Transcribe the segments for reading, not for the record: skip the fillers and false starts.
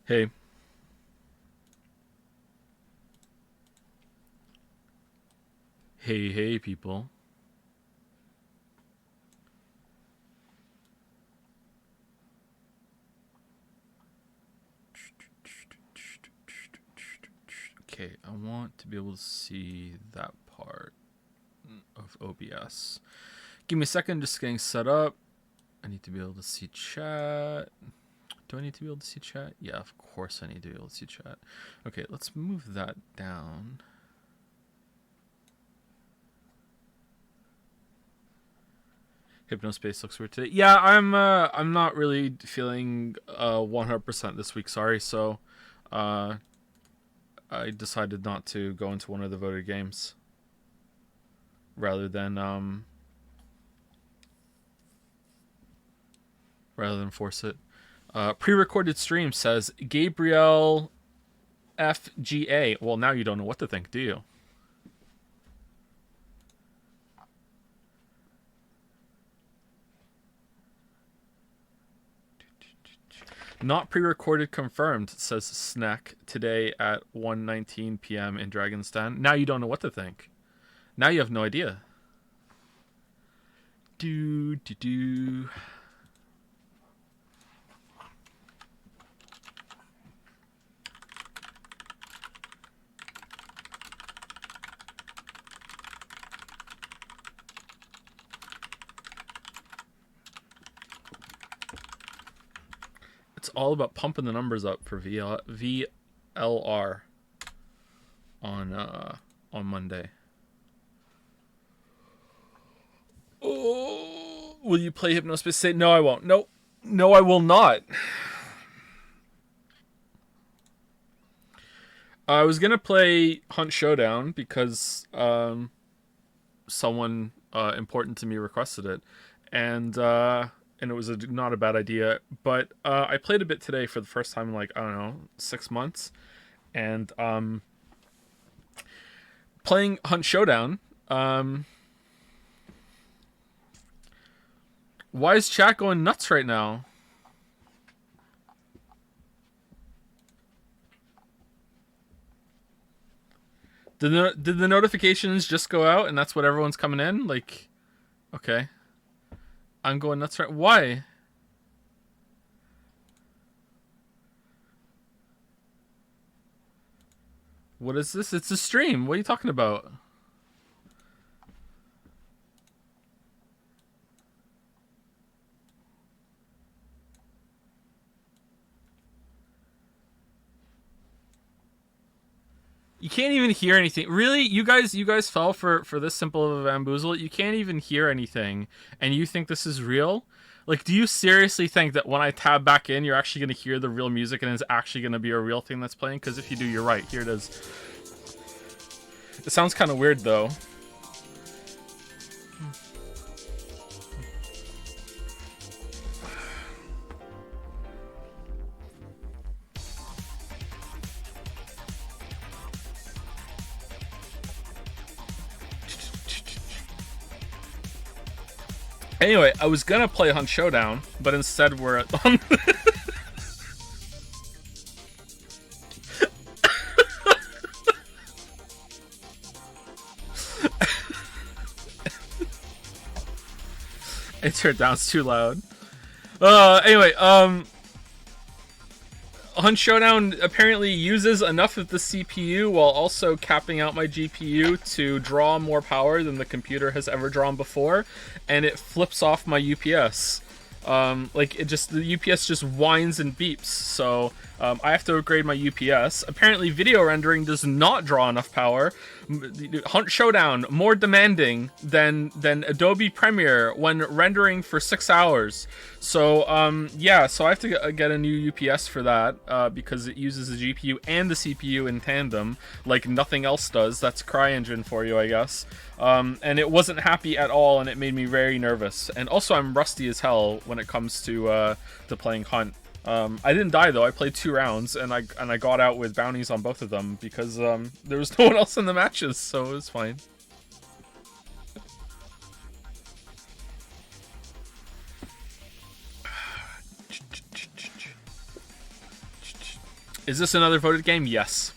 Hey, hey, people. Okay, I want to be able to see that part of OBS. Give me a second, just getting set up. I need to be able to see chat. Do I need to be able to see chat? Yeah, of course I need to be able to see chat. Okay, let's move that down. Hypnospace looks weird today. Yeah, I'm not really feeling 100% this week. Sorry, so uh, I decided not to go into one of the voted games rather than force it. Pre-recorded stream says Gabriel FGA. Well, now you don't know what to think, do you? Not pre-recorded confirmed, says Snack today at 1:19 p.m. in Dragon's Den. Now you don't know what to think. Now you have no idea. Do. It's all about pumping the numbers up for VLR on Monday. Oh, will you play Hypnospace? Say no, I won't. No, I will not. I was gonna play Hunt Showdown because someone important to me requested it, and it was not a bad idea. But I played a bit today for the first time in like I don't know 6 months, and playing Hunt Showdown. Why is chat going nuts right now? Did the notifications just go out and that's what everyone's coming in? Like, okay. I'm going nuts right. Why? What is this? It's a stream. What are you talking about? You can't even hear anything. Really? You guys fell for this simple of a bamboozle? You can't even hear anything and you think this is real? Like, do you seriously think that when I tab back in, you're actually going to hear the real music and it's actually going to be a real thing that's playing? Because if you do, you're right. Here it is. It sounds kind of weird, though. Anyway, I was gonna play Hunt Showdown, but instead we're at it turned down, it's too loud. Anyway, Hunt Showdown apparently uses enough of the CPU while also capping out my GPU to draw more power than the computer has ever drawn before, and it flips off my UPS. The UPS just whines and beeps, so I have to upgrade my UPS. Apparently, video rendering does not draw enough power. Hunt Showdown more demanding than Adobe Premiere when rendering for 6 hours. So so I have to get a new UPS for that because it uses the GPU and the CPU in tandem, like nothing else does. That's CryEngine for you, I guess. And it wasn't happy at all, and it made me very nervous. And also, I'm rusty as hell when it comes to playing Hunt. I didn't die though. I played 2 rounds and I got out with bounties on both of them because there was no one else in the matches, so it was fine. Is this another voted game? Yes.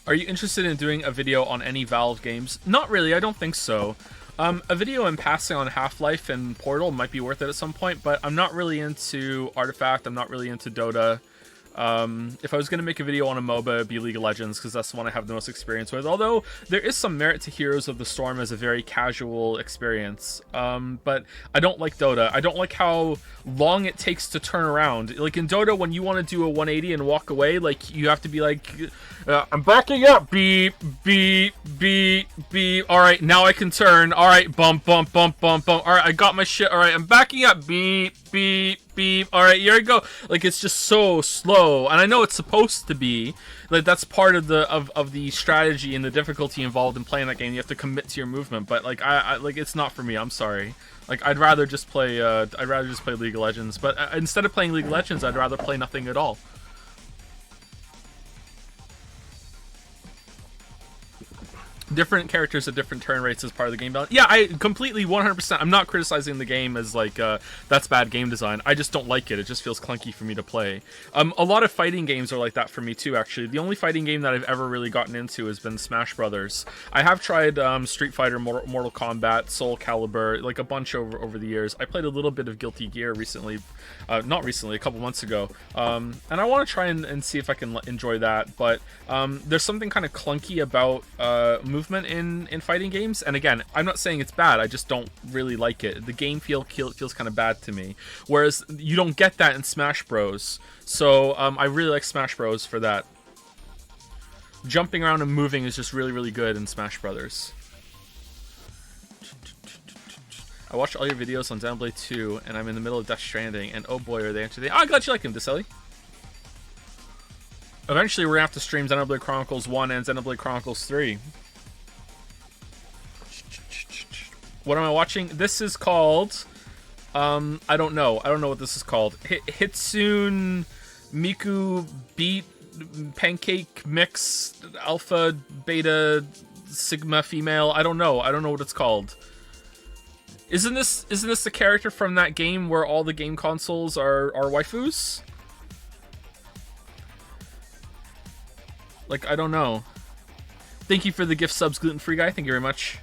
Are you interested in doing a video on any Valve games? Not really, I don't think so. A video in passing on Half-Life and Portal might be worth it at some point, but I'm not really into Artifact, I'm not really into Dota. If I was going to make a video on a MOBA, it'd be League of Legends, because that's the one I have the most experience with. Although, there is some merit to Heroes of the Storm as a very casual experience. But I don't like Dota. I don't like how long it takes to turn around. Like, in Dota, when you want to do a 180 and walk away, like, you have to be like, I'm backing up, beep, beep, beep, beep. Alright, now I can turn. Alright, bump, bump, bump, bump, bump. Alright, I got my shit. Alright, I'm backing up, beep, beep, beep. Alright, here I go. Like, it's just so slow. And I know it's supposed to be. Like, that's part of the strategy and the difficulty involved in playing that game. You have to commit to your movement. But, like, I like, it's not for me. I'm sorry. Like, I'd rather just play League of Legends. But instead of playing League of Legends, I'd rather play nothing at all. Different characters at different turn rates as part of the game balance. Yeah, I completely 100%. I'm not criticizing the game as like that's bad game design. I just don't like it. It just feels clunky for me to play. A lot of fighting games are like that for me too. Actually, the only fighting game that I've ever really gotten into has been Smash Brothers. I have tried Street Fighter, Mortal Kombat, Soul Calibur, like a bunch over the years. I played a little bit of Guilty Gear recently, not recently, a couple months ago, and I want to try and see if I can enjoy that. But there's something kind of clunky about movement in fighting games, and again, I'm not saying it's bad, I just don't really like it. The game feels kind of bad to me, whereas you don't get that in Smash Bros. So I really like Smash Bros for that. Jumping around and moving is just really, really good in Smash Brothers. I watched all your videos on Xenoblade 2, and I'm in the middle of Death Stranding, and oh boy, are they entertaining. Oh, I'm glad you like him, Diselli. Eventually, we're gonna have to stream Xenoblade Chronicles 1 and Xenoblade Chronicles 3. What am I watching? This is called, I don't know what this is called. Hatsune Miku Beat Pancake Mix Alpha Beta Sigma Female. I don't know what it's called. Isn't this the character from that game where all the game consoles are waifus? Like, I don't know. Thank you for the gift subs, Gluten Free Guy. Thank you very much.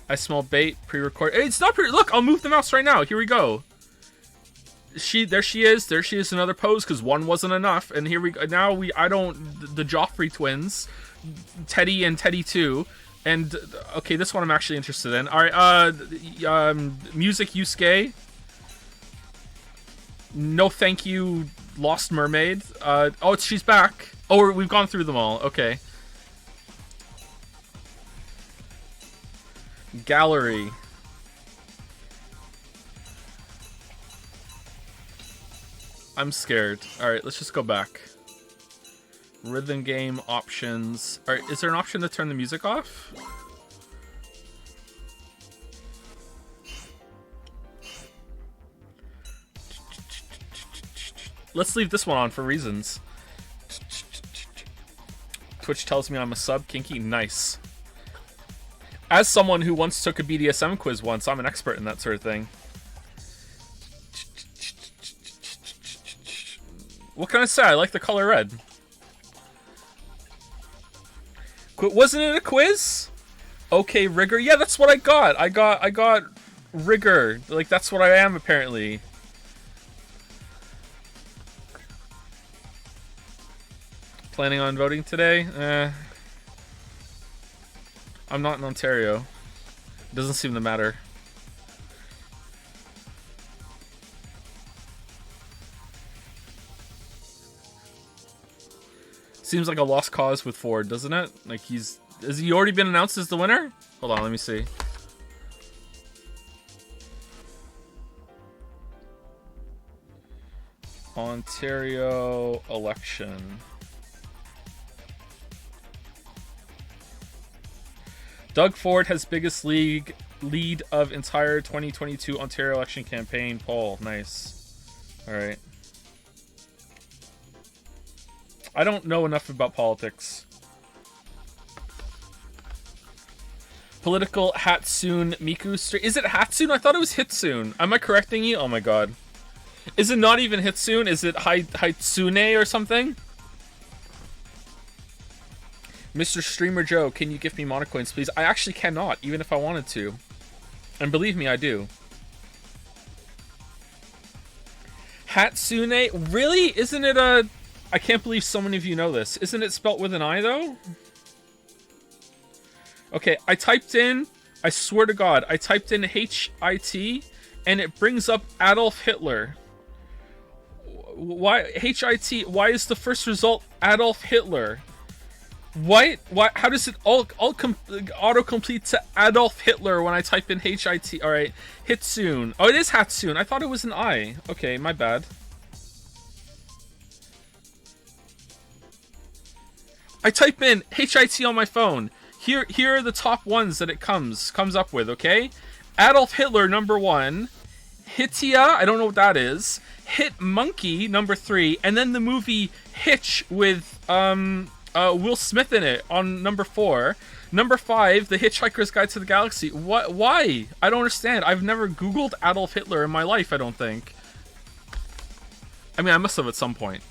I smell bait, pre-record. Hey, it's not pre. Look, I'll move the mouse right now. Here we go. There she is. There she is. Another pose because one wasn't enough. And here we go. Now the Joffrey twins, Teddy and Teddy 2. And okay, this one I'm actually interested in. All right, music Yusuke. No, thank you, Lost Mermaid. Oh, she's back. Oh, we've gone through them all. Okay. Gallery. I'm scared. Alright, let's just go back. Rhythm game options. Alright, is there an option to turn the music off? Let's leave this one on for reasons. Twitch tells me I'm a sub. Kinky. Nice. As someone who once took a BDSM quiz once, I'm an expert in that sort of thing. What can I say? I like the color red. Wasn't it a quiz? Okay, rigor. Yeah, that's what I got. I got rigor. Like, that's what I am, apparently. Planning on voting today? I'm not in Ontario. Doesn't seem to matter. Seems like a lost cause with Ford, doesn't it? Like has he already been announced as the winner? Hold on, let me see. Ontario election. Doug Ford has biggest lead of entire 2022 Ontario election campaign poll. Nice. All right. I don't know enough about politics. Political Hatsune Miku stream. Is it Hatsune? I thought it was Hitsune. Am I correcting you? Oh my god. Is it not even Hitsune? Is it Hatsune or something? Mr. Streamer Joe, can you give me monocoins, please? I actually cannot, even if I wanted to. And believe me, I do. Hatsune? Really? Isn't it a... I can't believe so many of you know this. Isn't it spelt with an I, though? Okay, I typed in... I swear to God, I typed in H-I-T, and it brings up Adolf Hitler. Why... H-I-T... Why is the first result Adolf Hitler? What? Why? How does it autocomplete to Adolf Hitler when I type in H-I-T? Alright. Hitsune. Oh, it is Hatsune. I thought it was an I. Okay, my bad. I type in H-I-T on my phone. Here are the top ones that it comes up with, okay? Adolf Hitler, number 1. Hittia, I don't know what that is. Hit Monkey, number 3. And then the movie Hitch with, Will Smith in it on number 4. Number 5, The Hitchhiker's Guide to the Galaxy. What? Why? I don't understand. I've never Googled Adolf Hitler in my life, I don't think. I mean, I must have at some point.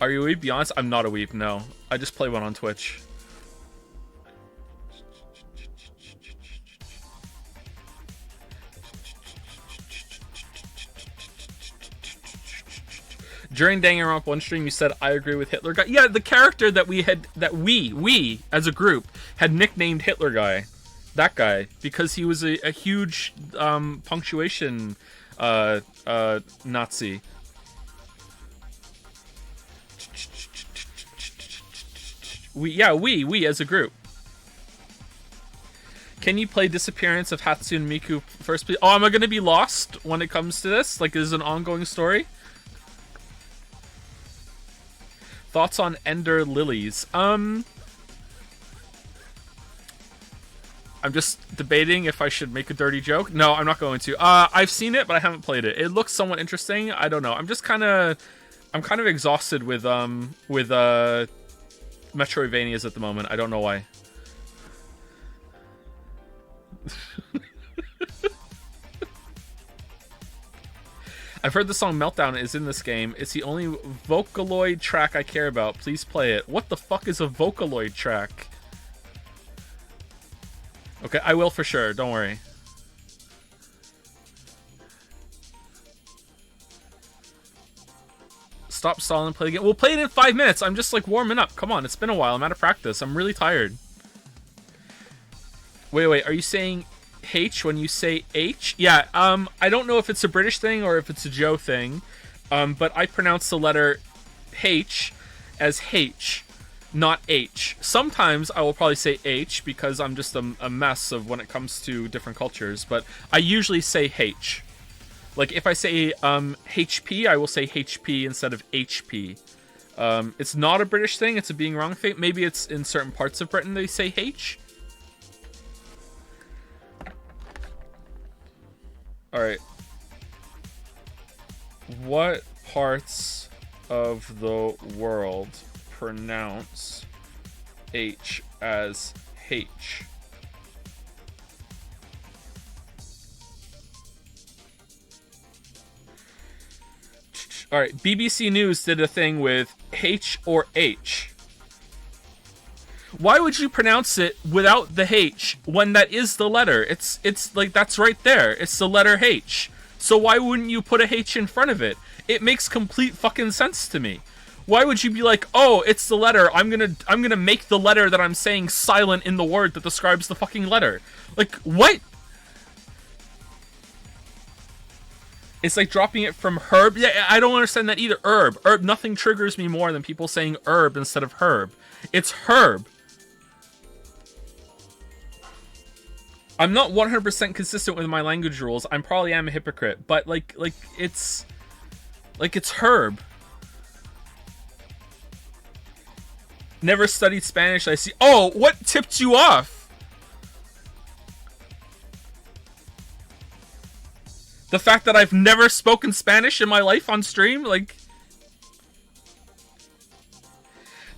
Are you a weeb? Be honest, I'm not a weeb, no. I just play one on Twitch. During Danganronpa 1 stream, you said, I agree with Hitler Guy. Yeah, the character that we, as a group, had nicknamed Hitler Guy. That guy. Because he was a huge punctuation Nazi. We as a group. Can you play Disappearance of Hatsune Miku first, please? Oh, am I going to be lost when it comes to this? Like, is it an ongoing story? Thoughts on Ender Lilies? I'm just debating if I should make a dirty joke. No, I'm not going to. I've seen it, but I haven't played it. It looks somewhat interesting. I don't know. I'm kind of exhausted with Metroidvanias at the moment. I don't know why. I've heard the song Meltdown is in this game. It's the only Vocaloid track I care about. Please play it. What the fuck is a Vocaloid track? Okay, I will for sure. Don't worry. Stop stalling and play the game. We'll play it in 5 minutes. I'm just like warming up. Come on, it's been a while. I'm out of practice. I'm really tired. Wait. Are you saying H when you say H? Yeah, I don't know if it's a British thing or if it's a Joe thing. But I pronounce the letter H as H, not H. Sometimes I will probably say H because I'm just a mess of when it comes to different cultures. But I usually say H. Like, if I say HP, I will say HP instead of HP. It's not a British thing. It's a being wrong thing. Maybe it's in certain parts of Britain they say H. Alright. What parts of the world pronounce H as H? Alright, BBC News did a thing with H or H. Why would you pronounce it without the H when that is the letter? It's like, that's right there. It's the letter H. So why wouldn't you put a H in front of it? It makes complete fucking sense to me. Why would you be like, oh, it's the letter, I'm gonna make the letter that I'm saying silent in the word that describes the fucking letter? Like, what? It's like dropping it from herb. Yeah, I don't understand that either. Herb. Nothing triggers me more than people saying herb instead of herb. It's herb. I'm not 100% consistent with my language rules. I probably am a hypocrite, but like it's herb. Never studied Spanish. I see. Oh, what tipped you off? The fact that I've never spoken Spanish in my life on stream, like...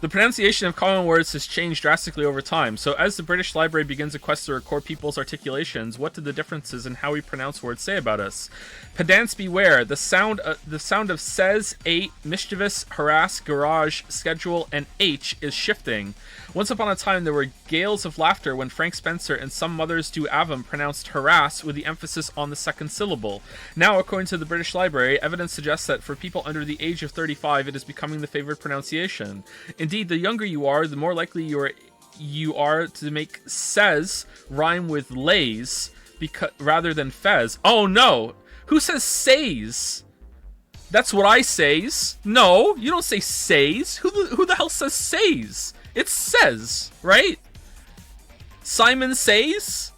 The pronunciation of common words has changed drastically over time, so as the British Library begins a quest to record people's articulations, what do the differences in how we pronounce words say about us? Pedants beware, the sound of says, ate, mischievous, harass, garage, schedule, and H is shifting. Once upon a time there were gales of laughter when Frank Spencer and some mothers do Avon pronounced harass with the emphasis on the second syllable. Now, according to the British Library, evidence suggests that for people under the age of 35 it is becoming the favored pronunciation. Indeed, the younger you are, the more likely you are to make says rhyme with lays rather than fez. Oh no! Who says says? That's what I says. No, you don't say says. Who the hell says says? It says, right? Simon says?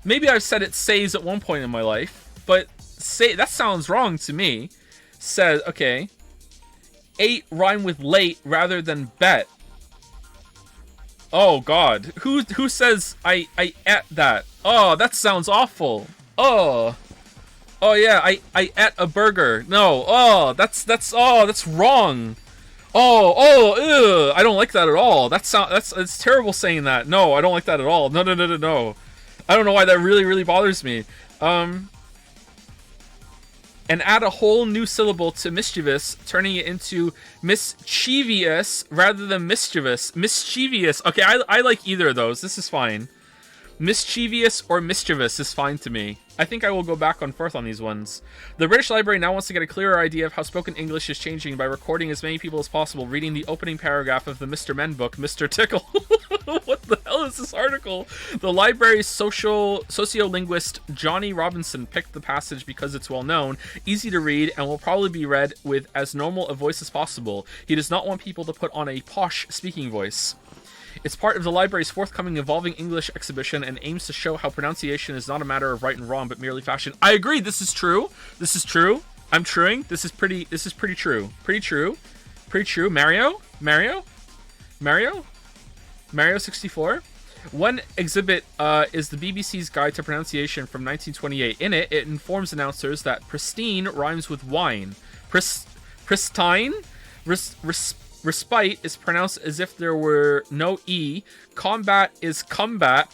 Maybe I've said it says at one point in my life, but say that sounds wrong to me. Says, okay. Ate rhyme with late rather than bet. Oh god. Who says I ate that? Oh, that sounds awful. Oh. Oh yeah, I ate a burger. No. Oh, that's wrong. Oh, ew. I don't like that at all. It's terrible saying that. No, I don't like that at all. No. I don't know why that really bothers me. And add a whole new syllable to mischievous, turning it into mischievous rather than mischievous. Mischievous. Okay, I like either of those. This is fine. Mischievous or mischievous is fine to me. I think I will go back and forth on these ones. The British Library now wants to get a clearer idea of how spoken English is changing by recording as many people as possible reading the opening paragraph of the Mr. Men book, Mr. Tickle. What the hell is this article? The library's sociolinguist Johnny Robinson picked the passage because it's well known, easy to read, and will probably be read with as normal a voice as possible. He does not want people to put on a posh speaking voice. It's part of the library's forthcoming Evolving English exhibition and aims to show how pronunciation is not a matter of right and wrong, but merely fashion. I agree. This is true. This is true. I'm truing. This is pretty true. Pretty true. Mario 64. One exhibit is the BBC's Guide to Pronunciation from 1928. In it, it informs announcers that pristine rhymes with wine. Pristine? Respite is pronounced as if there were no E. Combat is combat.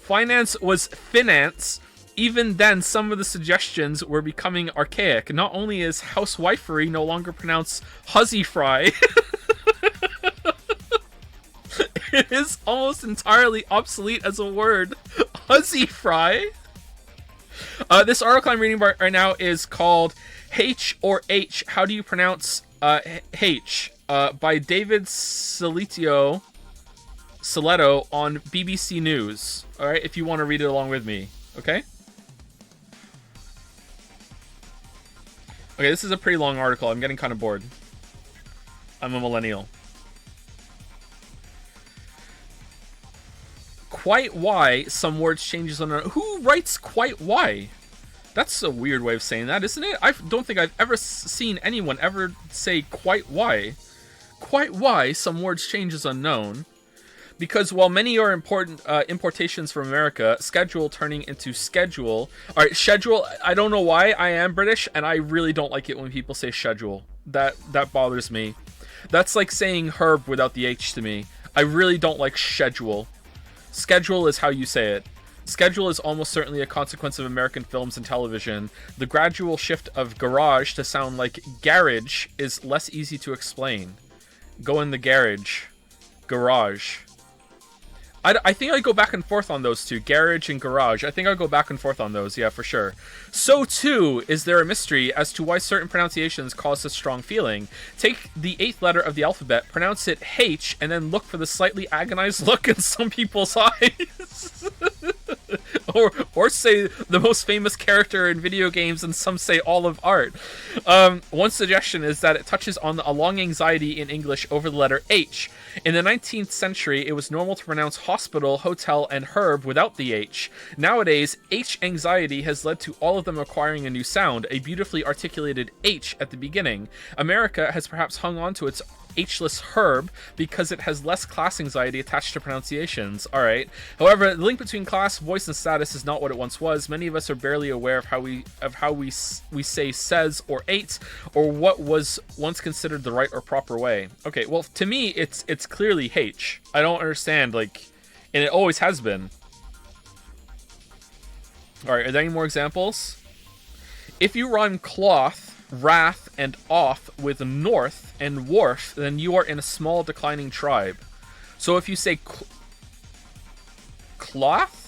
Finance was finance. Even then, some of the suggestions were becoming archaic. Not only is housewifery no longer pronounced huzzy fry, it is almost entirely obsolete as a word. Huzzy fry. This article I'm reading right now is called H or H, how do you pronounce H? By David Saletto on BBC News. Alright, if you want to read it along with me. Okay? Okay, this is a pretty long article. I'm getting kind of bored. I'm a millennial. Quite why some words changes on... Who writes quite why? That's a weird way of saying that, isn't it? I don't think I've ever seen anyone ever say quite why. Quite why some words change is unknown. Because while many are important importations from America, schedule turning into schedule. Alright, schedule, I don't know why. I am British, and I really don't like it when people say schedule. That bothers me. That's like saying herb without the H to me. I really don't like schedule. Schedule is how you say it. Schedule is almost certainly a consequence of American films and television. The gradual shift of garage to sound like garage is less easy to explain. Go in the garage. Garage. I think I go back and forth on those two. Garage and garage. I think I'll go back and forth on those, yeah, for sure. So, too, is there a mystery as to why certain pronunciations cause such strong feeling. Take the 8th letter of the alphabet, pronounce it H, and then look for the slightly agonized look in some people's eyes. or say the most famous character in video games, and some say all of art. One suggestion is that it touches on a long anxiety in English over the letter H. In the 19th century, it was normal to pronounce hospital, hotel, and herb without the H. Nowadays, H anxiety has led to all of them acquiring a new sound, a beautifully articulated H at the beginning. America has perhaps hung on to its H-less herb because it has less class anxiety attached to pronunciations. Alright. However, the link between class, voice, and status is not what it once was. Many of us are barely aware of how we say says or ate, or what was once considered the right or proper way. Okay, well, to me, it's clearly H. I don't understand, like, and it always has been. All right, are there any more examples? If you rhyme cloth, wrath, and off with north and wharf, then you are in a small declining tribe. So if you say cloth,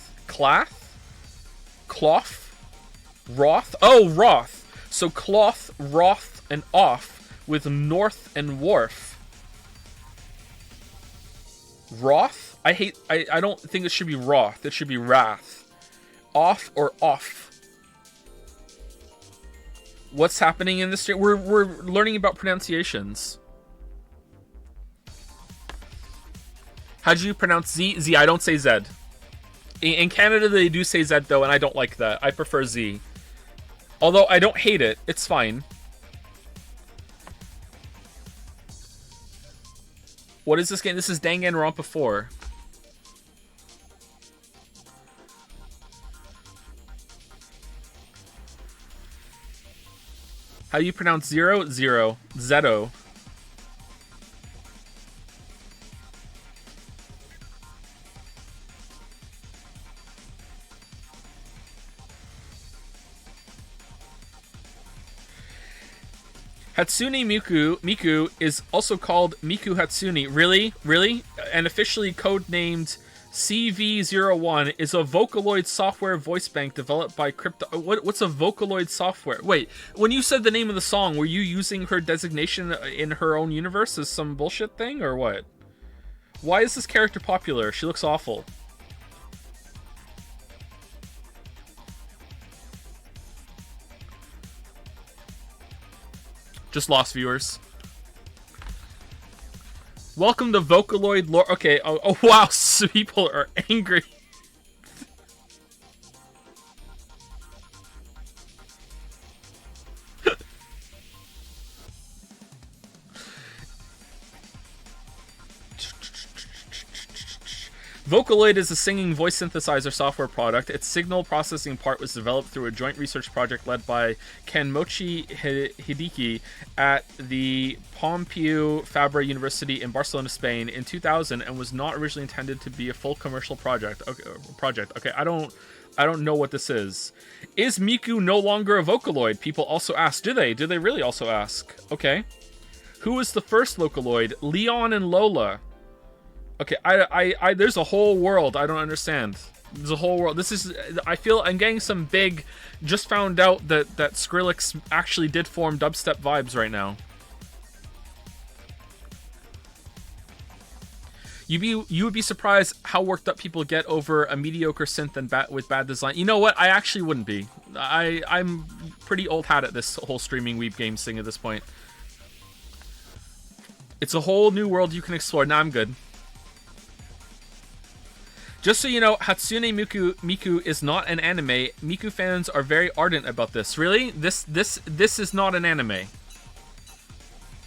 roth. Oh, roth. So cloth, roth, and off with north and wharf. Roth? I don't think it should be roth. It should be wrath. Off or off. What's happening in this? We're learning about pronunciations. How do you pronounce Z? Z. I don't say Z. In Canada, they do say Z, though, and I don't like that. I prefer Z. Although, I don't hate it. It's fine. What is this game? This is Danganronpa 4. How do you pronounce 0? 0. Zeto. Hatsune Miku is also called Miku Hatsune. Really? Really? And officially codenamed CV01 is a Vocaloid software voice bank developed by Crypto... What's a Vocaloid software? Wait, when you said the name of the song, were you using her designation in her own universe as some bullshit thing, or what? Why is this character popular? She looks awful. Just lost viewers. Welcome to Vocaloid lore. Okay, oh wow, so people are angry. Vocaloid is a singing voice synthesizer software product. Its signal processing part was developed through a joint research project led by Kenmochi Hideki at the Pompeu Fabra University in Barcelona, Spain in 2000, and was not originally intended to be a full commercial project. Okay, I don't know what this is. Is Miku no longer a Vocaloid? People also ask. Do they really also ask? Okay. Who was the first Vocaloid? Leon and Lola. Okay, I there's a whole world I don't understand. There's a whole world. This is, I feel I'm getting some big, just found out that Skrillex actually did form dubstep vibes right now. You would be surprised how worked up people get over a mediocre synth and with bad design. You know what? I actually wouldn't be. I'm pretty old hat at this whole streaming weeb games thing at this point. It's a whole new world you can explore. Nah, I'm good. Just so you know, Hatsune Miku is not an anime. Miku fans are very ardent about this. Really? This is not an anime.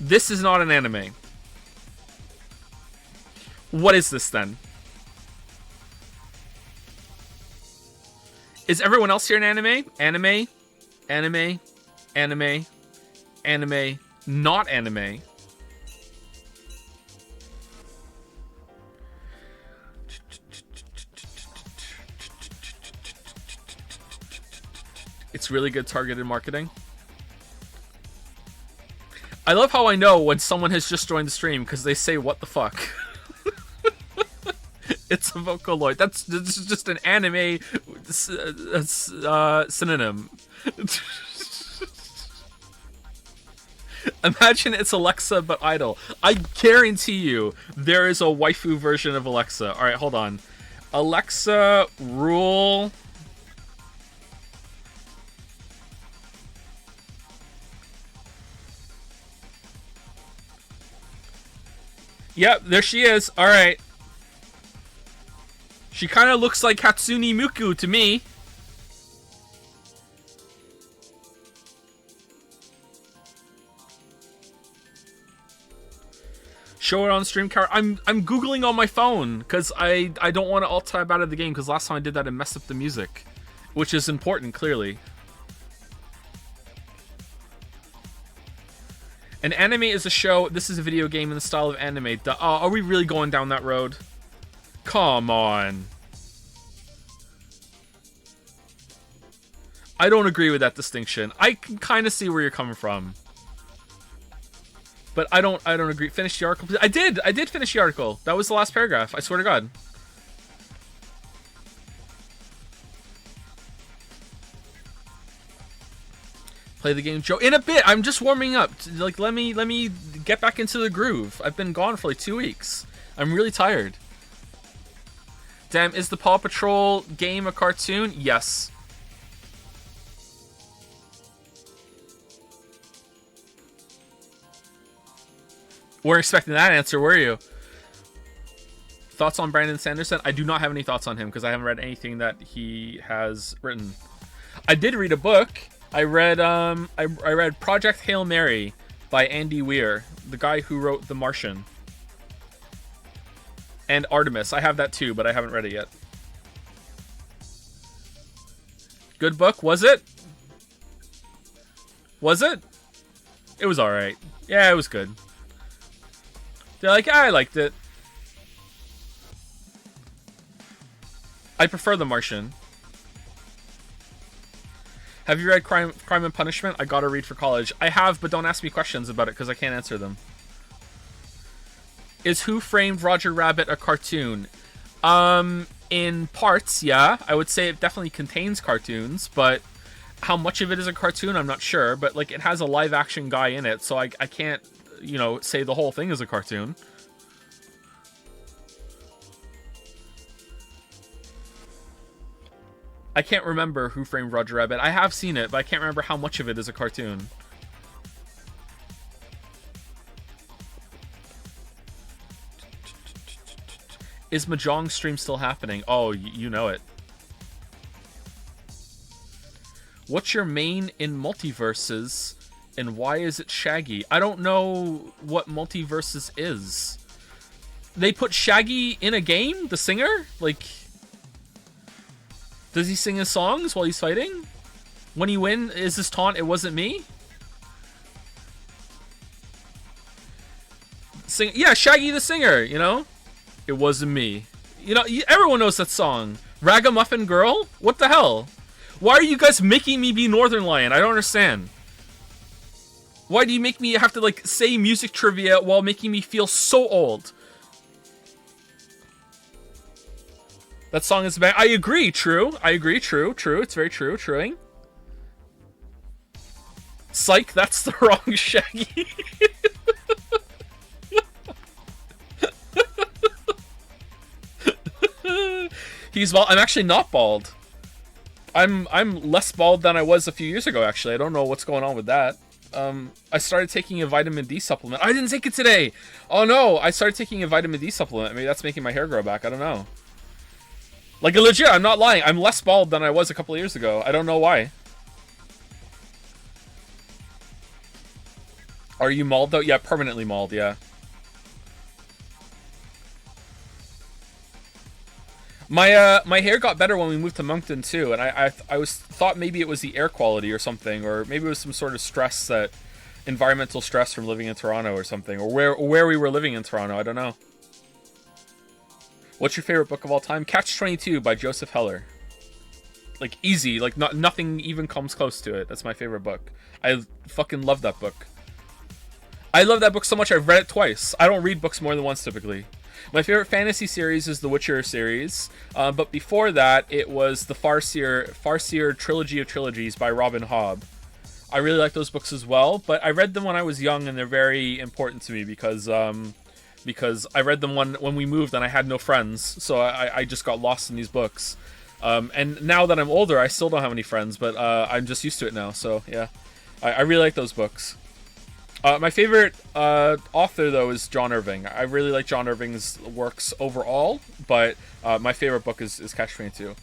This is not an anime. What is this then? Is everyone else here an anime? Anime? Anime? Anime? Anime? Not anime? It's really good targeted marketing. I love how I know when someone has just joined the stream because they say, what the fuck? It's a Vocaloid. That's just an anime synonym. Imagine it's Alexa but idle. I guarantee you there is a waifu version of Alexa. Alright, hold on. Alexa, rule... Yep, there she is. Alright. She kind of looks like Hatsune Miku to me. Show it on stream, Car. I'm googling on my phone because I don't want to alt tab out of the game because last time I did that it messed up the music, which is important clearly. An anime is a show. This is a video game in the style of anime. Oh, are we really going down that road? Come on. I don't agree with that distinction. I can kind of see where you're coming from. But I don't agree. Finish the article, please. I did finish the article. That was the last paragraph. I swear to God. Play the game, Joe. In a bit. I'm just warming up. Like, let me get back into the groove. I've been gone for like 2 weeks. I'm really tired. Damn, is the Paw Patrol game a cartoon? Yes. Weren't expecting that answer, were you? Thoughts on Brandon Sanderson? I do not have any thoughts on him because I haven't read anything that he has written. I did read a book. I read I read Project Hail Mary by Andy Weir, the guy who wrote The Martian. And Artemis. I have that too, but I haven't read it yet. Good book, was it? Was it? It was alright. Yeah, it was good. They're like, I liked it. I prefer The Martian. Have you read Crime and Punishment? I gotta read for college. I have, but don't ask me questions about it because I can't answer them. Is Who Framed Roger Rabbit a cartoon? In parts, yeah. I would say it definitely contains cartoons, but how much of it is a cartoon, I'm not sure. But like, it has a live action guy in it, so I can't, you know, say the whole thing is a cartoon. I can't remember Who Framed Roger Rabbit. I have seen it, but I can't remember how much of it is a cartoon. Is Mahjong stream still happening? Oh, you know it. What's your main in multiverses, and why is it Shaggy? I don't know what multiverses is. They put Shaggy in a game? The singer? Like, does he sing his songs while he's fighting? When he wins, is this taunt, it wasn't me? Sing, yeah, Shaggy the singer, you know? It wasn't me. You know, everyone knows that song. Ragamuffin Girl? What the hell? Why are you guys making me be Northern Lion? I don't understand. Why do you make me have to, like, say music trivia while making me feel so old? That song is bad. I agree, true. I agree, true. It's very true, truing. Psych, that's the wrong Shaggy. He's bald. I'm actually not bald. I'm less bald than I was a few years ago, actually. I don't know what's going on with that. I started taking a vitamin D supplement. I didn't take it today. Oh no, I started taking a vitamin D supplement. Maybe that's making my hair grow back. I don't know. Like, legit, I'm not lying. I'm less bald than I was a couple of years ago. I don't know why. Are you mauled though? Yeah, permanently mauled, yeah. My hair got better when we moved to Moncton too, and I thought maybe it was the air quality or something, or maybe it was some sort of stress, that environmental stress from living in Toronto or something, or where we were living in Toronto. I don't know. What's your favorite book of all time? Catch-22 by Joseph Heller. Like, easy, like nothing even comes close to it. That's my favorite book. I fucking love that book. I love that book so much I've read it twice. I don't read books more than once typically. My favorite fantasy series is the Witcher series, but before that, it was the Farseer Trilogy of Trilogies by Robin Hobb. I really like those books as well, but I read them when I was young, and they're very important to me because I read them when we moved and I had no friends, so I just got lost in these books. And now that I'm older, I still don't have any friends, but I'm just used to it now, so yeah. I really like those books. My favorite author, though, is John Irving. I really like John Irving's works overall, but my favorite book is Catch-22.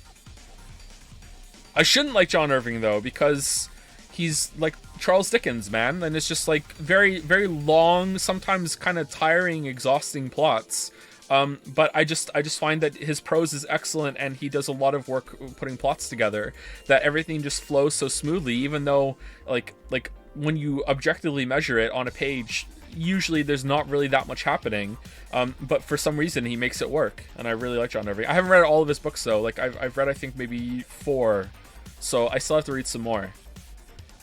I shouldn't like John Irving, though, because he's like Charles Dickens, man, and it's just like very, very long, sometimes kind of tiring, exhausting plots. But I just find that his prose is excellent, and he does a lot of work putting plots together. That everything just flows so smoothly, even though like when you objectively measure it on a page, usually there's not really that much happening. But for some reason he makes it work, and I really like John Irving. I haven't read all of his books though. Like I've read I think maybe 4, so I still have to read some more.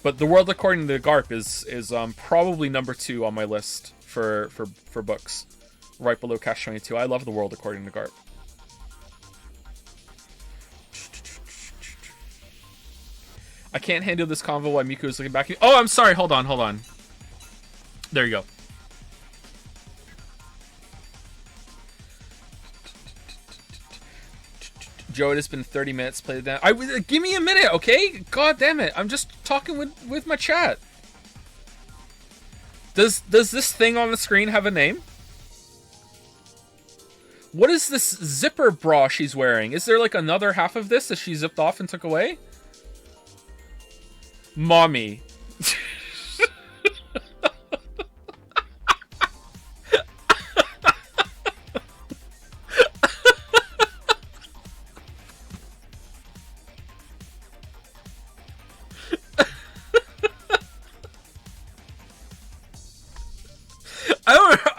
But The World According to Garp is probably number 2 on my list for books, right below Catch-22. I love The World According to Garp. I can't handle this convo while Miku is looking back at me. Oh, I'm sorry. Hold on. There you go. Joe, it has been 30 minutes. Play the down. Give me a minute, okay? God damn it! I'm just talking with my chat. Does this thing on the screen have a name? What is this zipper bra she's wearing? Is there like another half of this that she zipped off and took away? Mommy.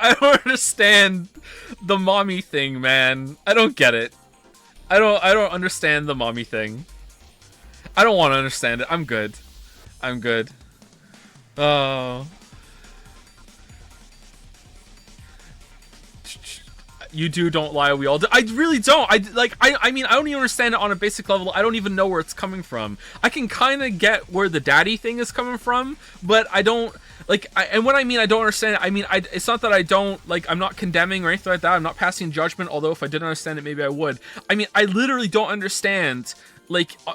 I don't understand the mommy thing, man. I don't get it. I don't understand the mommy thing. I don't want to understand it. I'm good. Oh. You don't lie, we all do. I really don't. I mean, I don't even understand it on a basic level. I don't even know where it's coming from. I can kind of get where the daddy thing is coming from, but I don't, and when I mean I don't understand it, I mean, it's not that I don't, I'm not condemning or anything like that. I'm not passing judgment, although if I didn't understand it, maybe I would. I mean, I literally don't understand,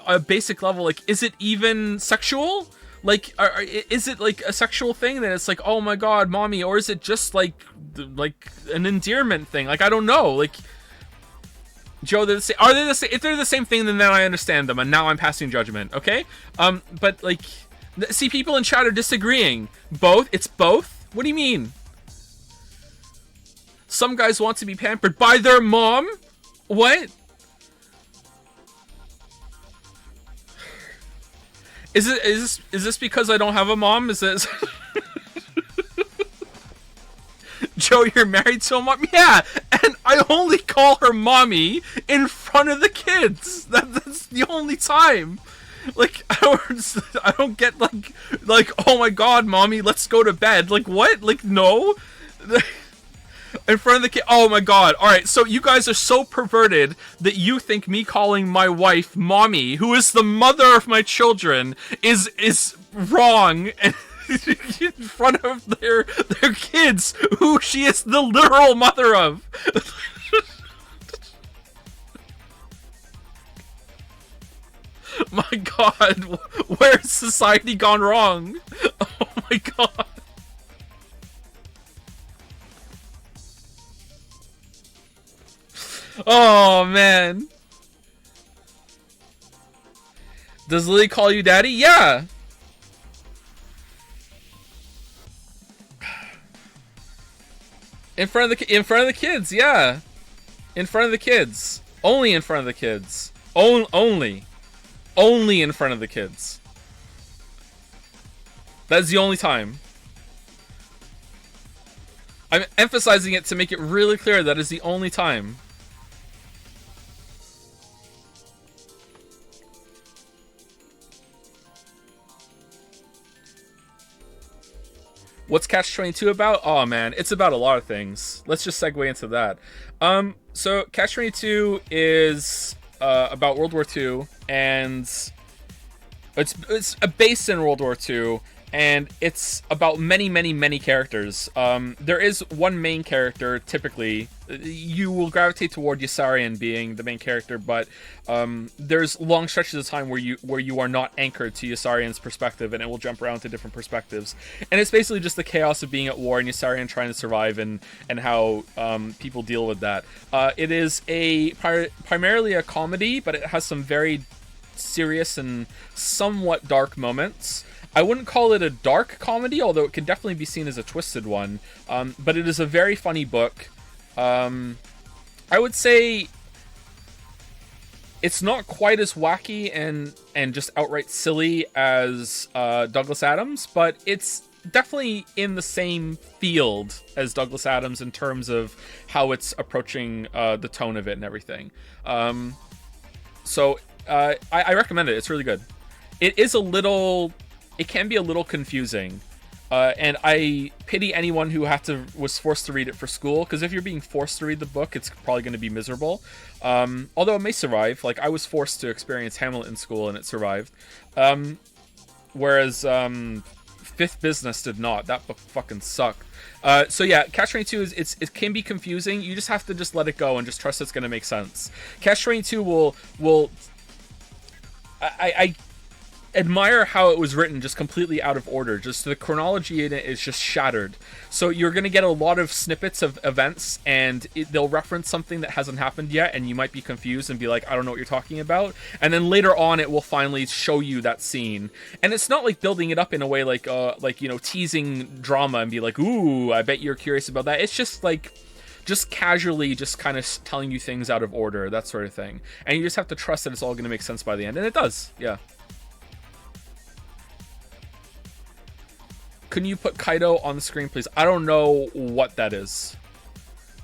a basic level, is it even sexual? Is it a sexual thing that it's oh my god, mommy, or is it just an endearment thing? I don't know. Joe, are they the same? If they're the same thing, then I understand them, and now I'm passing judgment. Okay, but see, people in chat are disagreeing. Both? It's both? What do you mean? Some guys want to be pampered by their mom? What? Is this because I don't have a mom? Is this Joe, you're married to a mom? Yeah, and I only call her mommy in front of the kids. That's the only time. I don't get oh my god, mommy, let's go to bed. What? No. In front of the kid. Oh my god. Alright, so you guys are so perverted that you think me calling my wife mommy, who is the mother of my children, is wrong and in front of their kids, who she is the literal mother of. My god, where's society gone wrong? Oh my god. Oh, man. Does Lily call you daddy? Yeah. In front of the kids, yeah. In front of the kids. Only in front of the kids. Only in front of the kids. That's the only time. I'm emphasizing it to make it really clear that is the only time. What's Catch-22 about? Oh man, it's about a lot of things. Let's just segue into that. So Catch-22 is about World War II, and it's based in World War II, and it's about many characters. There is one main character. Typically, you will gravitate toward Yasarian being the main character, but there's long stretches of time where you are not anchored to Yasarian's perspective, and it will jump around to different perspectives. And it's basically just the chaos of being at war and Yasarian trying to survive, and how people deal with that. It is primarily a comedy, but it has some very serious and somewhat dark moments. I wouldn't call it a dark comedy, although it can definitely be seen as a twisted one. But it is a very funny book. I would say it's not quite as wacky and just outright silly as Douglas Adams, but it's definitely in the same field as Douglas Adams in terms of how it's approaching the tone of it and everything. So I recommend it. It's really good. It is a little... It can be a little confusing. And I pity anyone who was forced to read it for school, because if you're being forced to read the book, it's probably going to be miserable. Although it may survive. Like, I was forced to experience Hamlet in school, and it survived. Whereas Fifth Business did not. That book fucking sucked. So yeah, Catch 22 it can be confusing. You just have to just let it go and just trust it's going to make sense. Catch 22 will I admire how it was written just completely out of order. Just the chronology in it is just shattered. So you're going to get a lot of snippets of events, and they'll reference something that hasn't happened yet, and you might be confused and be like, I don't know what you're talking about. And then later on, it will finally show you that scene. And it's not like building it up in a way like you know, teasing drama and be like, ooh, I bet you're curious about that. It's just like... just casually just kind of telling you things out of order, that sort of thing. And you just have to trust that it's all going to make sense by the end. And it does, yeah. Can you put Kaido on the screen, please? I don't know what that is.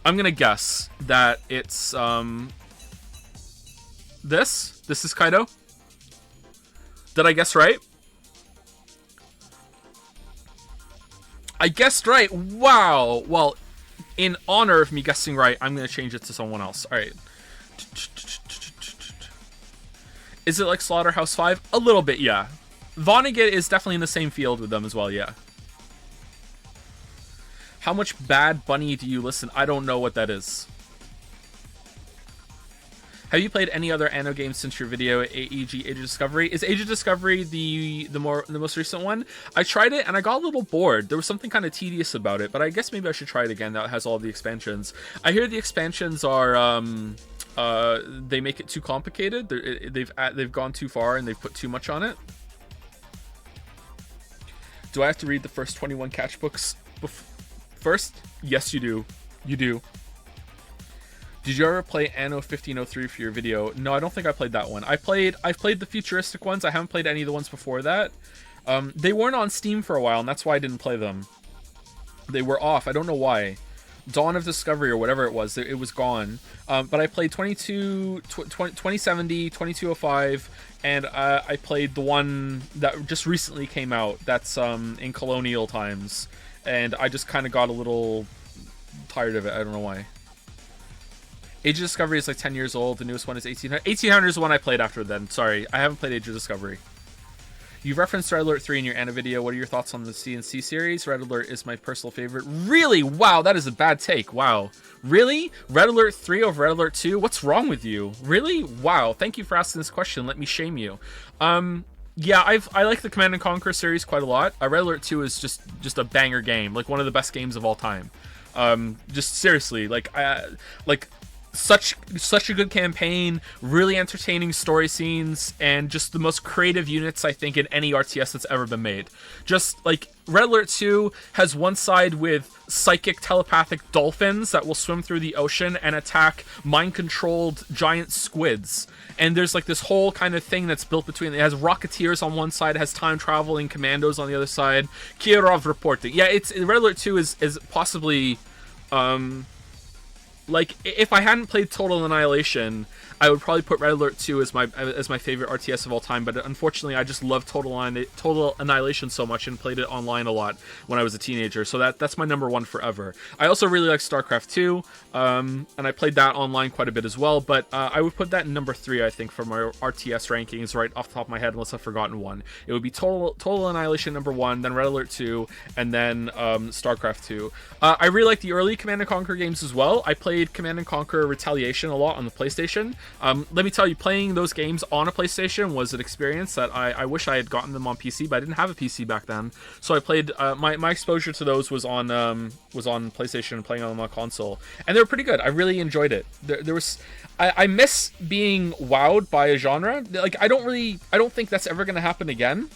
I'm going to guess that it's, this? This is Kaido? Did I guess right? I guessed right. Wow. Well, in honor of me guessing right, I'm going to change it to someone else. All right. Is it like Slaughterhouse 5? A little bit, yeah. Vonnegut is definitely in the same field with them as well, yeah. How much Bad Bunny do you listen? I don't know what that is. Have you played any other Anno games since your video at AEG Age of Discovery? Is Age of Discovery the most recent one? I tried it and I got a little bored. There was something kind of tedious about it, but I guess maybe I should try it again. That has all the expansions. I hear the expansions are they make it too complicated. They've gone too far and they've put too much on it. Do I have to read the first 21 catch books first? Yes, you do. You do. Did you ever play Anno 1503 for your video? No, I don't think I played that one. I've played the futuristic ones. I haven't played any of the ones before that. They weren't on Steam for a while, and that's why I didn't play them. They were off. I don't know why. Dawn of Discovery or whatever it was gone. But I played 2070, 2205, and I played the one that just recently came out. That's in colonial times. And I just kind of got a little tired of it. I don't know why. Age of Discovery is like 10 years old. The newest one is 1800. 1800 is the one I played after then. Sorry, I haven't played Age of Discovery. You've referenced Red Alert 3 in your Anna video. What are your thoughts on the CNC series? Red Alert is my personal favorite. Really? Wow, that is a bad take. Wow. Really? Red Alert 3 over Red Alert 2? What's wrong with you? Really? Wow. Thank you for asking this question. Let me shame you. Yeah, I like the Command & Conquer series quite a lot. Red Alert 2 is just a banger game. Like, one of the best games of all time. Just seriously, such a good campaign, really entertaining story scenes, and just the most creative units, I think, in any RTS that's ever been made. Just, like, Red Alert 2 has one side with psychic telepathic dolphins that will swim through the ocean and attack mind-controlled giant squids. And there's, like, this whole kind of thing that's built between... It has Rocketeers on one side, it has time-traveling commandos on the other side. Kirov reporting. Yeah, Red Alert 2 is possibly... like, if I hadn't played Total Annihilation, I would probably put Red Alert 2 as my favorite RTS of all time, but unfortunately I just love Total Annihilation so much and played it online a lot when I was a teenager, so that's my number one forever. I also really like StarCraft 2, and I played that online quite a bit as well, but I would put that in number 3, I think, for my RTS rankings right off the top of my head, unless I've forgotten one. It would be Total Annihilation number 1, then Red Alert 2, and then StarCraft 2. I really like the early Command & Conquer games as well. I played Command & Conquer Retaliation a lot on the PlayStation. Let me tell you, playing those games on a PlayStation was an experience that I wish I had gotten them on PC, but I didn't have a PC back then. So I played, my exposure to those was on PlayStation and playing on them on console. And they were pretty good. I really enjoyed it. There was, I miss being wowed by a genre. Like, I don't think that's ever going to happen again.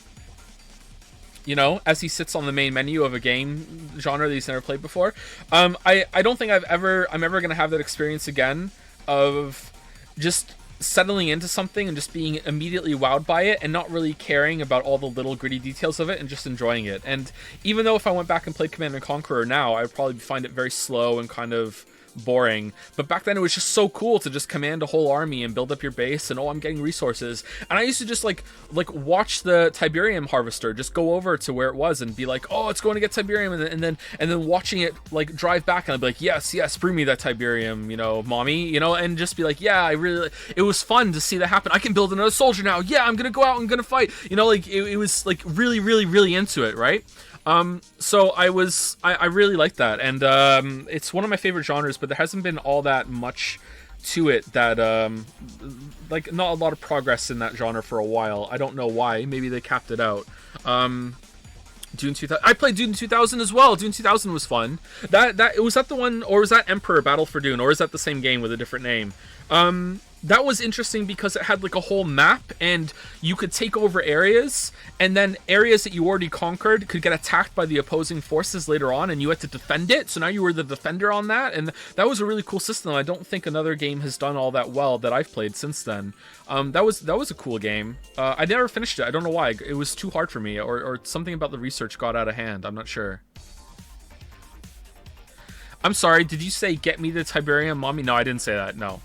you know, as he sits on the main menu of a game genre that he's never played before. I don't think I'm ever gonna have that experience again of just settling into something and just being immediately wowed by it and not really caring about all the little gritty details of it and just enjoying it. And even though if I went back and played Command & Conqueror now, I would probably find it very slow and kind of boring, but back then it was just so cool to just command a whole army and build up your base and, oh, I'm getting resources. And I used to just like watch the Tiberium harvester just go over to where it was and be like, oh, it's going to get Tiberium, and then watching it like drive back, and I'd be like, yes, bring me that Tiberium, you know, mommy, you know, and just be like, yeah, it was fun to see that happen. I can build another soldier now. Yeah, I'm gonna go out and gonna fight, you know, like it was like really into it, right? So I really like that, and it's one of my favorite genres, but there hasn't been all that much to it that like not a lot of progress in that genre for a while. I don't know why. Maybe they capped it out. Dune 2000. I played Dune 2000 as well. Dune 2000 was fun. That was that the one, or was that Emperor Battle for Dune, or is that the same game with a different name? That was interesting because it had like a whole map, and you could take over areas, and then areas that you already conquered could get attacked by the opposing forces later on, and you had to defend it. So now you were the defender on that, and that was a really cool system. I don't think another game has done all that well that I've played since then. That was a cool game. I never finished it. I don't know why. It was too hard for me, or something about the research got out of hand. I'm not sure. I'm sorry, did you say get me the Tiberium, mommy? No, I didn't say that. No,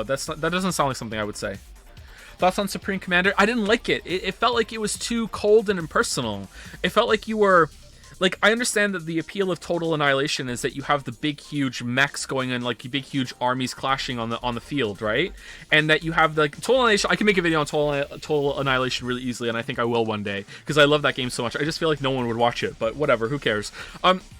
that doesn't sound like something I would say. Thoughts on Supreme Commander? I didn't like it. It felt like it was too cold and impersonal. It felt like you were... Like, I understand that the appeal of Total Annihilation is that you have the big, huge mechs going in, like big, huge armies clashing on the field, right? And that you have the Total Annihilation. I can make a video on Total Annihilation really easily, and I think I will one day because I love that game so much. I just feel like no one would watch it, but whatever, who cares?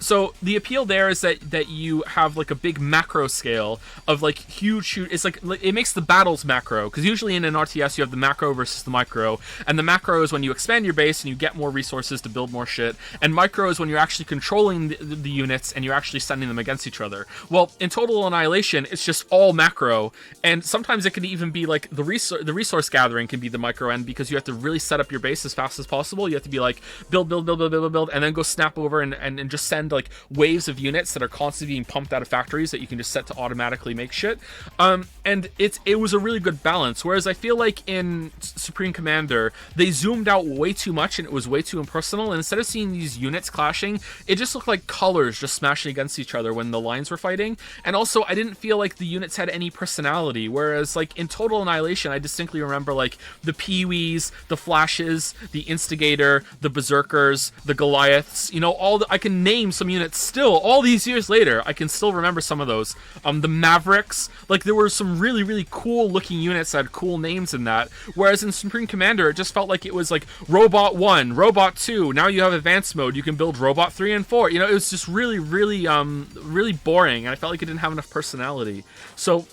So the appeal there is that you have like a big macro scale of like huge. It's like it makes the battles macro, because usually in an RTS you have the macro versus the micro, and the macro is when you expand your base and you get more resources to build more shit, and micro is when you're actually controlling the units and you're actually sending them against each other. Well, in Total Annihilation, it's just all macro, and sometimes it can even be like the resource gathering can be the micro end, because you have to really set up your base as fast as possible. You have to be like build, and then go snap over and just send like waves of units that are constantly being pumped out of factories that you can just set to automatically make shit. And it was a really good balance. Whereas I feel like in Supreme Commander, they zoomed out way too much and it was way too impersonal. And instead of seeing these units clashing, it just looked like colors just smashing against each other when the lines were fighting. And also, I didn't feel like the units had any personality. Whereas like in Total Annihilation, I distinctly remember like the Pee-wees, the Flashes, the Instigator, the Berserkers, the Goliaths. You know, I can name some units still. All these years later, I can still remember some of those. The Mavericks. Like, there were some really, really cool looking units that had cool names in that. Whereas in Supreme Commander, it just felt like it was like Robot 1, Robot 2. Now you have Advanced Mode. You can build Robot 3 and 4. You know, it was just really, really, really boring. And I felt like it didn't have enough personality. So,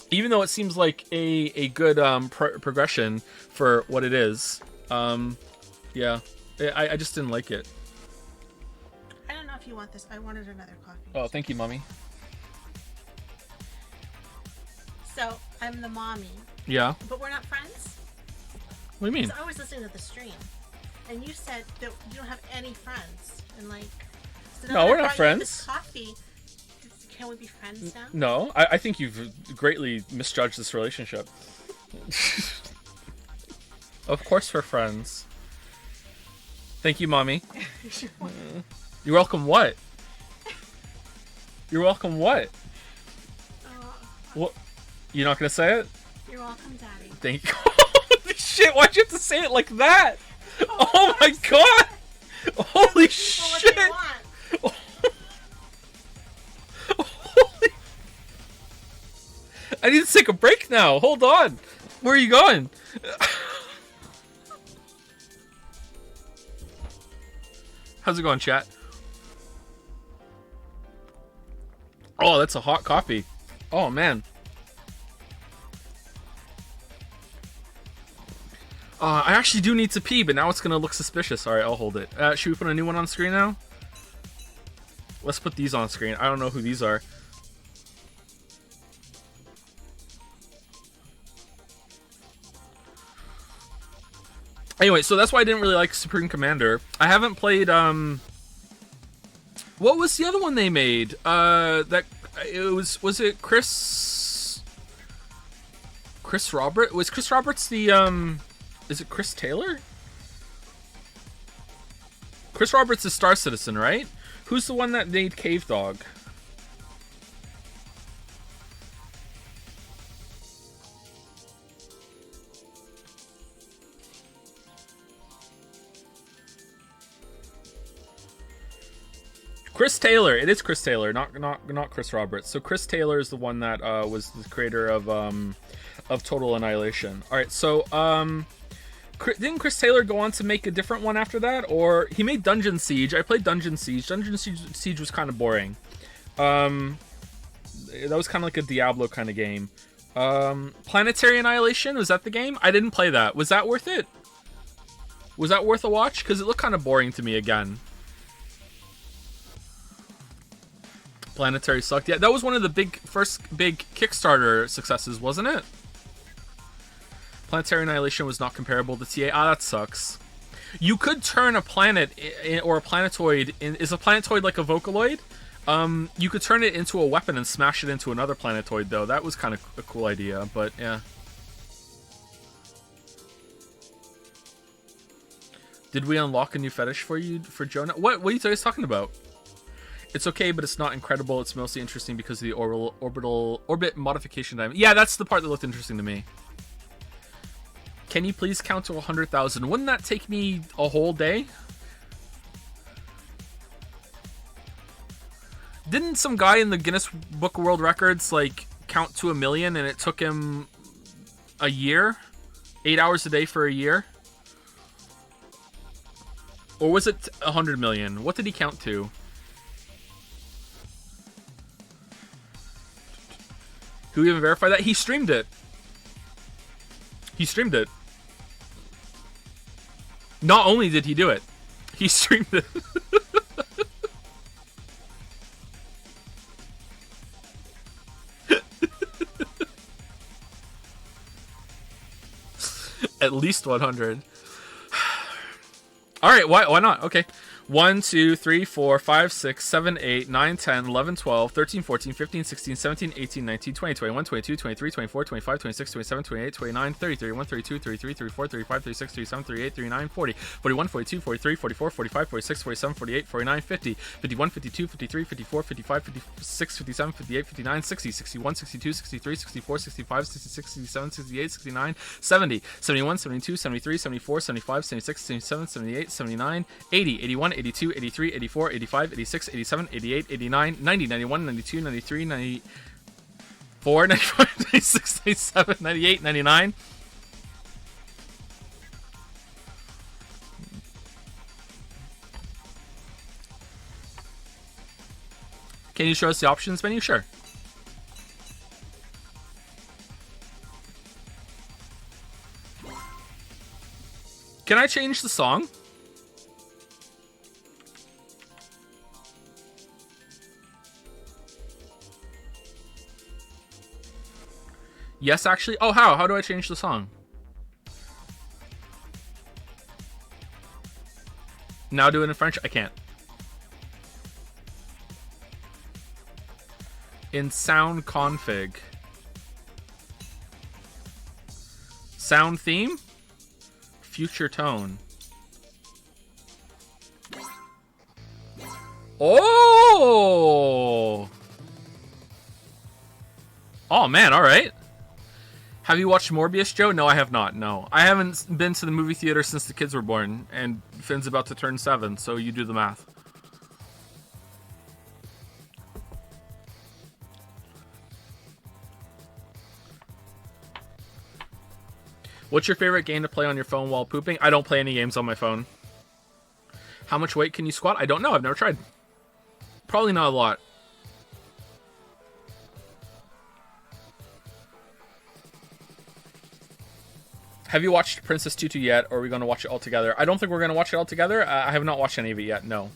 even though it seems like a good progression for what it is, yeah, I just didn't like it. I don't know if you want this. I wanted another coffee. Oh, thank you, Mommy. So, I'm the mommy. Yeah. But we're not friends? What do you mean? I was listening to the stream, and you said that you don't have any friends. And like, so no, we're not friends. This coffee. Can we be friends now? No, I think you've greatly misjudged this relationship. Of course we're friends. Thank you, Mommy. You're welcome what? You're welcome what? What? You're not gonna say it? You're welcome, Daddy. Thank you. Holy shit, why'd you have to say it like that? Oh my god! Holy shit! Holy... I need to take a break now. Hold on. Where are you going? How's it going, chat? Oh, that's a hot coffee. Oh, man. I actually do need to pee, but now it's going to look suspicious. Alright, I'll hold it. Should we put a new one on screen now? Let's put these on screen. I don't know who these are. Anyway, so that's why I didn't really like Supreme Commander. I haven't played what was the other one they made? That it was it Chris Robert? Was Chris Roberts the is it Chris Taylor? Chris Roberts is Star Citizen, right? Who's the one that made Cave Dog? Chris Taylor. It is Chris Taylor, not Chris Roberts. So Chris Taylor is the one that was the creator of Total Annihilation. All right, so didn't Chris Taylor go on to make a different one after that, or he made Dungeon Siege? I played Dungeon Siege. Dungeon Siege was kind of boring. That was kind of like a Diablo kind of game. Planetary Annihilation, was that the game? I didn't play that. Was that worth it? Was that worth a watch? Because it looked kind of boring to me again. Planetary sucked. Yeah, that was one of the first big Kickstarter successes, wasn't it? Planetary Annihilation was not comparable to TA. Ah, that sucks. You could turn a planet or a planetoid in. Is a planetoid like a Vocaloid? You could turn it into a weapon and smash it into another planetoid, though. That was kind of a cool idea, but yeah. Did we unlock a new fetish for you, for Jonah? What are you guys talking about? It's okay, but it's not incredible. It's mostly interesting because of the orbit modification time. Yeah, that's the part that looked interesting to me. Can you please count to 100,000? Wouldn't that take me a whole day? Didn't some guy in the Guinness Book of World Records like count to 1 million and it took him a year? 8 hours a day for a year? Or was it 100 million? What did he count to? Who even verified that? He streamed it. He streamed it. Not only did he do it, he streamed it. At least 100. All right, why not? Okay. 1, 2, 3, 4, 5, 6, 7, 8, 9, 10, 11, 12, 13, 14, 15, 16, 17, 18, 19, 20, 21, 22, 23, 24, 25, 26, 27, 28, 29, 30, 31, 32, 33, 34, 35, 36, 37, 38, 39, 40, 41, 42, 43, 44, 45, 46, 47, 48, 49, 50, 51, 52, 53, 54, 55, 56, 57, 58, 59, 60, 61, 62, 63, 64, 65, 66, 67, 68, 69, 70, 71, 72, 73, 74, 75, 76, 77, 78, 79, 80, 81, 82, 83, 84, 85, 86, 87, 88, 89, 90, 91, 92, 93, 94, 95, 96, 97, 98, 99. Can you show us the options menu? Sure. Can I change the song? Yes, actually. Oh, how? How do I change the song? Now do it in French? I can't. In sound config. Sound theme? Future tone. Oh! Oh, man, all right. Have you watched Morbius, Joe? No, I have not. No. I haven't been to the movie theater since the kids were born, and Finn's about to turn 7, so you do the math. What's your favorite game to play on your phone while pooping? I don't play any games on my phone. How much weight can you squat? I don't know. I've never tried. Probably not a lot. Have you watched Princess Tutu yet, or are we going to watch it all together? I don't think we're going to watch it all together. I have not watched any of it yet, no.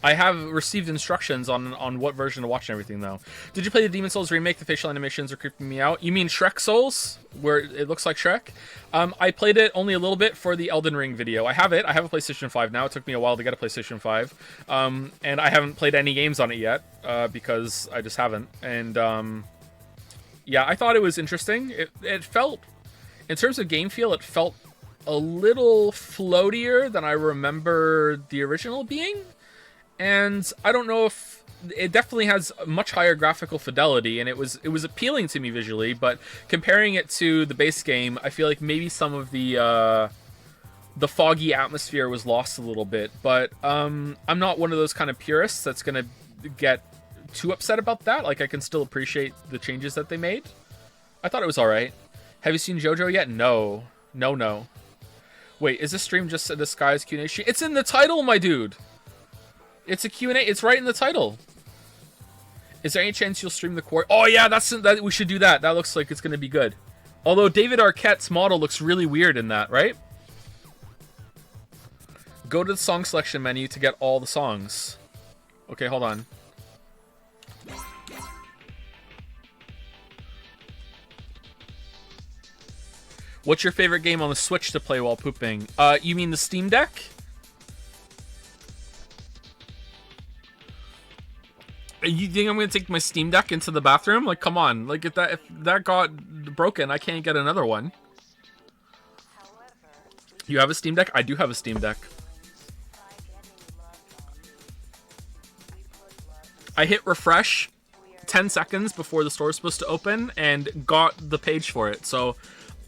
I have received instructions on what version to watch and everything, though. Did you play the Demon Souls remake? The facial animations are creeping me out. You mean Shrek Souls, where it looks like Shrek? I played it only a little bit for the Elden Ring video. I have it. I have a PlayStation 5 now. It took me a while to get a PlayStation 5. And I haven't played any games on it yet, because I just haven't. And, yeah, I thought it was interesting. It felt, in terms of game feel, it felt a little floatier than I remember the original being. And I don't know if it definitely has much higher graphical fidelity, and it was appealing to me visually. But comparing it to the base game, I feel like maybe some of the foggy atmosphere was lost a little bit. But I'm not one of those kind of purists that's gonna get too upset about that. Like, I can still appreciate the changes that they made. I thought it was all right. Have you seen JoJo yet? No. Wait, is this stream just a disguised Q&A? It's in the title, my dude. It's a Q&A. It's right in the title. Is there any chance you'll stream the Quarry? Oh, yeah, that we should do that. That looks like it's going to be good. Although David Arquette's model looks really weird in that, right? Go to the song selection menu to get all the songs. Okay, hold on. What's your favorite game on the Switch to play while pooping? You mean the Steam Deck? You think I'm gonna take my Steam Deck into the bathroom? Like, come on! Like, if that got broken, I can't get another one. You have a Steam Deck? I do have a Steam Deck. I hit refresh 10 seconds before the store is supposed to open and got the page for it. So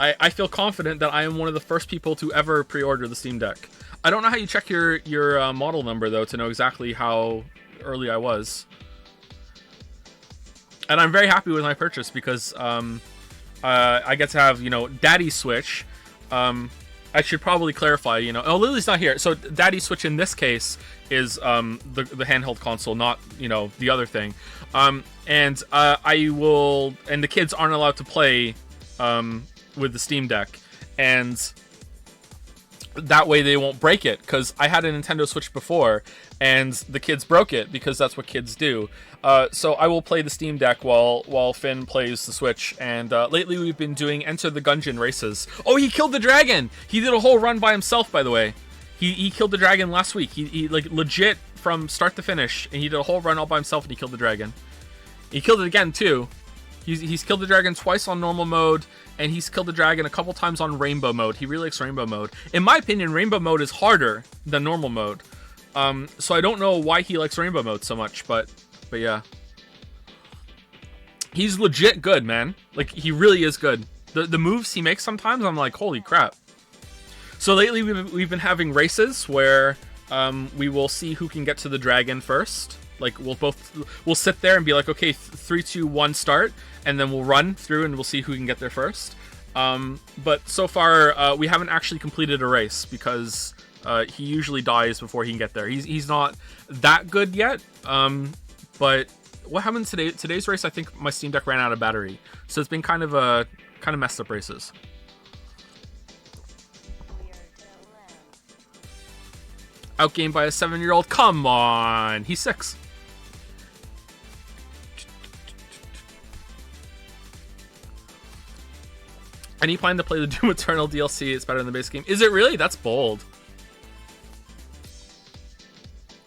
I feel confident that I am one of the first people to ever pre-order the Steam Deck. I don't know how you check your model number, though, to know exactly how early I was. And I'm very happy with my purchase because I get to have, Daddy Switch. I should probably clarify, Oh, Lily's not here. So Daddy Switch in this case is the handheld console, not, the other thing. And I will... And the kids aren't allowed to play with the Steam Deck. And that way they won't break it. Because I had a Nintendo Switch before, and the kids broke it because that's what kids do. So I will play the Steam Deck while Finn plays the Switch. And lately we've been doing Enter the Gungeon races. Oh, he killed the dragon! He did a whole run by himself, by the way. He killed the dragon last week. He like legit from start to finish, and he did a whole run all by himself, and he killed the dragon. He killed it again too. He's killed the dragon twice on normal mode, and he's killed the dragon a couple times on rainbow mode. He really likes rainbow mode. In my opinion, rainbow mode is harder than normal mode. So I don't know why he likes rainbow mode so much, but yeah. He's legit good, man. Like, he really is good. The moves he makes sometimes, I'm like, holy crap. So lately we've been having races where we will see who can get to the dragon first. Like, we'll sit there and be like, okay, 3, 2, 1, start, and then we'll run through and we'll see who can get there first. But so far, we haven't actually completed a race because he usually dies before he can get there. He's not that good yet. But what happened today? Today's race, I think my Steam Deck ran out of battery, so it's been kind of messed up races. Outgamed by a 7-year-old. Come on, he's 6. Any plan to play the Doom Eternal DLC? It's better than the base game. Is it really? That's bold.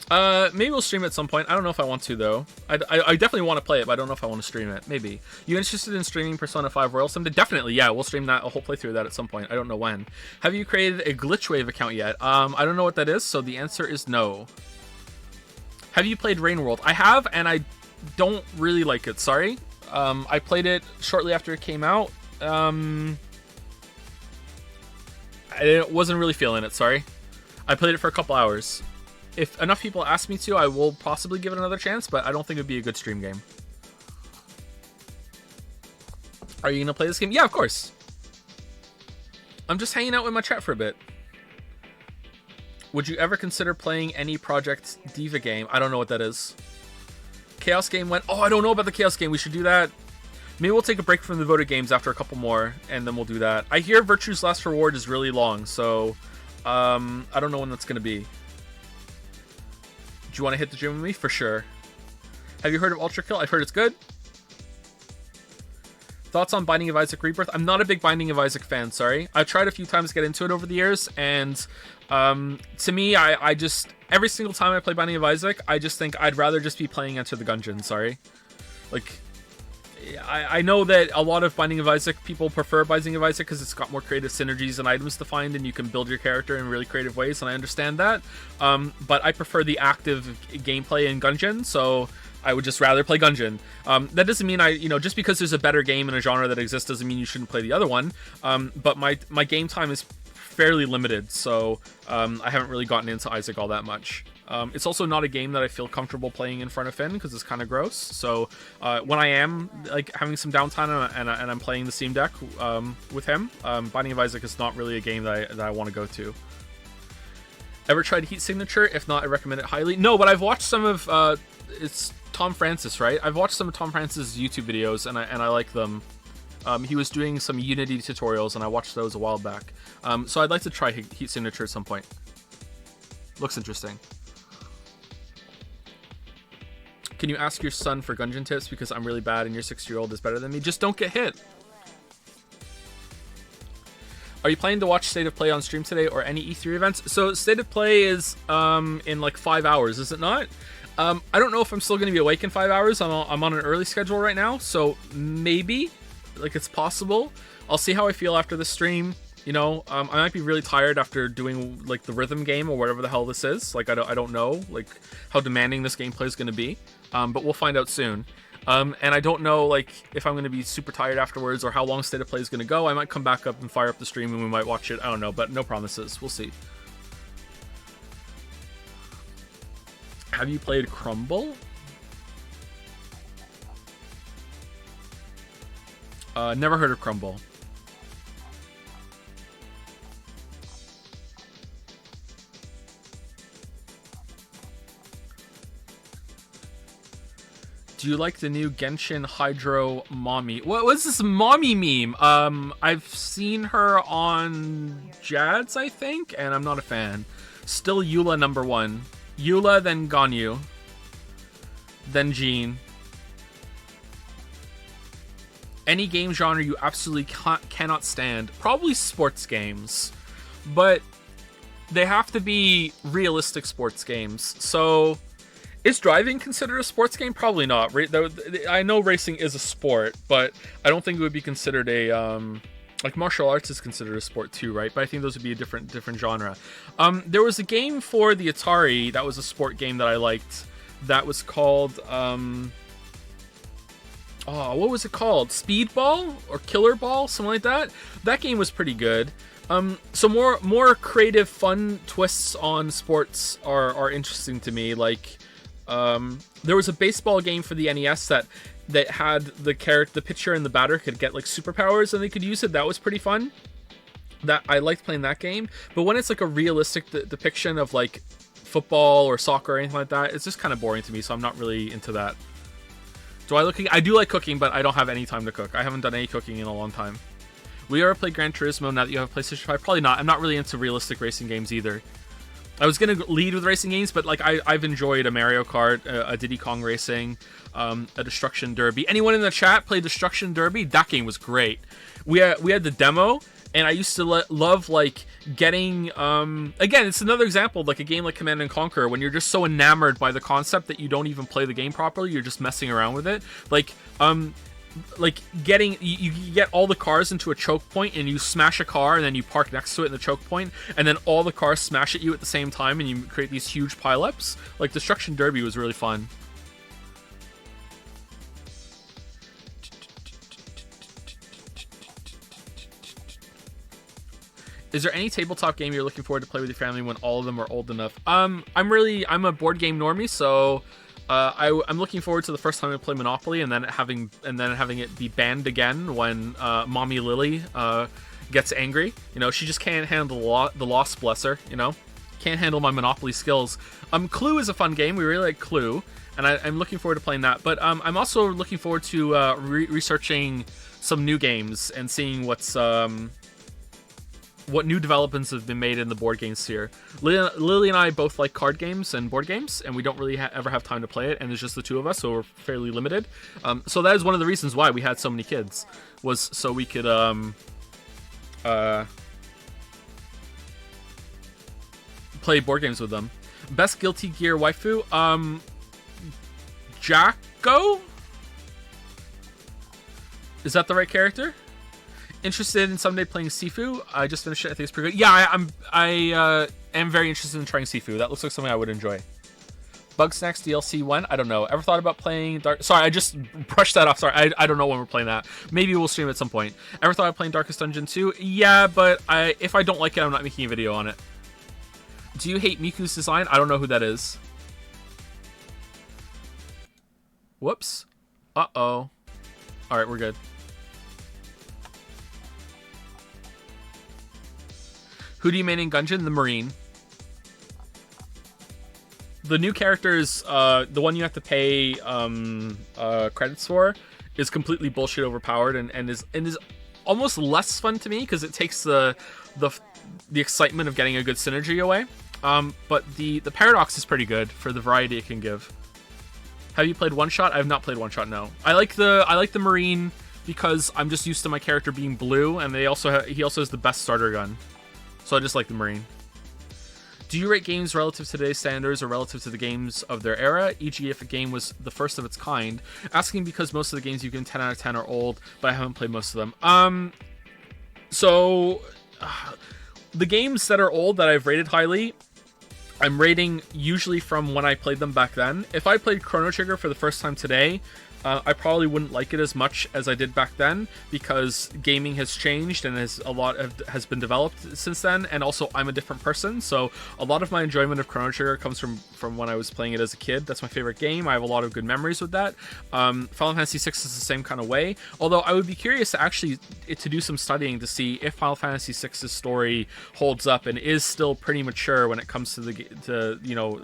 Maybe we'll stream it at some point. I don't know if I want to, though. I definitely want to play it, but I don't know if I want to stream it. Maybe. You interested in streaming Persona 5 Royal someday? Definitely, yeah. We'll stream that, a whole playthrough of that at some point. I don't know when. Have you created a Glitchwave account yet? I don't know what that is, so the answer is no. Have you played Rain World? I have, and I don't really like it. Sorry. I played it shortly after it came out. I wasn't really feeling it, sorry. I played it for a couple hours. If enough people ask me to, I will possibly give it another chance, but I don't think it would be a good stream game. Are you going to play this game? Yeah, of course. I'm just hanging out with my chat for a bit. Would you ever consider playing any Project Diva game? I don't know what that is. Chaos game went... Oh, I don't know about the Chaos game. We should do that. Maybe we'll take a break from the voted games after a couple more, and then we'll do that. I hear Virtue's Last Reward is really long, so I don't know when that's going to be. you want to hit the gym with me? For sure. Have you heard of Ultra Kill? I've heard it's good. Thoughts on Binding of Isaac Rebirth? I'm not a big Binding of Isaac fan, sorry. I've tried a few times to get into it over the years, and to me, I just, every single time I play Binding of Isaac, I just think I'd rather just be playing Enter the Gungeon, sorry. Like, I know that a lot of Binding of Isaac people prefer Binding of Isaac because it's got more creative synergies and items to find, and you can build your character in really creative ways, and I understand that. But I prefer the active gameplay in Gungeon, so I would just rather play Gungeon. That doesn't mean just because there's a better game in a genre that exists doesn't mean you shouldn't play the other one. But my game time is fairly limited, so I haven't really gotten into Isaac all that much. It's also not a game that I feel comfortable playing in front of Finn because it's kind of gross. So when I am like having some downtime and I'm playing the Steam Deck with him, Binding of Isaac is not really a game that I want to go to. Ever tried Heat Signature? If not, I recommend it highly. No, but I've watched some of it's Tom Francis, right? I've watched some of Tom Francis' YouTube videos and I like them. He was doing some Unity tutorials and I watched those a while back. So I'd like to try Heat Signature at some point. Looks interesting. Can you ask your son for Gungeon tips because I'm really bad and your 6-year-old is better than me? Just don't get hit. Are you planning to watch State of Play on stream today or any E3 events? So State of Play is in like 5 hours, is it not? I don't know if I'm still going to be awake in 5 hours. I'm on an early schedule right now, so maybe, like, it's possible. I'll see how I feel after the stream. You know, I might be really tired after doing like the rhythm game or whatever the hell this is. Like, I don't know like how demanding this gameplay is going to be. But we'll find out soon. And I don't know like if I'm going to be super tired afterwards or how long State of Play is going to go. I might come back up and fire up the stream and we might watch it. I don't know, but no promises. We'll see. Have you played Crumble? Never heard of Crumble. Do you like the new Genshin Hydro mommy? What was this mommy meme? I've seen her on Jads, I think, and I'm not a fan. Still Eula #1. Eula, then Ganyu. Then Jean. Any game genre you absolutely cannot stand? Probably sports games. But they have to be realistic sports games. So, is driving considered a sports game? Probably not. I know racing is a sport, but I don't think it would be considered a... like martial arts is considered a sport too, right? But I think those would be a different genre. There was a game for the Atari that was a sport game that I liked. That was called... what was it called? Speedball or Killer Ball, something like that. That game was pretty good. So more creative, fun twists on sports are interesting to me. Like, there was a baseball game for the NES that had the pitcher and the batter could get like superpowers and they could use it. That was pretty fun. That I liked playing that game. But when it's like a realistic depiction of like football or soccer or anything like that, it's just kind of boring to me. So I'm not really into that. I do like cooking, but I don't have any time to cook. I haven't done any cooking in a long time. Will you ever play Gran Turismo now that you have a PlayStation 5? Probably not. I'm not really into realistic racing games either. I was going to lead with racing games, but like I've enjoyed a Mario Kart, a Diddy Kong Racing, a Destruction Derby. Anyone in the chat play Destruction Derby? That game was great. We had the demo, and I used to love like getting again, it's another example of like a game like Command and Conquer when you're just so enamored by the concept that you don't even play the game properly. You're just messing around with it. Like getting you get all the cars into a choke point and you smash a car and then you park next to it in the choke point and then all the cars smash at you at the same time and you create these huge pileups. Like Destruction Derby was really fun. Is there any tabletop game you're looking forward to play with your family when all of them are old enough? I'm a board game normie, so I'm looking forward to the first time I play Monopoly and then having it be banned again when Mommy Lily gets angry. You know, she just can't handle the loss, bless her. You know, can't handle my Monopoly skills. Clue is a fun game. We really like Clue, and I'm looking forward to playing that. But I'm also looking forward to researching some new games and seeing what's what new developments have been made in the board game sphere. Lily and I both like card games and board games, and we don't really ever have time to play it, and there's just the two of us, so we're fairly limited. So that is one of the reasons why we had so many kids, was so we could play board games with them. Best Guilty Gear waifu? Jacko? Is that the right character? Interested in someday playing Sifu? I just finished it. I think it's pretty good. Yeah, I am very interested in trying Sifu. That looks like something I would enjoy. Bugsnax DLC when? I don't know. Ever thought about playing Dark... Sorry, I just brushed that off. Sorry, I don't know when we're playing that. Maybe we'll stream at some point. Ever thought of playing Darkest Dungeon 2? Yeah, but if I don't like it, I'm not making a video on it. Do you hate Miku's design? I don't know who that is. Whoops. Uh-oh. Alright, we're good. Who do you main in Gungeon? The Marine. The new characters, the one you have to pay credits for, is completely bullshit overpowered and is almost less fun to me because it takes the excitement of getting a good synergy away. But the paradox is pretty good for the variety it can give. Have you played One Shot? I have not played One Shot. No. I like the Marine because I'm just used to my character being blue, and he also has the best starter gun. So I just like the Marine. Do you rate games relative to today's standards or relative to the games of their era? E.g., if a game was the first of its kind. Asking because most of the games you give 10 out of 10 are old, but I haven't played most of them. The games that are old that I've rated highly, I'm rating usually from when I played them back then. If I played Chrono Trigger for the first time today, I probably wouldn't like it as much as I did back then because gaming has changed and has been developed since then, and also I'm a different person, so a lot of my enjoyment of Chrono Trigger comes from when I was playing it as a kid. That's my favorite game. I have a lot of good memories with that. Final Fantasy VI is the same kind of way, although I would be curious to do some studying to see if Final Fantasy VI's story holds up and is still pretty mature when it comes to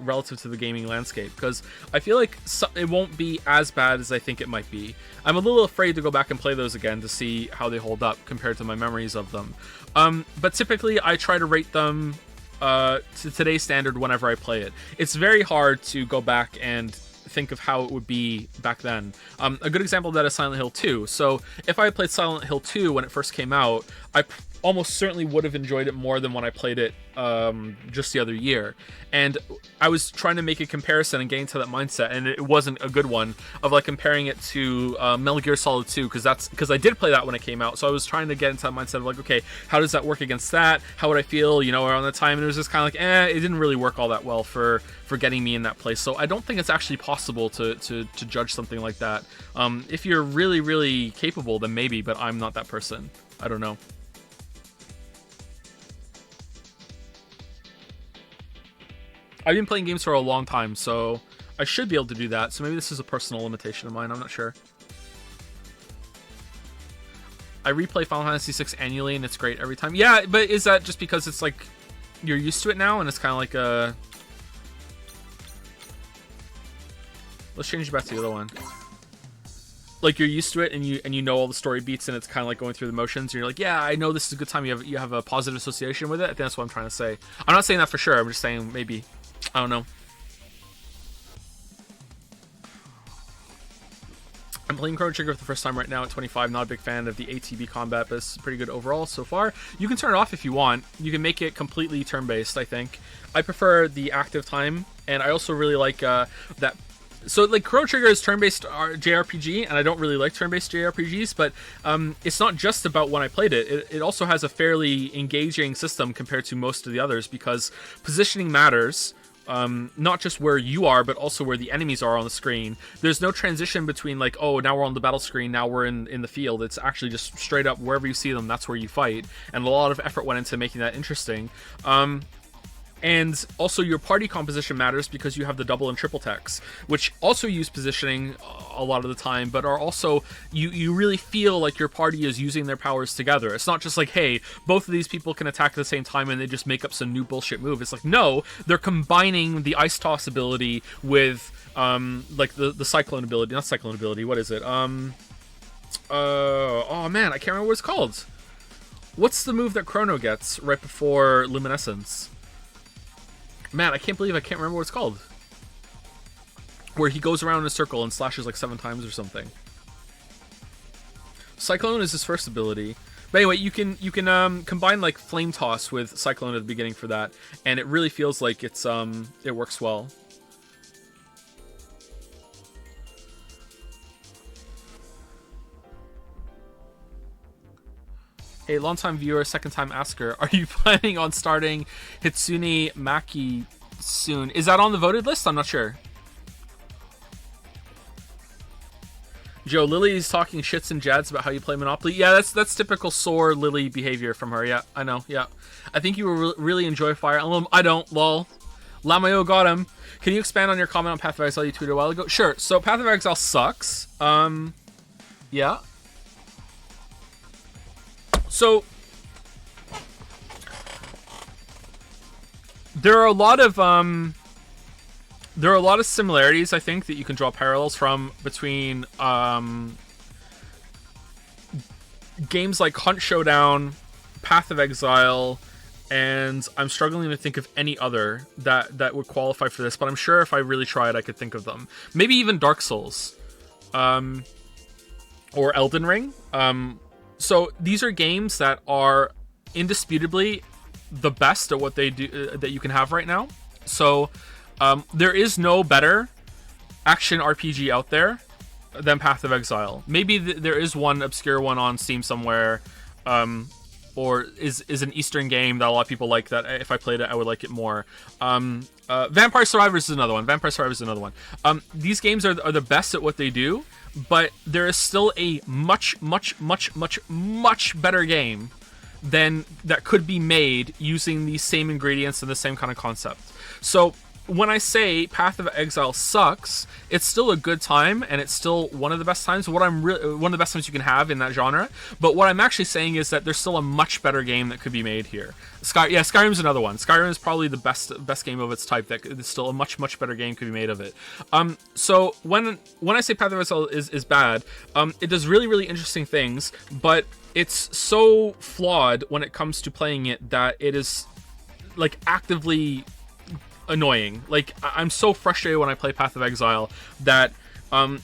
relative to the gaming landscape, because I feel like it won't be as bad as I think it might be. I'm a little afraid to go back and play those again to see how they hold up compared to my memories of them. But typically I try to rate them to today's standard whenever I play it. It's very hard to go back and think of how it would be back then. A good example of that is Silent Hill 2. So if I had played Silent Hill 2 when it first came out, I almost certainly would have enjoyed it more than when I played it just the other year. And I was trying to make a comparison and get into that mindset, and it wasn't a good one, of like comparing it to Metal Gear Solid 2, because I did play that when it came out. So I was trying to get into that mindset of like, okay, how does that work against that? How would I feel, around the time? And it was just kind of like, it didn't really work all that well for getting me in that place. So I don't think it's actually possible to judge something like that. If you're really, really capable, then maybe, but I'm not that person. I don't know. I've been playing games for a long time, so I should be able to do that. So maybe this is a personal limitation of mine. I'm not sure. I replay Final Fantasy VI annually, and it's great every time. Yeah, but is that just because it's like you're used to it now, and it's kind of like a... Let's change it back to the other one. Like you're used to it, and you know all the story beats, and it's kind of like going through the motions. And you're like, yeah, I know this is a good time. You have a positive association with it. I think that's what I'm trying to say. I'm not saying that for sure. I'm just saying maybe. I don't know. I'm playing Chrono Trigger for the first time right now at 25. Not a big fan of the ATB combat, but it's pretty good overall so far. You can turn it off if you want. You can make it completely turn-based, I think. I prefer the active time, and I also really like that. So, like, Chrono Trigger is turn-based JRPG, and I don't really like turn-based JRPGs, but it's not just about when I played it. It also has a fairly engaging system compared to most of the others, because positioning matters. Not just where you are, but also where the enemies are on the screen. There's no transition between like, oh, now we're on the battle screen, now we're in the field. It's actually just straight up wherever you see them, that's where you fight. And a lot of effort went into making that interesting. And also your party composition matters because you have the double and triple techs, which also use positioning a lot of the time, but are also, you really feel like your party is using their powers together. It's not just like, hey, both of these people can attack at the same time and they just make up some new bullshit move. It's like, no, they're combining the ice toss ability with like the cyclone ability. Not cyclone ability, what is it? Oh man, I can't remember what it's called. What's the move that Chrono gets right before Luminescence? Man, I can't believe I can't remember what it's called. Where he goes around in a circle and slashes like 7 times or something. Cyclone is his first ability. But anyway, you can combine like Flame Toss with Cyclone at the beginning for that, and it really feels like it works well. Hey, long-time viewer, second-time asker, are you planning on starting Hatsune Maki soon? Is that on the voted list? I'm not sure. Joe, Lily's talking shits and jads about how you play Monopoly. Yeah, that's typical sore Lily behavior from her. Yeah, I know. Yeah, I think you will really enjoy Fire Emblem. I don't. Lol. Lamayo got him. Can you expand on your comment on Path of Exile you tweeted a while ago? Sure. So Path of Exile sucks. Yeah. So there are a lot of similarities, I think, that you can draw parallels from between games like Hunt Showdown, Path of Exile, and I'm struggling to think of any other that would qualify for this, but I'm sure if I really tried, I could think of them. Maybe even Dark Souls, or Elden Ring. So these are games that are indisputably the best at what they do that you can have right now. So there is no better action RPG out there than Path of Exile. Maybe there is one obscure one on Steam somewhere, or is an Eastern game that a lot of people like, that if I played it, I would like it more. Vampire Survivors is another one. These games are the best at what they do, but there is still a much better game than that could be made using these same ingredients and the same kind of concept. So when I say Path of Exile sucks, it's still a good time, and it's still one of the best times. One of the best times you can have in that genre. But what I'm actually saying is that there's still a much better game that could be made here. Skyrim's another one. Skyrim is probably the best game of its type. That is still a much better game could be made of it. So when I say Path of Exile is bad, it does really interesting things, but it's so flawed when it comes to playing it that it is like actively annoying. Like, I'm so frustrated when I play Path of Exile that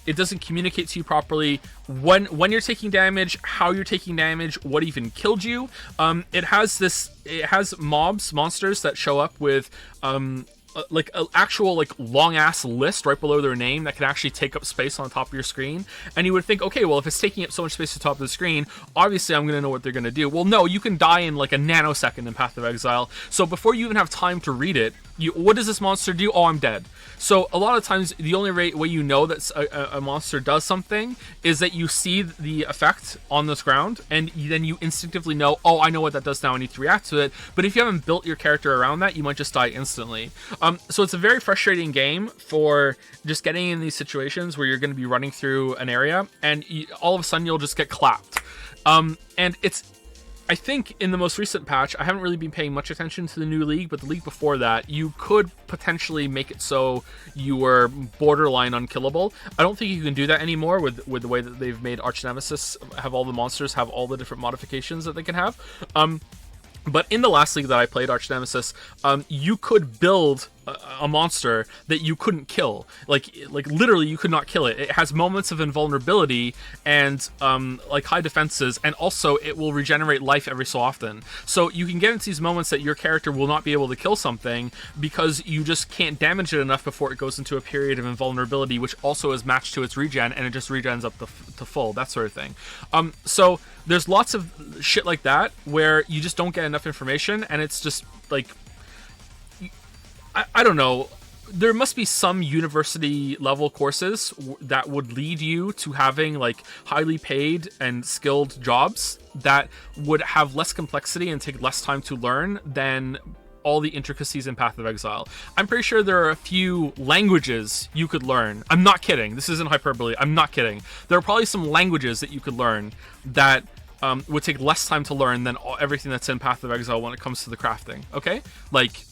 it doesn't communicate to you properly when you're taking damage, how you're taking damage, what even killed you. It has monsters that show up with like an actual like long ass list right below their name that can actually take up space on the top of your screen, and you would think, okay, well, if it's taking up so much space at the top of the screen, obviously I'm going to know what they're going to do. Well, no, you can die in like a nanosecond in Path of Exile, so before you even have time to read it, what does this monster do? Oh, I'm dead. So a lot of times the only way you know that a monster does something is that you see the effect on this ground, and then you instinctively know, oh, I know what that does now, I need to react to it. But if you haven't built your character around that, you might just die instantly. So it's a very frustrating game for just getting in these situations where you're going to be running through an area, and all of a sudden you'll just get clapped. And I think in the most recent patch, I haven't really been paying much attention to the new league, but the league before that, you could potentially make it so you were borderline unkillable. I don't think you can do that anymore with the way that they've made Arch Nemesis have all the monsters have all the different modifications that they can have. But in the last league that I played, Arch Nemesis, you could build a monster that you couldn't kill. Like literally, you could not kill it. It has moments of invulnerability and like high defenses, and also it will regenerate life every so often. So you can get into these moments that your character will not be able to kill something because you just can't damage it enough before it goes into a period of invulnerability, which also is matched to its regen, and it just regens up to full, that sort of thing. So there's lots of shit like that where you just don't get enough information, and it's just like, I don't know. There must be some university level courses that would lead you to having like highly paid and skilled jobs that would have less complexity and take less time to learn than all the intricacies in Path of Exile. I'm pretty sure there are a few languages you could learn. I'm not kidding. This isn't hyperbole. I'm not kidding. There are probably some languages that you could learn that would take less time to learn than everything that's in Path of Exile when it comes to the crafting. Okay? Like,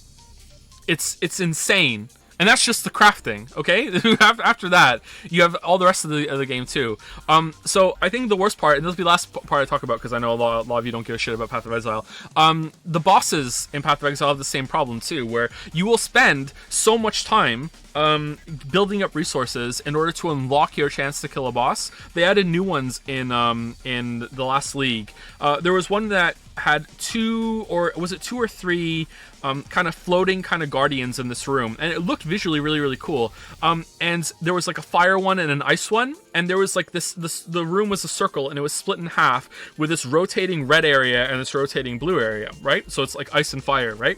it's insane. And that's just the crafting, okay? After that, you have all the rest of the game too. So I think the worst part, and this will be the last part I talk about because I know a lot of you don't give a shit about Path of Exile. The bosses in Path of Exile have the same problem too, where you will spend so much time building up resources in order to unlock your chance to kill a boss. They added new ones in the last league. There was one that had two or three kind of floating kind of guardians in this room, and it looked visually really really cool. And there was like a fire one and an ice one, and there was like the room was a circle and it was split in half with this rotating red area and this rotating blue area, right? So it's like ice and fire, right?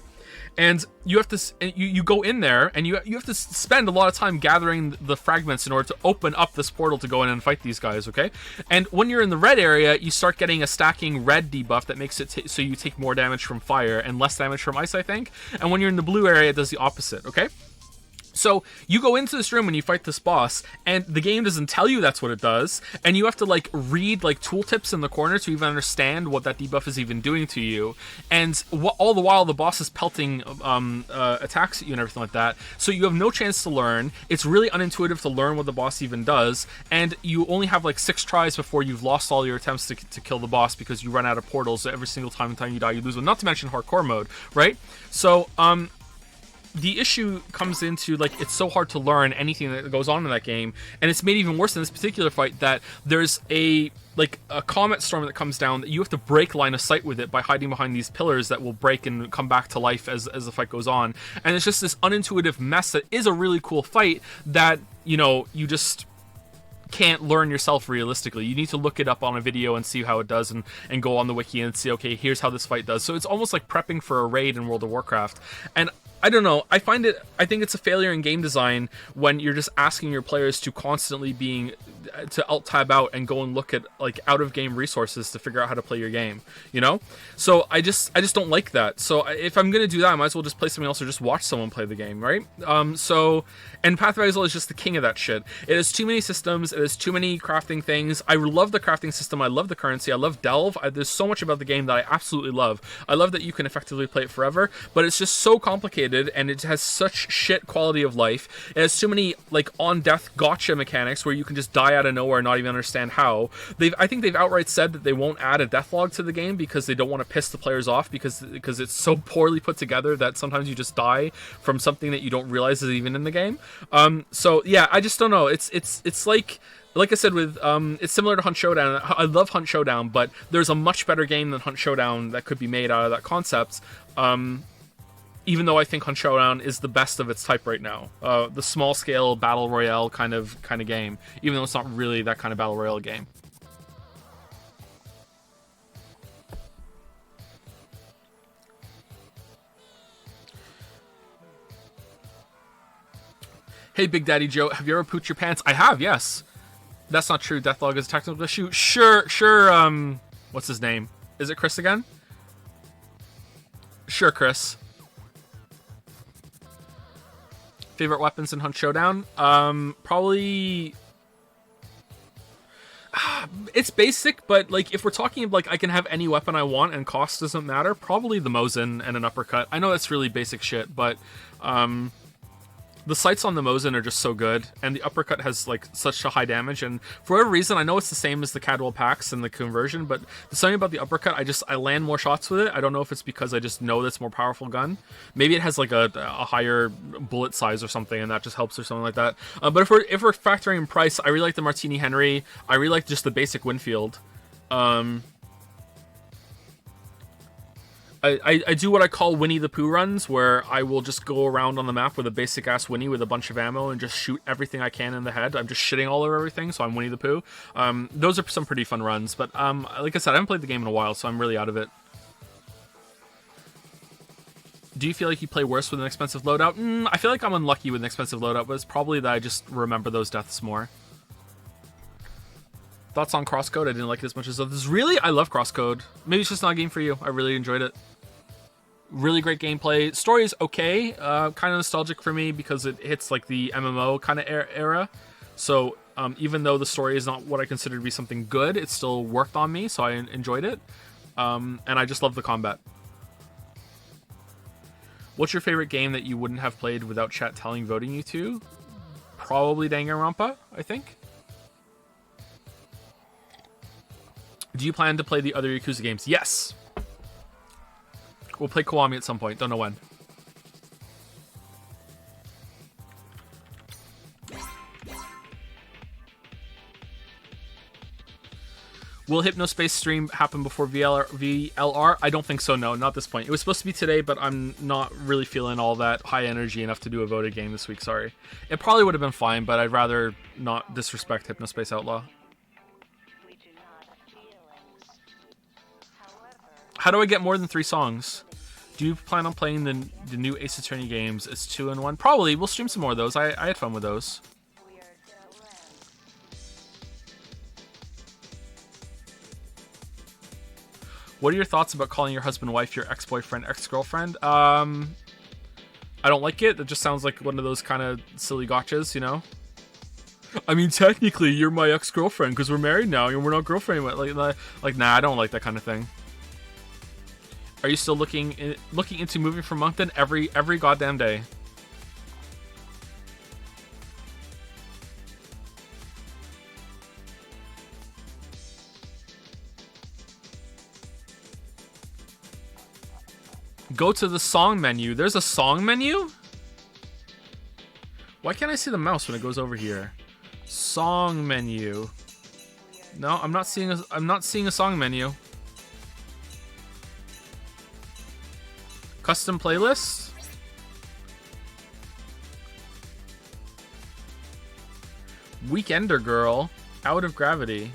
And you have to you go in there and you have to spend a lot of time gathering the fragments in order to open up this portal to go in and fight these guys, okay? And when you're in the red area, you start getting a stacking red debuff that makes it so you take more damage from fire and less damage from ice, I think. And when you're in the blue area, it does the opposite, okay? So you go into this room and you fight this boss, and the game doesn't tell you that's what it does, and you have to like read like tooltips in the corner to even understand what that debuff is even doing to you. And all the while the boss is pelting attacks at you and everything like that, so you have no chance to learn. It's really unintuitive to learn what the boss even does, and you only have like 6 tries before you've lost all your attempts to kill the boss because you run out of portals every single time you die, you lose one. Not to mention hardcore mode, right? So the issue comes into, like, it's so hard to learn anything that goes on in that game, and it's made even worse in this particular fight that there's a comet storm that comes down that you have to break line of sight with it by hiding behind these pillars that will break and come back to life as the fight goes on. And it's just this unintuitive mess that is a really cool fight that, you know, you just can't learn yourself realistically. You need to look it up on a video and see how it does, and go on the wiki and see, okay, here's how this fight does. So it's almost like prepping for a raid in World of Warcraft. And I don't know, I think it's a failure in game design when you're just asking your players to constantly to alt tab out and go and look at like out of game resources to figure out how to play your game, you know? So I just don't like that. So if I'm gonna do that, I might as well just play something else or just watch someone play the game, right? And Path of Exile is just the king of that shit. It has too many systems, it has too many crafting things. I love the crafting system, I love the currency, I love Delve. There's so much about the game that I absolutely love. I love that you can effectively play it forever, but it's just so complicated and it has such shit quality of life. It has too many like on death gotcha mechanics where you can just die out of nowhere and not even understand how. I think they've outright said that they won't add a death log to the game because they don't want to piss the players off because it's so poorly put together that sometimes you just die from something that you don't realize is even in the game. So yeah, I just don't know. It's like I said with it's similar to Hunt Showdown. I love Hunt Showdown, but there's a much better game than Hunt Showdown that could be made out of that concept. Even though I think Hunt Showdown is the best of its type right now. The small scale battle royale kind of game, even though it's not really that kind of battle royale game. Hey, Big Daddy Joe, have you ever pooped your pants? I have, yes. That's not true. Deathlog is a technical issue. Sure. What's his name? Is it Chris again? Sure, Chris. Favorite weapons in Hunt Showdown? Probably... It's basic, but like if we're talking like I can have any weapon I want and cost doesn't matter, probably the Mosin and an uppercut. I know that's really basic shit, but the sights on the Mosin are just so good, and the uppercut has like such a high damage, and for whatever reason, I know it's the same as the Cadwell Pax and the conversion, but there's something about the uppercut, I land more shots with it. I don't know if it's because I just know that's a more powerful gun. Maybe it has like a higher bullet size or something, and that just helps or something like that. But if we're factoring in price, I really like the Martini Henry. I really like just the basic Winfield. I do what I call Winnie the Pooh runs, where I will just go around on the map with a basic ass Winnie with a bunch of ammo and just shoot everything I can in the head. I'm just shitting all over everything, so I'm Winnie the Pooh. Those are some pretty fun runs, but like I said, I haven't played the game in a while, so I'm really out of it. Do you feel like you play worse with an expensive loadout? I feel like I'm unlucky with an expensive loadout, but it's probably that I just remember those deaths more. Thoughts on Crosscode? I didn't like it as much as others. Really? I love Crosscode. Maybe it's just not a game for you. I really enjoyed it. Really great gameplay. Story is okay. Kind of nostalgic for me because it hits like the MMO kind of era. So even though the story is not what I consider to be something good, it still worked on me, so I enjoyed it. And I just love the combat. What's your favorite game that you wouldn't have played without chat voting you to? Probably Danganronpa, I think. Do you plan to play the other Yakuza games? Yes. We'll play Kiwami at some point. Don't know when. Will Hypnospace stream happen before VLR? I don't think so, no. Not this point. It was supposed to be today, but I'm not really feeling all that high energy enough to do a voted game this week, sorry. It probably would have been fine, but I'd rather not disrespect Hypnospace Outlaw. How do I get more than 3 songs? Do you plan on playing the new Ace Attorney games as 2-in-1? Probably. We'll stream some more of those. I had fun with those. What are your thoughts about calling your husband wife your ex-boyfriend, ex-girlfriend? I don't like it. It just sounds like one of those kind of silly gotchas, you know? I mean, technically, you're my ex-girlfriend because we're married now and we're not girlfriend. Like, nah, I don't like that kind of thing. Are you still looking into moving from Moncton every goddamn day? Go to the song menu. There's a song menu? Why can't I see the mouse when it goes over here? Song menu. No, I'm not seeing a song menu. Custom playlist? Weekender Girl. Out of Gravity.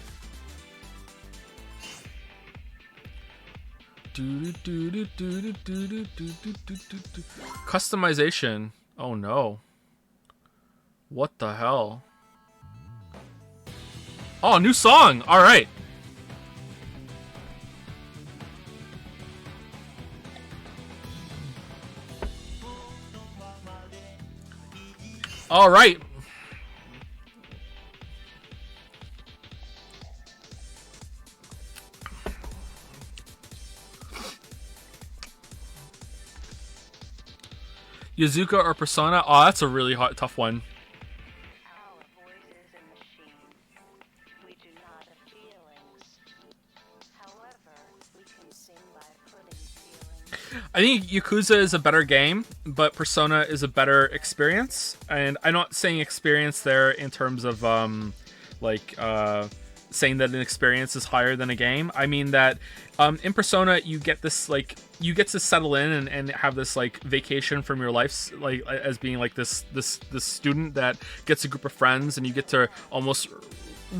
Customization. Oh no. What the hell? Oh, new song. All right. All right. Yazuka or Persona? Oh, that's a really tough one. I think Yakuza is a better game, but Persona is a better experience. And I'm not saying experience there in terms of saying that an experience is higher than a game. I mean that in Persona you get this you get to settle in and have this vacation from your life, as being this student that gets a group of friends, and you get to almost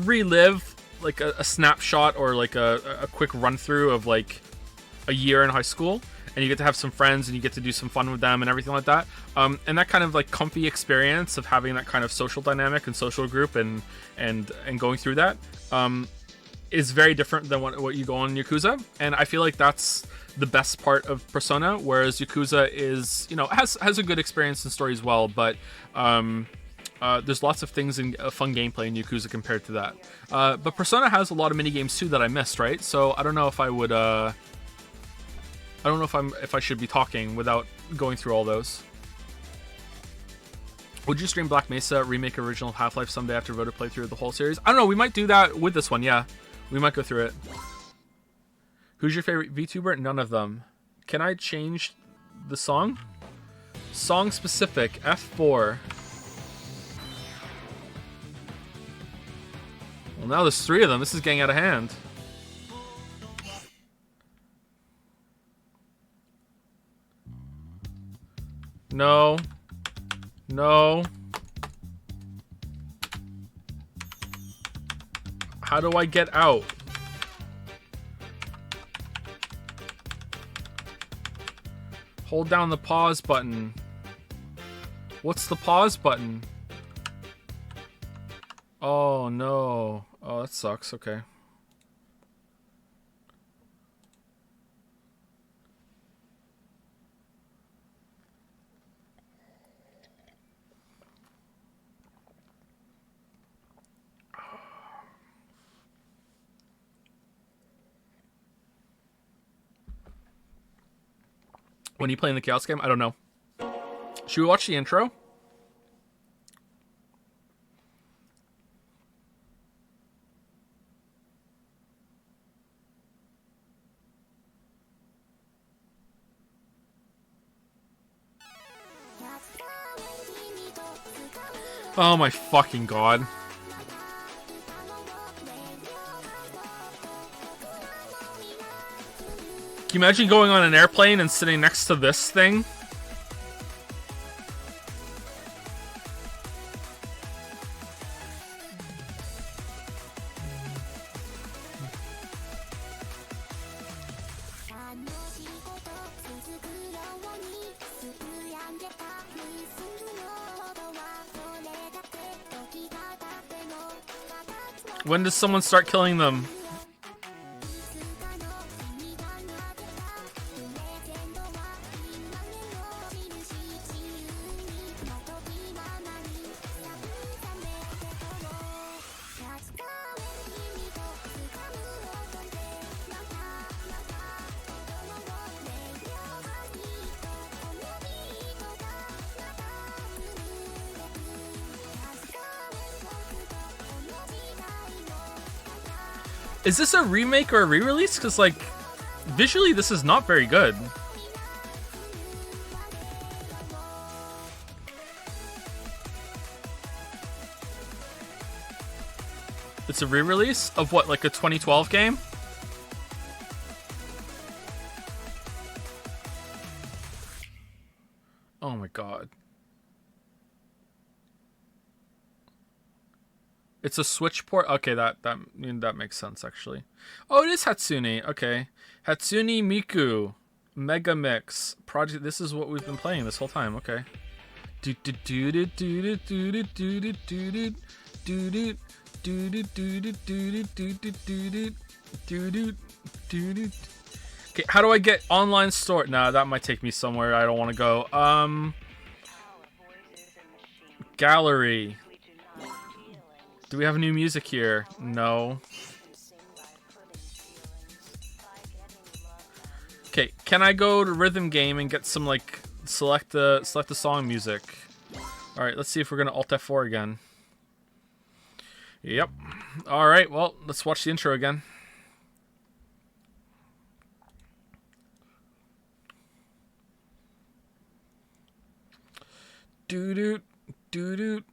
relive a snapshot or a quick run through of a year in high school. And you get to have some friends and you get to do some fun with them and everything like that. And that kind of comfy experience of having that kind of social dynamic and social group and going through that is very different than what you go on in Yakuza. And I feel like that's the best part of Persona, whereas Yakuza is, has a good experience and story as well, but there's lots of things in fun gameplay in Yakuza compared to that. But Persona has a lot of mini games too that I missed, right? So I don't know if I would I don't know if I should be talking without going through all those. Would you stream Black Mesa remake original Half-Life someday after voted playthrough of the whole series? I don't know. We might do that with this one. Yeah, we might go through it. Who's your favorite VTuber? None of them. Can I change the song? Song specific F4. Well, now there's 3 of them. This is getting out of hand. No. No. How do I get out? Hold down the pause button. What's the pause button? Oh no. Oh, that sucks. Okay. When you playing the Chaos game? I don't know. Should we watch the intro? Oh my fucking god. Can you imagine going on an airplane and sitting next to this thing? When does someone start killing them? Is this a remake or a re-release? Because, like, visually this is not very good. It's a re-release of what, like a 2012 game? Oh my god. It's a Switch port? Okay, that makes sense, actually. Oh, it is Hatsune. Okay. Hatsune Miku. Mega Mix. Project. This is what we've been playing this whole time. Okay. Okay, how do I get online store? Nah, that might take me somewhere I don't want to go. Gallery. Do we have new music here? No. Okay, can I go to Rhythm Game and get some, like, select the song music? All right, let's see if we're gonna Alt F4 again. Yep. All right, well, let's watch the intro again. Doo doo doo doo.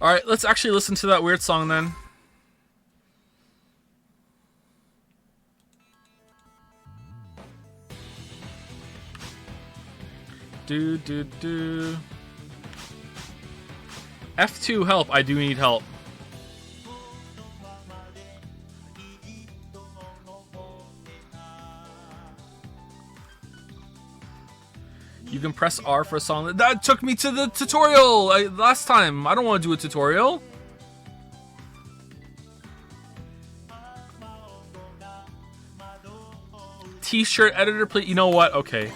Alright, let's actually listen to that weird song then. F2 help, I do need help. You can press R for a song. That took me to the tutorial last time. I don't want to do a tutorial. T-shirt editor, please. You know what? Okay.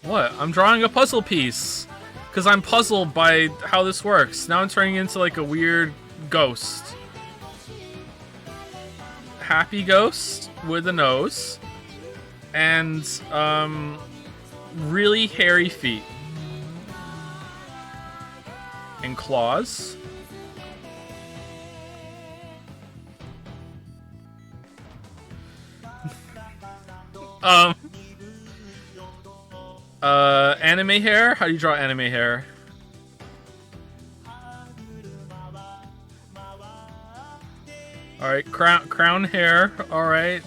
What? I'm drawing a puzzle piece. Because I'm puzzled by how this works. Now I'm turning into like a weird ghost. Happy ghost with a nose. And, really hairy feet. And claws. Anime hair? How do you draw anime hair? Alright, crown hair. Alright.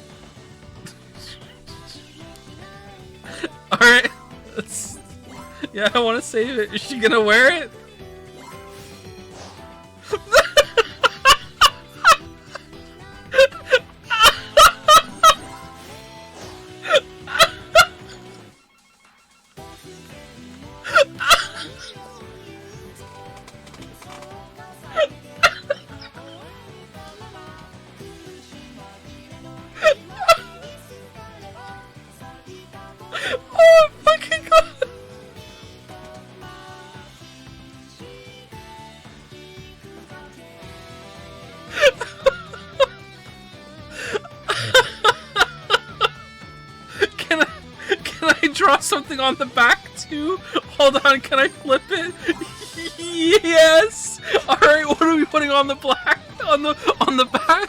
Alright. Yeah, I want to save it. Is she gonna wear it? draw something on the back too? Hold on, can I flip it? Yes! Alright, what are we putting on the black? On the back?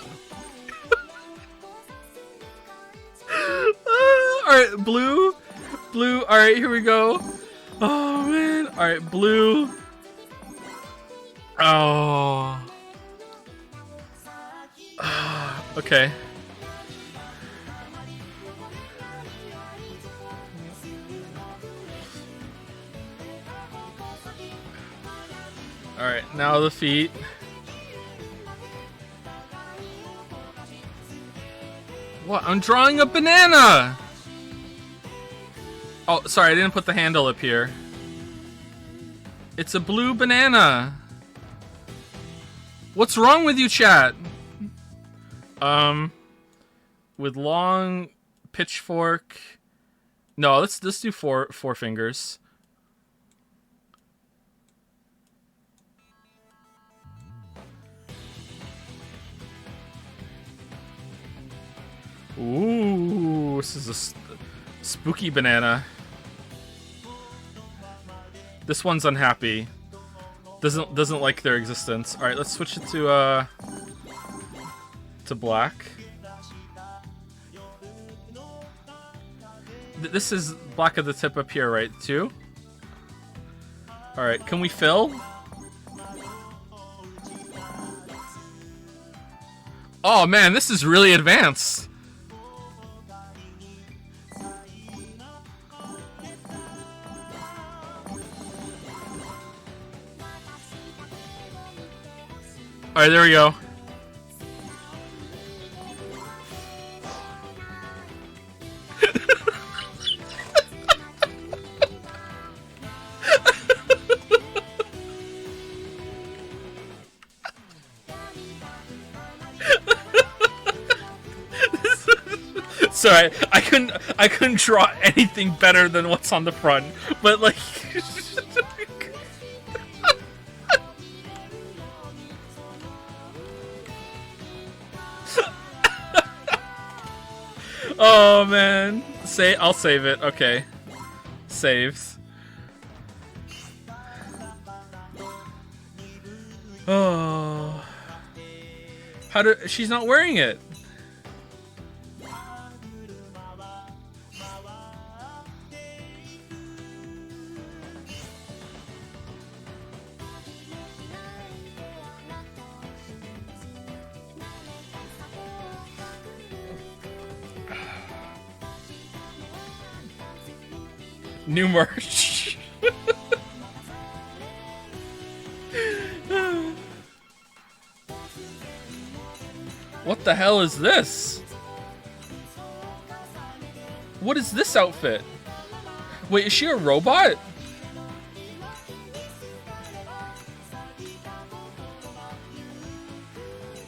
Alright, blue. Blue, alright, here we go. Oh man. Alright, blue. Oh. Okay. Alright, now the feet. What? I'm drawing a banana! Oh, sorry, I didn't put the handle up here. It's a blue banana. What's wrong with you, chat? With long pitchfork. No, let's do four fingers. Ooh, this is a spooky banana. This one's unhappy. Doesn't like their existence. All right, let's switch it to black. This is black at the tip up here, right? Too. All right, can we fill? Oh man, this is really advanced. Alright, there we go. Sorry, I couldn't draw anything better than what's on the front, but like oh man. I'll save it. Okay. Saves. Oh. She's not wearing it. New merch. What the hell is this? What is this outfit? Wait, is she a robot?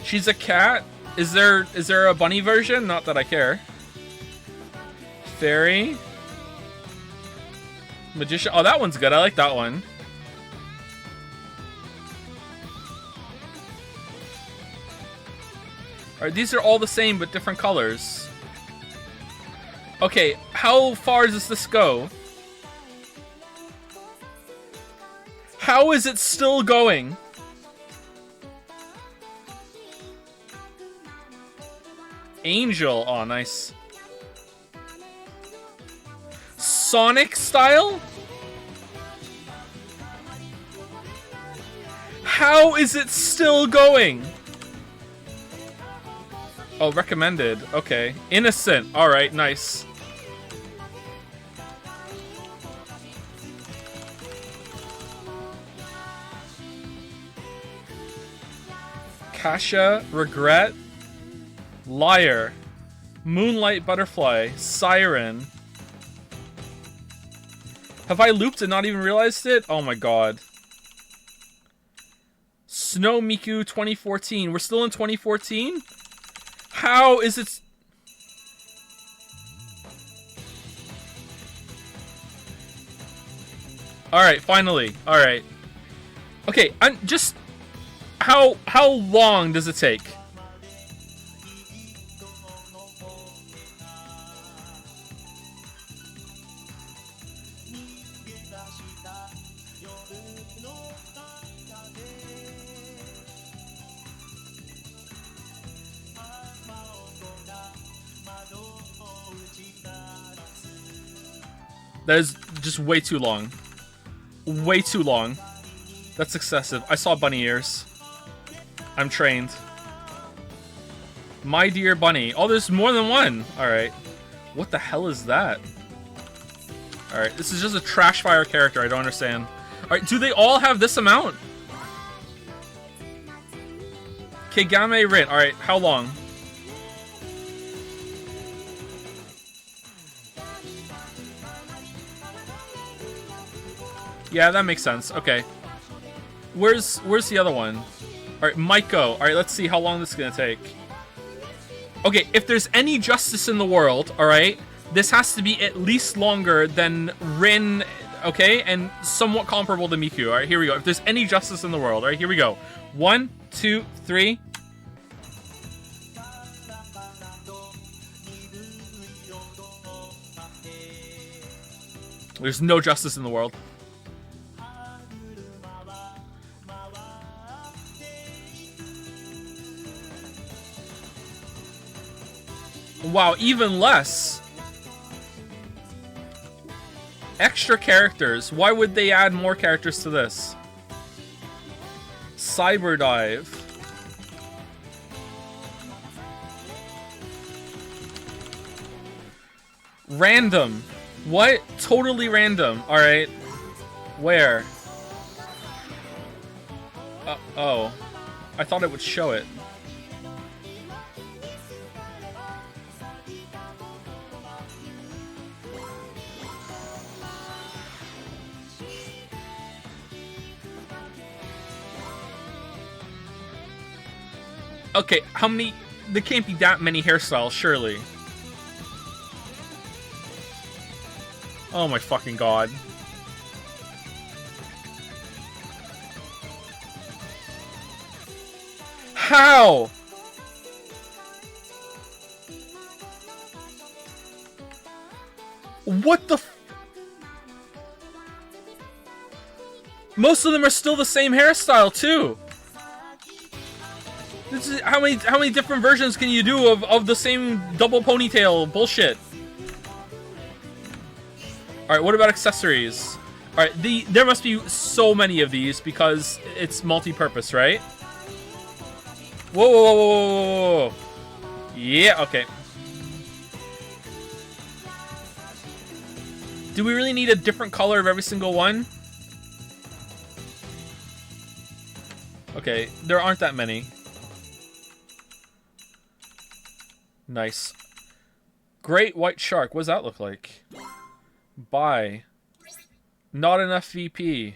She's a cat? Is there a bunny version? Not that I care. Fairy. Magician. Oh, that one's good. I like that one. Alright, these are all the same but different colors. Okay, how far does this go? How is it still going? Angel. Oh, nice. Sonic style? How is it still going? Oh, recommended. Okay. Innocent. Alright, nice. Kasha, Regret, Liar, Moonlight Butterfly, Siren. Have I looped and not even realized it? Oh my god. Snow Miku 2014. We're still in 2014? How is it... Alright, finally. Alright. Okay, I'm just... How long does it take? That is just way too long. Way too long. That's excessive. I saw bunny ears. I'm trained. My dear bunny. Oh, there's more than one. Alright. What the hell is that? Alright, this is just a trash fire character. I don't understand. Alright, do they all have this amount? Kigame Rin. Alright, how long? Yeah, that makes sense. Okay. Where's the other one? Alright, Miku. Alright, let's see how long this is gonna take. Okay, if there's any justice in the world, alright, this has to be at least longer than Rin, okay, and somewhat comparable to Miku. Alright, here we go. If there's any justice in the world, alright, here we go. 1, 2, 3. There's no justice in the world. Wow, even less. Extra characters. Why would they add more characters to this? Cyber Dive. Random. What? Totally random. Alright. Where? Oh. I thought it would show it. Okay, how many... There can't be that many hairstyles, surely. Oh my fucking god. How? What the f... Most of them are still the same hairstyle, too. This is, how many different versions can you do of the same double ponytail bullshit? Alright, what about accessories? Alright, there must be so many of these because it's multi-purpose, right? Whoa, whoa, whoa, whoa, whoa. Yeah, okay. Do we really need a different color of every single one? Okay, there aren't that many. Nice. Great white shark. What does that look like? Buy. Not enough VP.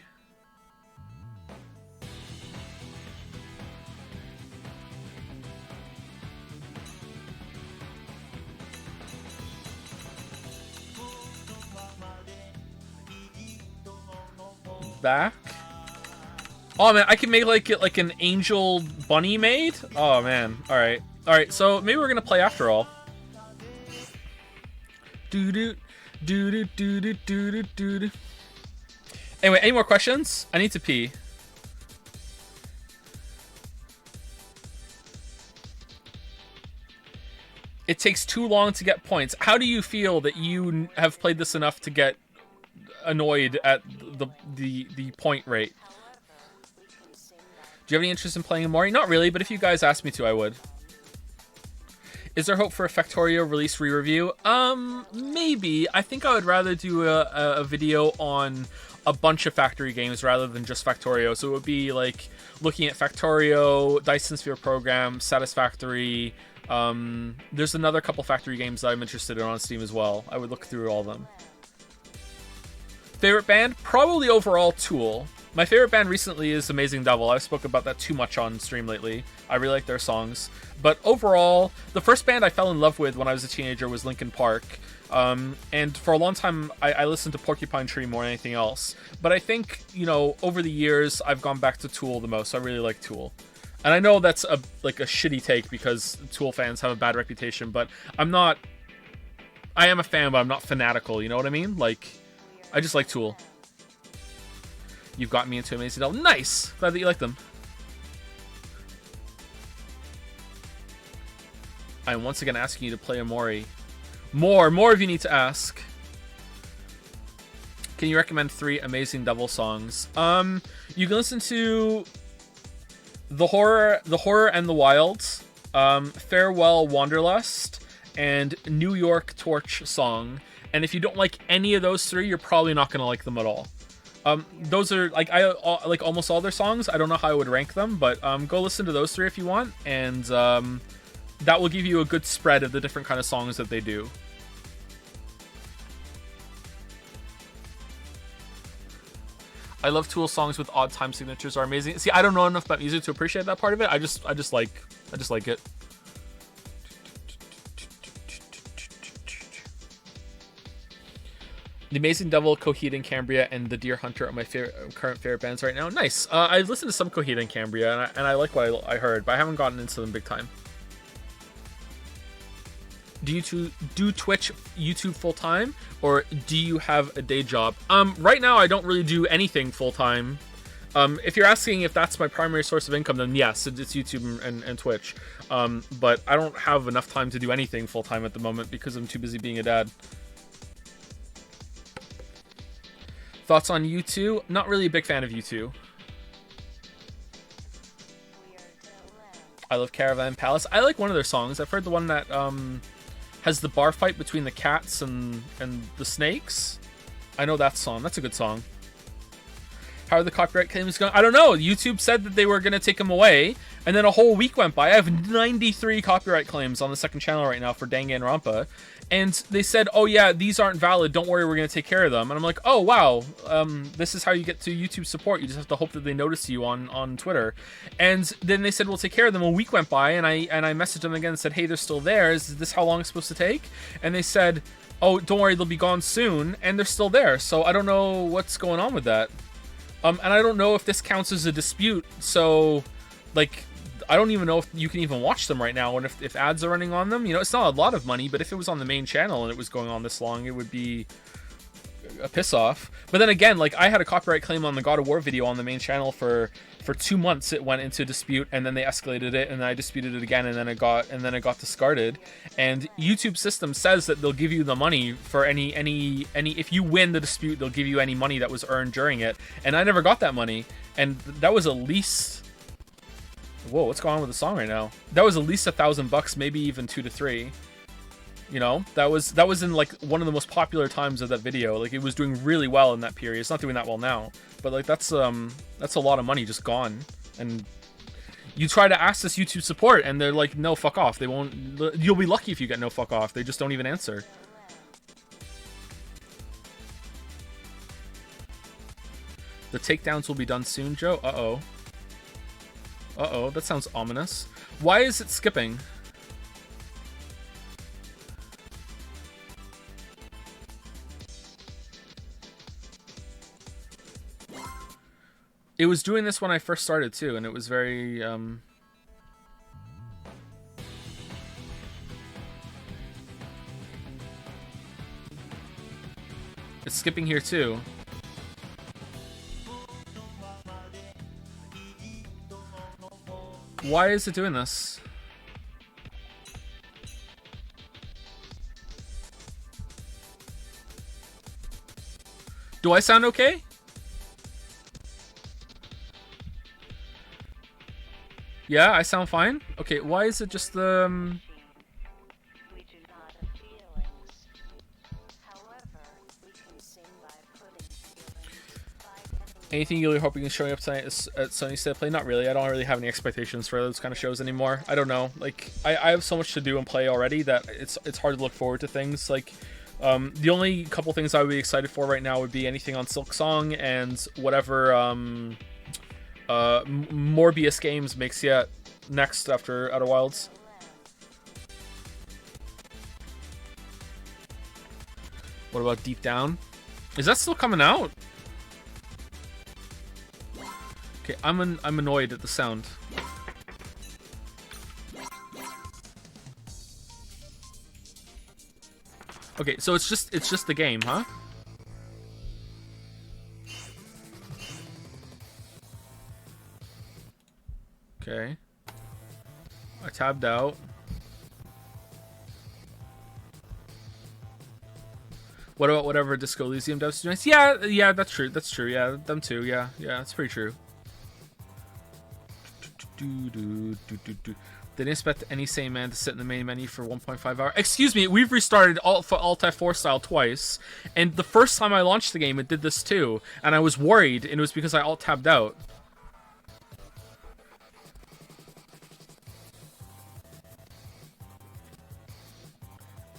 Back. Oh man, I can make like an angel bunny maid? Oh man. Alright. Alright, so maybe we're gonna play after all. Doo-doo. Doo-doo, doo-doo, doo-doo, doo-doo. Anyway, any more questions? I need to pee. It takes too long to get points. How do you feel that you have played this enough to get annoyed at the point rate? Do you have any interest in playing Amori? Not really, but if you guys asked me to, I would. Is there hope for a Factorio release re-review? Maybe. I think I would rather do a video on a bunch of Factory games rather than just Factorio. So it would be like looking at Factorio, Dyson Sphere Program, Satisfactory. There's another couple Factory games that I'm interested in on Steam as well. I would look through all of them. Favorite band? Probably overall Tool. My favorite band recently is Amazing Devil. I've spoken about that too much on stream lately. I really like their songs. But overall, the first band I fell in love with when I was a teenager was Linkin Park. And for a long time, I listened to Porcupine Tree more than anything else. But I think, you know, over the years, I've gone back to Tool the most. I really like Tool. And I know that's a shitty take because Tool fans have a bad reputation, but I'm not... I am a fan, but I'm not fanatical, you know what I mean? Like, I just like Tool. You've got me into Amazing Devil. Nice! Glad that you like them. I'm once again asking you to play Amori. More if you need to ask. Can you recommend 3 amazing devil songs? You can listen to The Horror and the Wilds, Farewell Wanderlust, and New York Torch Song. And if you don't like any of those 3, you're probably not gonna like them at all. Those are like I like almost all their songs. I don't know how I would rank them, but go listen to those 3 if you want, and that will give you a good spread of the different kind of songs that they do. I love Tool songs with odd time signatures are amazing. See, I don't know enough about music to appreciate that part of it. I just like it. The Amazing Devil, Coheed and Cambria, and The Deer Hunter are my current favorite bands right now. Nice. I've listened to some Coheed and Cambria, and I like what I heard, but I haven't gotten into them big time. Do you do Twitch, YouTube full time, or do you have a day job? Right now I don't really do anything full time. If you're asking if that's my primary source of income, then yes, it's YouTube and Twitch. But I don't have enough time to do anything full time at the moment because I'm too busy being a dad. Thoughts on U2? Not really a big fan of U2. I love Caravan Palace. I like one of their songs. I've heard the one that has the bar fight between the cats and the snakes. I know that song. That's a good song. How are the copyright claims going? I don't know. YouTube said that they were going to take them away, and then a whole week went by. I have 93 copyright claims on the second channel right now for Danganronpa. And they said, oh yeah, these aren't valid. Don't worry, we're going to take care of them. And I'm like, oh wow, this is how you get to YouTube support. You just have to hope that they notice you on Twitter. And then they said, we'll take care of them. A week went by, and I messaged them again and said, hey, they're still there. Is this how long it's supposed to take? And they said, oh, don't worry, they'll be gone soon. And they're still there. So I don't know what's going on with that. And I don't know if this counts as a dispute. So, like, I don't even know if you can even watch them right now, and if ads are running on them. You know, it's not a lot of money, but if it was on the main channel and it was going on this long, it would be a piss off. But then again, like, I had a copyright claim on the God of War video on the main channel for 2 months. It went into dispute, and then they escalated it, and I disputed it again, and then it got discarded. And YouTube system says that they'll give you the money for any if you win the dispute, they'll give you any money that was earned during it. And I never got that money, and that was at least. Whoa, what's going on with the song right now? That was at least $1,000, maybe even 2 to 3. You know, that was in like one of the most popular times of that video. Like, it was doing really well in that period. It's not doing that well now, but like that's a lot of money just gone. And you try to ask this YouTube support, and they're like, no, fuck off. They won't. You'll be lucky if you get no fuck off. They just don't even answer. The takedowns will be done soon, Joe. Uh-oh. Uh-oh, that sounds ominous. Why is it skipping? It was doing this when I first started too, and it was very It's skipping here too. Why is it doing this? Do I sound okay? Yeah, I sound fine? Okay, why is it just the... Anything you're hoping is showing up tonight at Sony State of Play? Not really. I don't really have any expectations for those kind of shows anymore. I don't know. Like, I have so much to do and play already that it's hard to look forward to things. Like, the only couple things I would be excited for right now would be anything on Silk Song and whatever Morbius Games makes yet next after Outer Wilds. What about Deep Down? Is that still coming out? Okay, I'm annoyed at the sound. Okay, so it's just the game, huh? Okay. I tabbed out. What about whatever Disco Elysium devs do? Yeah, yeah, that's true. That's true. Yeah, them too. Yeah, yeah, that's pretty true. They didn't expect any sane man to sit in the main menu for 1.5 hours. Excuse me, we've restarted Alt F4 style twice, and the first time I launched the game, it did this too, and I was worried, and it was because I Alt tabbed out.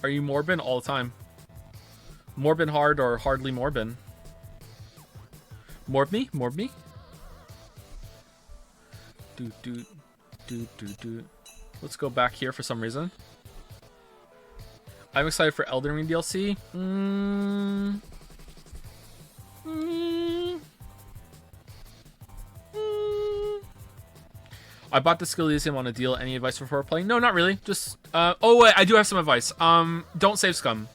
Are you Morbin? All the time. Morbin hard or hardly Morbin? Morb me? Morb me? Let's go back here for some reason. I'm excited for Elden Ring DLC. I bought the Elysium on a deal. Any advice before playing? No, not really. Just oh wait, I do have some advice. Don't save scum.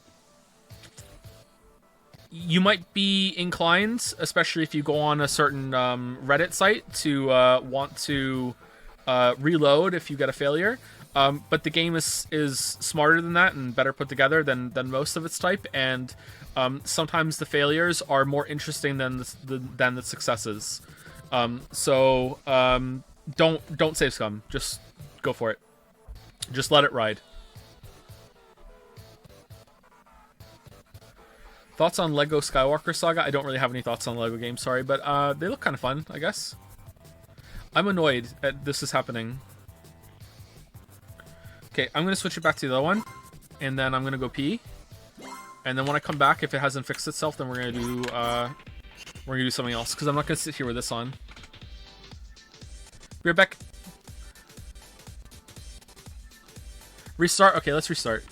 You might be inclined, especially if you go on a certain Reddit site, to want to reload if you get a failure. But the game is smarter than that and better put together than most of its type, and sometimes the failures are more interesting than the successes. So don't save scum. Just go for it. Just let it ride. Thoughts on Lego Skywalker Saga? I don't really have any thoughts on Lego games, sorry, but they look kind of fun, I guess. I'm annoyed at this is happening. Okay, I'm gonna switch it back to the other one, and then I'm gonna go pee. And then when I come back, if it hasn't fixed itself, then we're gonna do something else, because I'm not gonna sit here with this on. Be right back. Restart? Okay, let's restart.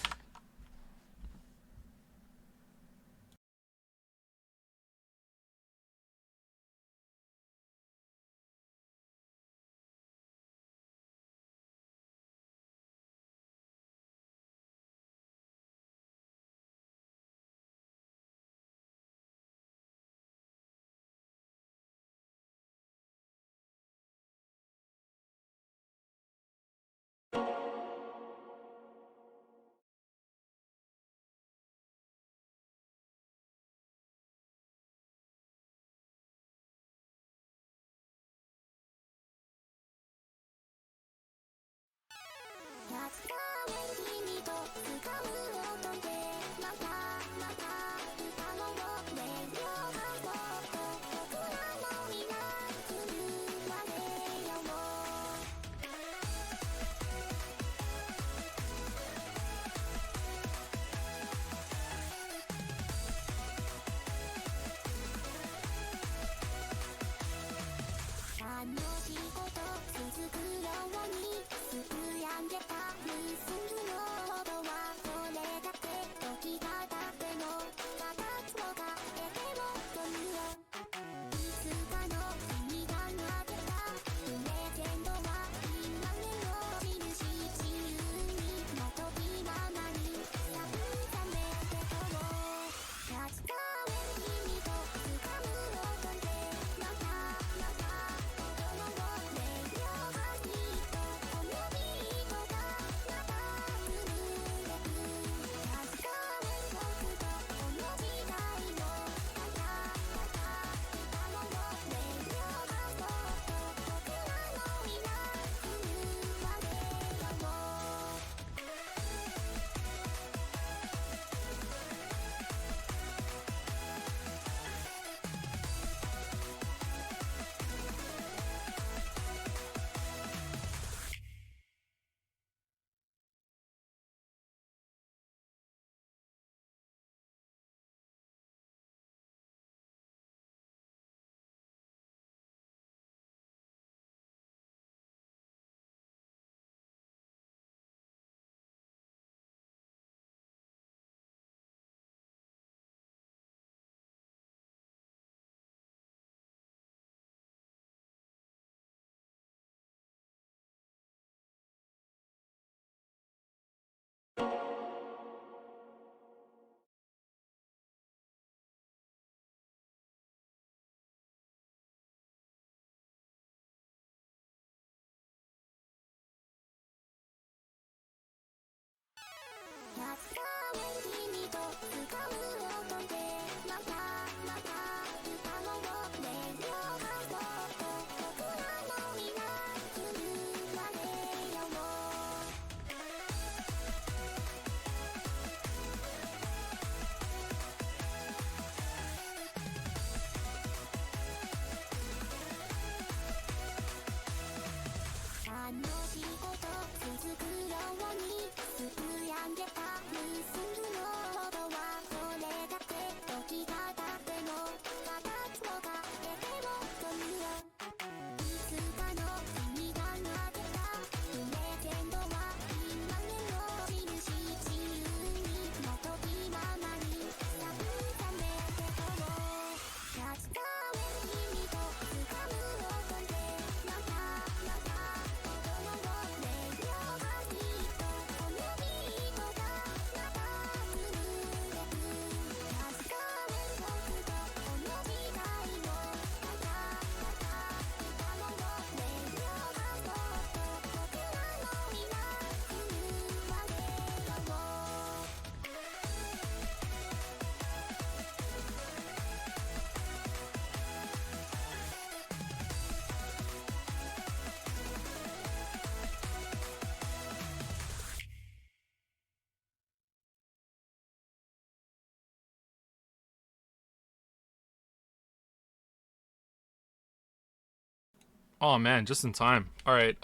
Oh man, just in time. All right.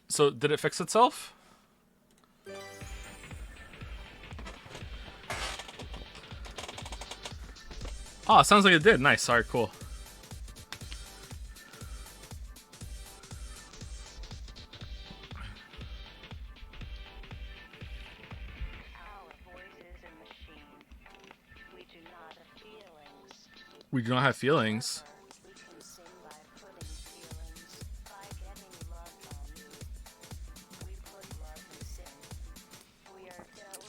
So did it fix itself? Oh, it sounds like it did. Nice. All right, cool. We do not have feelings.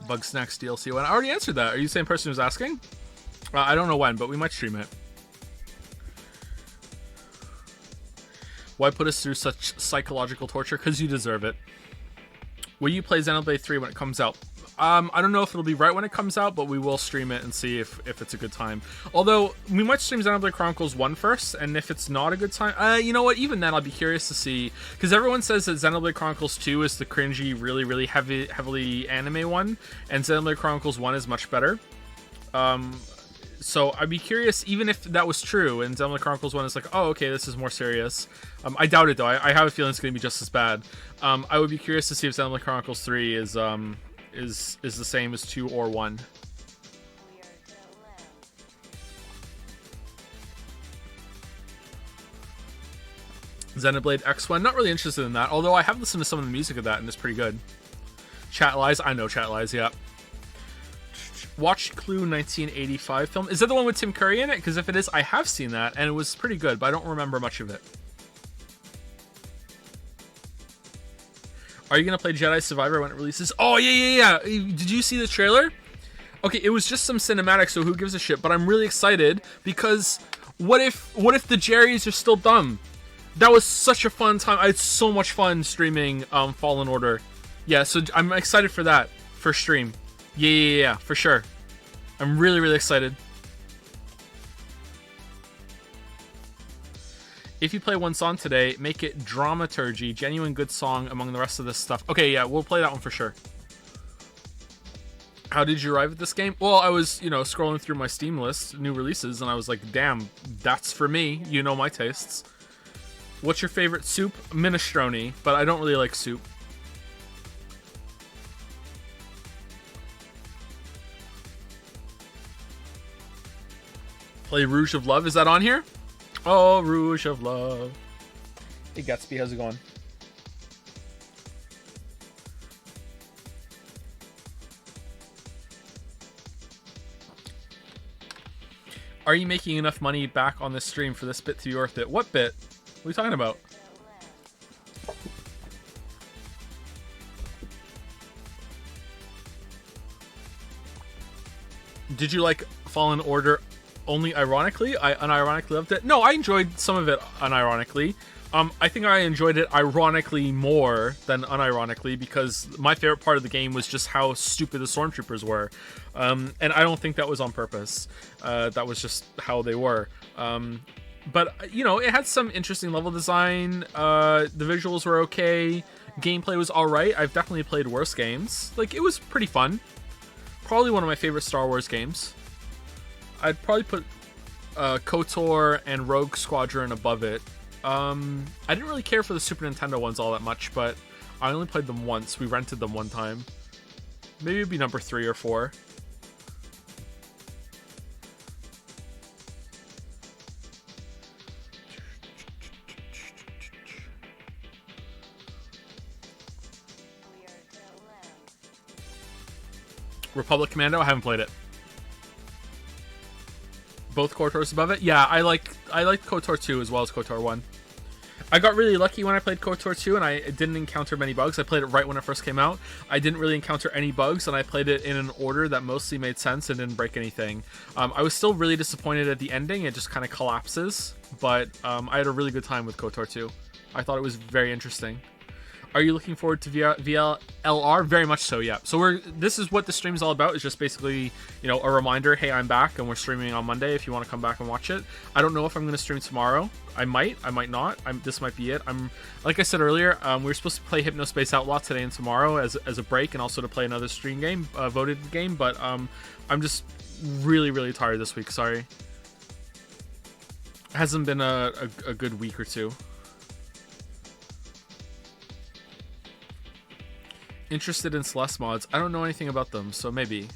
Bug Snacks DLC. When I already answered that. Are you the same person who's asking? I don't know when, but we might stream it. Why put us through such psychological torture? Because you deserve it. Will you play Xenoblade 3 when it comes out? I don't know if it'll be right when it comes out, but we will stream it and see if it's a good time. Although, we might stream Xenoblade Chronicles 1 first, and if it's not a good time... you know what? Even then, I'll be curious to see. Because everyone says that Xenoblade Chronicles 2 is the cringy, really, really heavily anime one, and Xenoblade Chronicles 1 is much better. So I'd be curious, even if that was true, and Xenoblade Chronicles 1 is like, oh, okay, this is more serious. I doubt it, though. I have a feeling it's going to be just as bad. I would be curious to see if Xenoblade Chronicles 3 is the same as 2 or 1. Xenoblade X1, not really interested in that, although I have listened to some of the music of that, and it's pretty good. Chat Lies, I know Chat Lies, yeah. Watch Clue 1985 film. Is that the one with Tim Curry in it? Because if it is, I have seen that, and it was pretty good, but I don't remember much of it. Are you going to play Jedi Survivor when it releases? Oh, yeah. Did you see the trailer? Okay, it was just some cinematic, so who gives a shit? But I'm really excited, because what if the Jerrys are still dumb? That was such a fun time. I had so much fun streaming Fallen Order. Yeah, so I'm excited for that, for stream. Yeah, for sure. I'm really, really excited. If you play one song today, make it Dramaturgy, genuine good song among the rest of this stuff. Okay, yeah, we'll play that one for sure. How did you arrive at this game? Well, I was, scrolling through my Steam list, new releases, and I was like, damn, that's for me. You know my tastes. What's your favorite soup? Minestrone, but I don't really like soup. Play Rouge of Love. Is that on here? Oh, Rouge of Love. Hey, Gatsby, how's it going? Are you making enough money back on this stream for this bit to be worth it? What bit? What are you talking about? Did you like Fallen Order only ironically? I unironically loved it. No, I enjoyed some of it unironically. I think I enjoyed it ironically more than unironically, because my favorite part of the game was just how stupid the stormtroopers were. And I don't think that was on purpose. That was just how they were. But, it had some interesting level design. The visuals were okay. Gameplay was alright. I've definitely played worse games. Like, it was pretty fun. Probably one of my favorite Star Wars games. I'd probably put KOTOR and Rogue Squadron above it. I didn't really care for the Super Nintendo ones all that much, but I only played them once. We rented them one time. Maybe it'd be number 3 or 4. Republic Commando, I haven't played it. Both KOTORs above it? Yeah, I liked KOTOR 2 as well as KOTOR 1. I got really lucky when I played KOTOR 2 and I didn't encounter many bugs. I played it right when it first came out. I didn't really encounter any bugs, and I played it in an order that mostly made sense and didn't break anything. I was still really disappointed at the ending. It just kind of collapses, but I had a really good time with KOTOR 2. I thought it was very interesting. Are you looking forward to VLLR? Very much so, yeah. So this is what the stream is all about. It's just basically, a reminder, hey, I'm back, and we're streaming on Monday if you want to come back and watch it. I don't know if I'm going to stream tomorrow. I might not. This might be it. Like I said earlier, we were supposed to play Hypnospace Outlaw today and tomorrow as a break, and also to play another stream game, voted game, but I'm just really, really tired this week. Sorry. It hasn't been a good week or two. Interested in Celeste mods. I don't know anything about them, so maybe.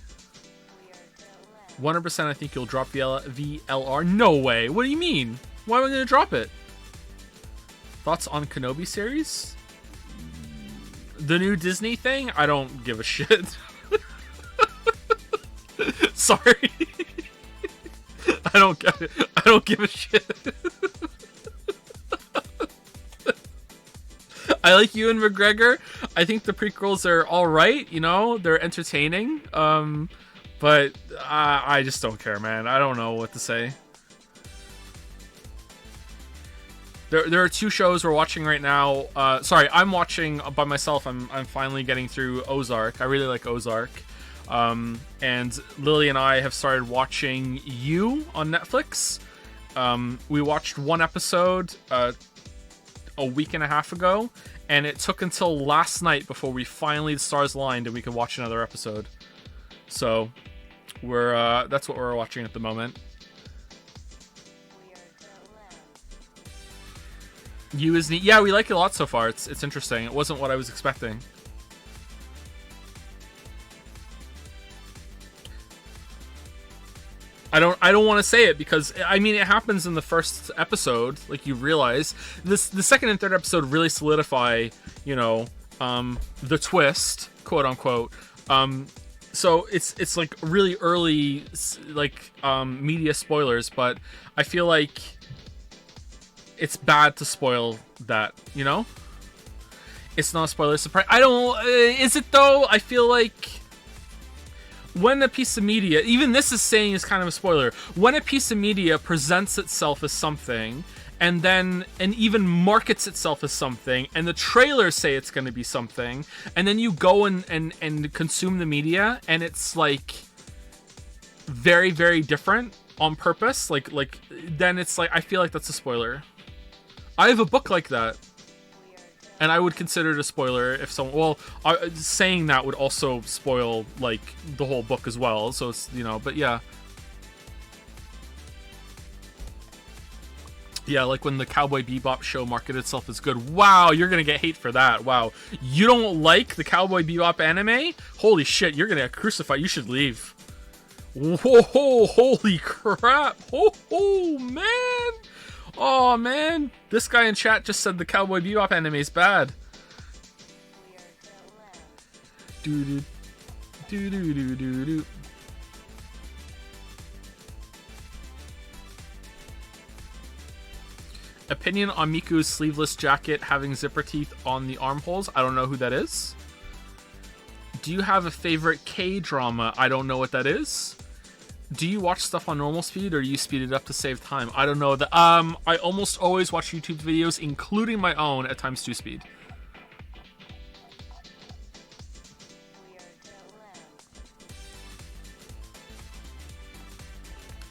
100% I think you'll drop VLR. No way. What do you mean? Why am I going to drop it? Thoughts on Kenobi series? The new Disney thing? I don't give a shit. Sorry. I don't get it. I don't give a shit. I like Ewan McGregor. I think the prequels are all right. You know, they're entertaining. But I just don't care, man. I don't know what to say. There are two shows we're watching right now. Sorry, I'm watching by myself. I'm finally getting through Ozark. I really like Ozark. And Lily and I have started watching You on Netflix. We watched one episode a week and a half ago, and it took until last night before we finally, the stars aligned and we could watch another episode. So we're that's what we're watching at the moment. You is neat. Yeah, we like it a lot so far. It's interesting. It wasn't what I was expecting. I don't want to say it because I mean it happens in the first episode, like you realize. The second and third episode really solidify, you know, the twist, quote unquote. So it's like really early, like media spoilers, but I feel like it's bad to spoil that, you know? It's not a spoiler surprise. I don't... is it though? I feel like when a piece of media... Even this is saying is kind of a spoiler. When a piece of media presents itself as something and even markets itself as something, and the trailers say it's going to be something, and then you go and consume the media, and it's like very, very different on purpose, like then it's like, I feel like that's a spoiler. I have a book like that, and I would consider it a spoiler if someone... Well, saying that would also spoil, like, the whole book as well, so it's, you know, but yeah. Yeah, like when the Cowboy Bebop show marketed itself as good. Wow, you're gonna get hate for that. Wow. You don't like the Cowboy Bebop anime? Holy shit, you're gonna get crucified. You should leave. Whoa, holy crap. Oh, man. Oh man, this guy in chat just said the Cowboy Bebop anime is bad. Doo doo doo doo doo doo. Opinion on Miku's sleeveless jacket having zipper teeth on the armholes? I don't know who that is. Do you have a favorite K-drama? I don't know what that is. Do you watch stuff on normal speed, or do you speed it up to save time? I don't know. I almost always watch YouTube videos, including my own, at ×2 speed.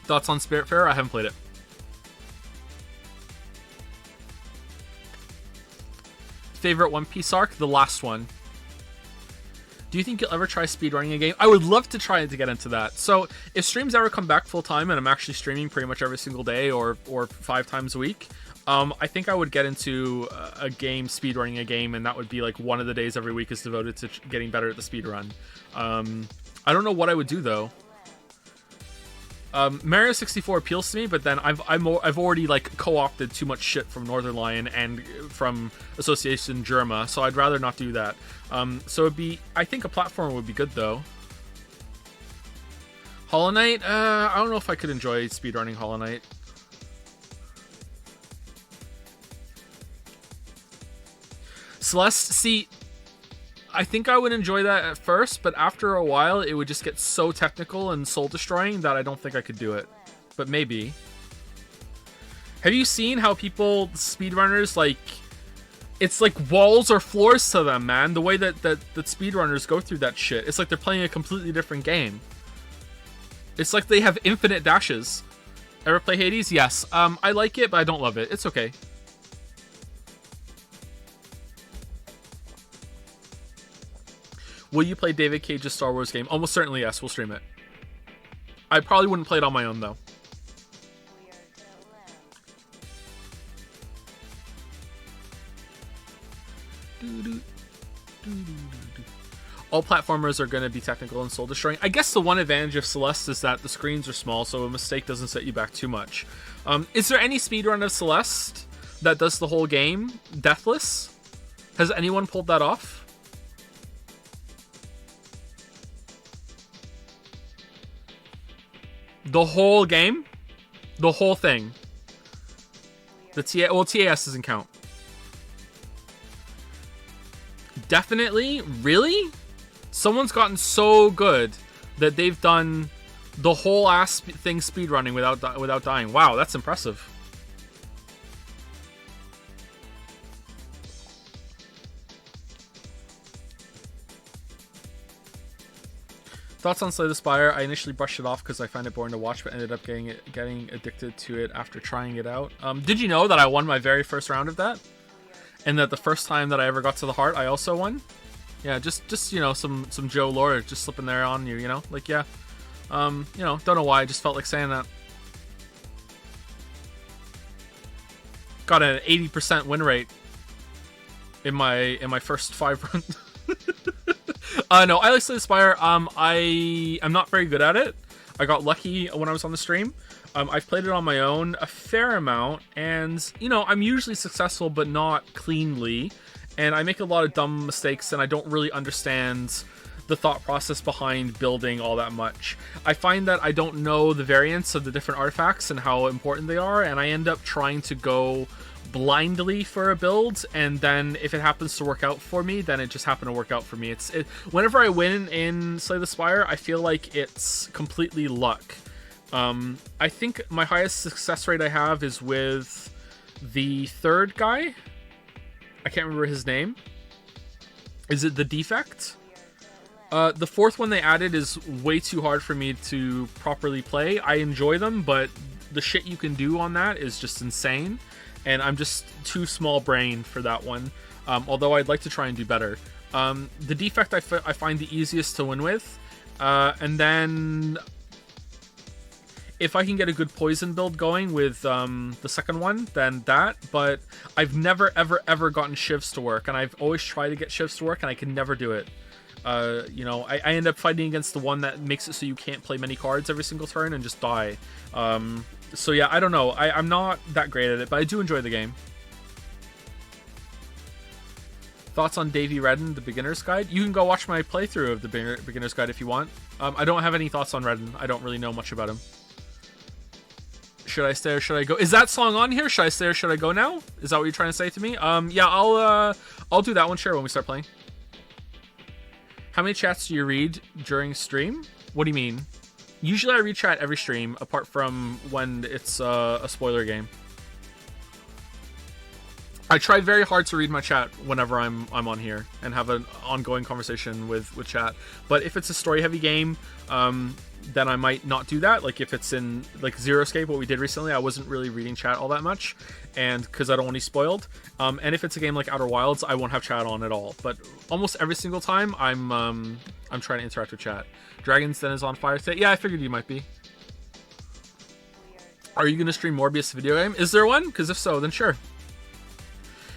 Thoughts on Spiritfarer? I haven't played it. Favorite One Piece arc? The last one. Do you think you'll ever try speedrunning a game? I would love to try to get into that. So if streams ever come back full time and I'm actually streaming pretty much every single day or 5 times a week, I think I would get into a game, speedrunning a game, and that would be like one of the days every week is devoted to getting better at the speedrun. I don't know what I would do though. Mario 64 appeals to me, but then I've already like co-opted too much shit from Northern Lion and from Association Germa, so I'd rather not do that. So it'd be, I think a platformer would be good though. Hollow Knight, I don't know if I could enjoy speedrunning Hollow Knight. Celeste, see, I think I would enjoy that at first, but after a while, it would just get so technical and soul-destroying that I don't think I could do it. But maybe. Have you seen how people, speedrunners, like... It's like walls or floors to them, man. The way that speedrunners go through that shit. It's like they're playing a completely different game. It's like they have infinite dashes. Ever play Hades? Yes. I like it, but I don't love it. It's okay. Will you play David Cage's Star Wars game? Almost certainly yes, we'll stream it. I probably wouldn't play it on my own, though. all platformers are going to be technical and soul destroying. I guess the one advantage of Celeste is that the screens are small, so a mistake doesn't set you back too much. Is there any speedrun of Celeste that does the whole game deathless? Has anyone pulled that off? The whole game? The whole thing? Well, TAS doesn't count. Definitely? Really? Someone's gotten so good that they've done the whole ass thing speedrunning without dying. Wow, that's impressive. Thoughts on Slay the Spire? I initially brushed it off because I find it boring to watch, but ended up getting addicted to it after trying it out. Did you know that I won my very first round of that? And that the first time that I ever got to the heart, I also won? Yeah, just you know, some Joe Lord just slipping there on you, you know? Like, yeah. You know, don't know why, I just felt like saying that. Got an 80% win rate in my first 5 runs. No, I like Slay the Spire. I am not very good at it. I got lucky when I was on the stream. I've played it on my own a fair amount, and, you know, I'm usually successful, but not cleanly, and I make a lot of dumb mistakes, and I don't really understand the thought process behind building all that much. I find that I don't know the variants of the different artifacts and how important they are, and I end up trying to go blindly for a build, and then if it happens to work out for me, then it just happened to work out for me. Whenever I win in Slay the Spire, I feel like it's completely luck. I think my highest success rate I have is with the third guy. I can't remember his name. Is it the Defect? The fourth one they added is way too hard for me to properly play. I enjoy them, but the shit you can do on that is just insane. And I'm just too small brain for that one, although I'd like to try and do better. The Defect I find the easiest to win with, and then if I can get a good poison build going with the second one, then that. But I've never ever gotten shivs to work, and I've always tried to get shivs to work, and I can never do it. You know, I end up fighting against the one that makes it so you can't play many cards every single turn and just die. So yeah, I don't know. I'm not that great at it, but I do enjoy the game. Thoughts on Davy Redden, the Beginner's Guide? You can go watch my playthrough of the Beginner's Guide if you want. I don't have any thoughts on Redden. I don't really know much about him. Should I stay or should I go? Is that song on here? Should I stay or should I go now? Is that what you're trying to say to me? Yeah, I'll do that one, sure, when we start playing. How many chats do you read during stream? What do you mean? Usually I read chat every stream, apart from when it's a spoiler game. I try very hard to read my chat whenever I'm on here and have an ongoing conversation with chat. But if it's a story-heavy game, then I might not do that. Like if it's in like Zero Escape, what we did recently, I wasn't really reading chat all that much, and because I don't want to be spoiled. And if it's a game like Outer Wilds, I won't have chat on at all. But almost every single time, I'm trying to interact with chat. Dragon's Den is on fire today. Yeah, I figured you might be. Are you going to stream Morbius video game? Is there one? Because if so, then sure.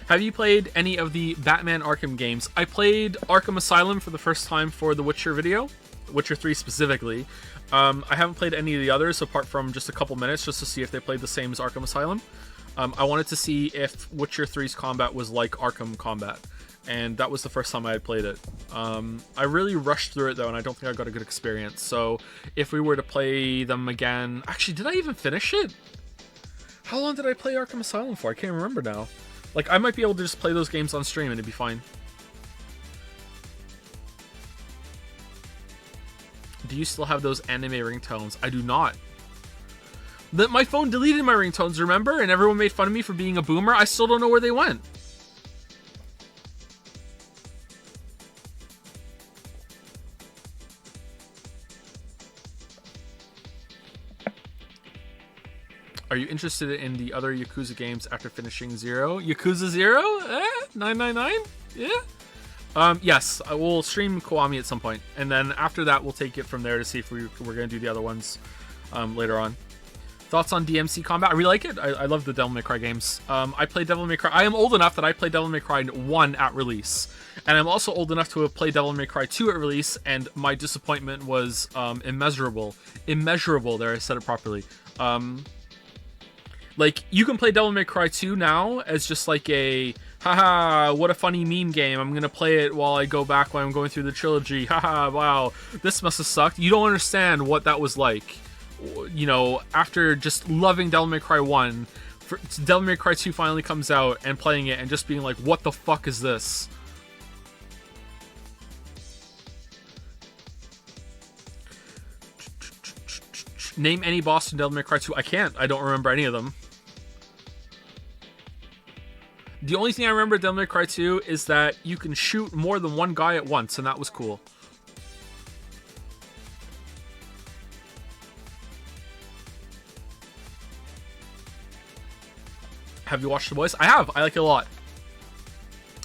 Have you played any of the Batman Arkham games? I played Arkham Asylum for the first time for the Witcher video. Witcher 3 specifically. I haven't played any of the others apart from just a couple minutes just to see if they played the same as Arkham Asylum. I wanted to see if Witcher 3's combat was like Arkham combat. And that was the first time I had played it. I really rushed through it though, and I don't think I got a good experience. So if we were to play them again... Actually, did I even finish it? How long did I play Arkham Asylum for? I can't remember now. Like, I might be able to just play those games on stream and it'd be fine. Do you still have those anime ringtones? I do not. My phone deleted my ringtones, remember? And everyone made fun of me for being a boomer. I still don't know where they went. Are you interested in the other Yakuza games after finishing Zero? Yakuza 0? 999? Yeah? Yes, I will stream Kiwami at some point. And then after that, we'll take it from there to see if we're going to do the other ones later on. Thoughts on DMC combat? I really like it. I love the Devil May Cry games. I played Devil May Cry. I am old enough that I played Devil May Cry 1 at release. And I'm also old enough to have played Devil May Cry 2 at release, and my disappointment was immeasurable. Immeasurable, there, I said it properly. Like, you can play Devil May Cry 2 now as just like a, haha, what a funny meme game. I'm gonna play it while I go back when I'm going through the trilogy. Haha, wow, this must have sucked. You don't understand what that was like. You know, after just loving Devil May Cry 1, Devil May Cry 2 finally comes out and playing it and just being like, what the fuck is this? Name any boss in Devil May Cry 2. I can't. I don't remember any of them. The only thing I remember in Devil May Cry 2 is that you can shoot more than one guy at once, and that was cool. Have you watched The Boys? I have. I like it a lot.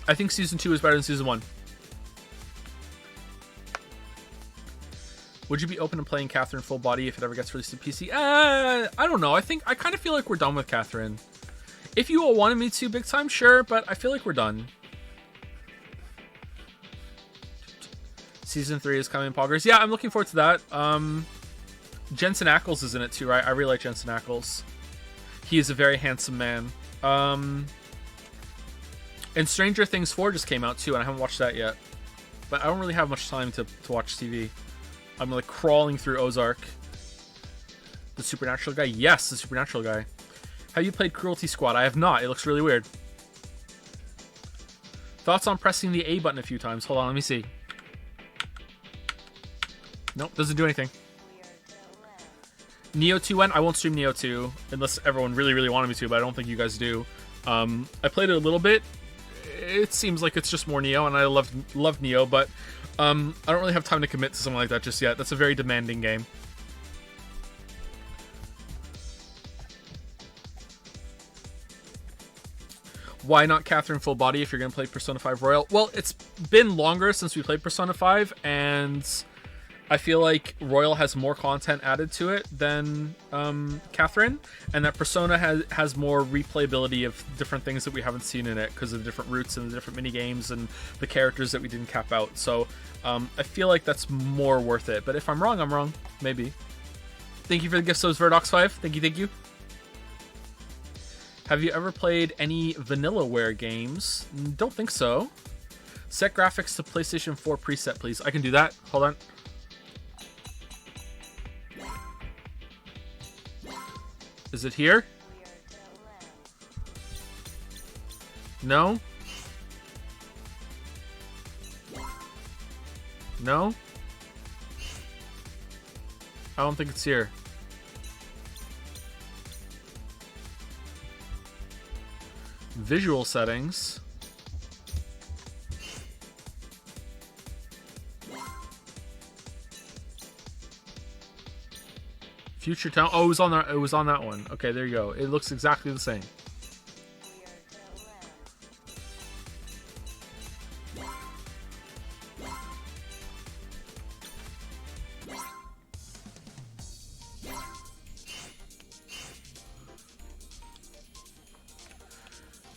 I think Season 2 is better than Season 1. Would you be open to playing Catherine full body if it ever gets released to PC? I don't know. I kind of feel like we're done with Catherine. If you all wanted me to big time, sure, but I feel like we're done. Season 3 is coming in Poggers. Yeah, I'm looking forward to that. Jensen Ackles is in it too, right? I really like Jensen Ackles. He is a very handsome man. And Stranger Things 4 just came out too, and I haven't watched that yet. But I don't really have much time to watch TV. I'm like crawling through Ozark. The Supernatural guy? Yes, the Supernatural guy. Have you played Cruelty Squad? I have not. It looks really weird. Thoughts on pressing the A button a few times? Hold on, let me see. Nope, doesn't do anything. Neo 2 went. I won't stream Neo 2 unless everyone really, really wanted me to, but I don't think you guys do. I played it a little bit. It seems like it's just more Neo, and I love Neo, but I don't really have time to commit to something like that just yet. That's a very demanding game. Why not Catherine full body if you're going to play Persona 5 Royal? Well, it's been longer since we played Persona 5, and I feel like Royal has more content added to it than Catherine, and that Persona has more replayability of different things that we haven't seen in it because of the different routes and the different mini games and the characters that we didn't cap out. So I feel like that's more worth it. But if I'm wrong, I'm wrong. Maybe. Thank you for the gift subs, Verdox5. Thank you, thank you. Have you ever played any Vanillaware games? Don't think so. Set graphics to PlayStation 4 preset, please. I can do that. Hold on. Is it here? No? No? I don't think it's here. Visual settings. Future Town. Oh, it was on that. It was on that one. Okay, there you go. It looks exactly the same.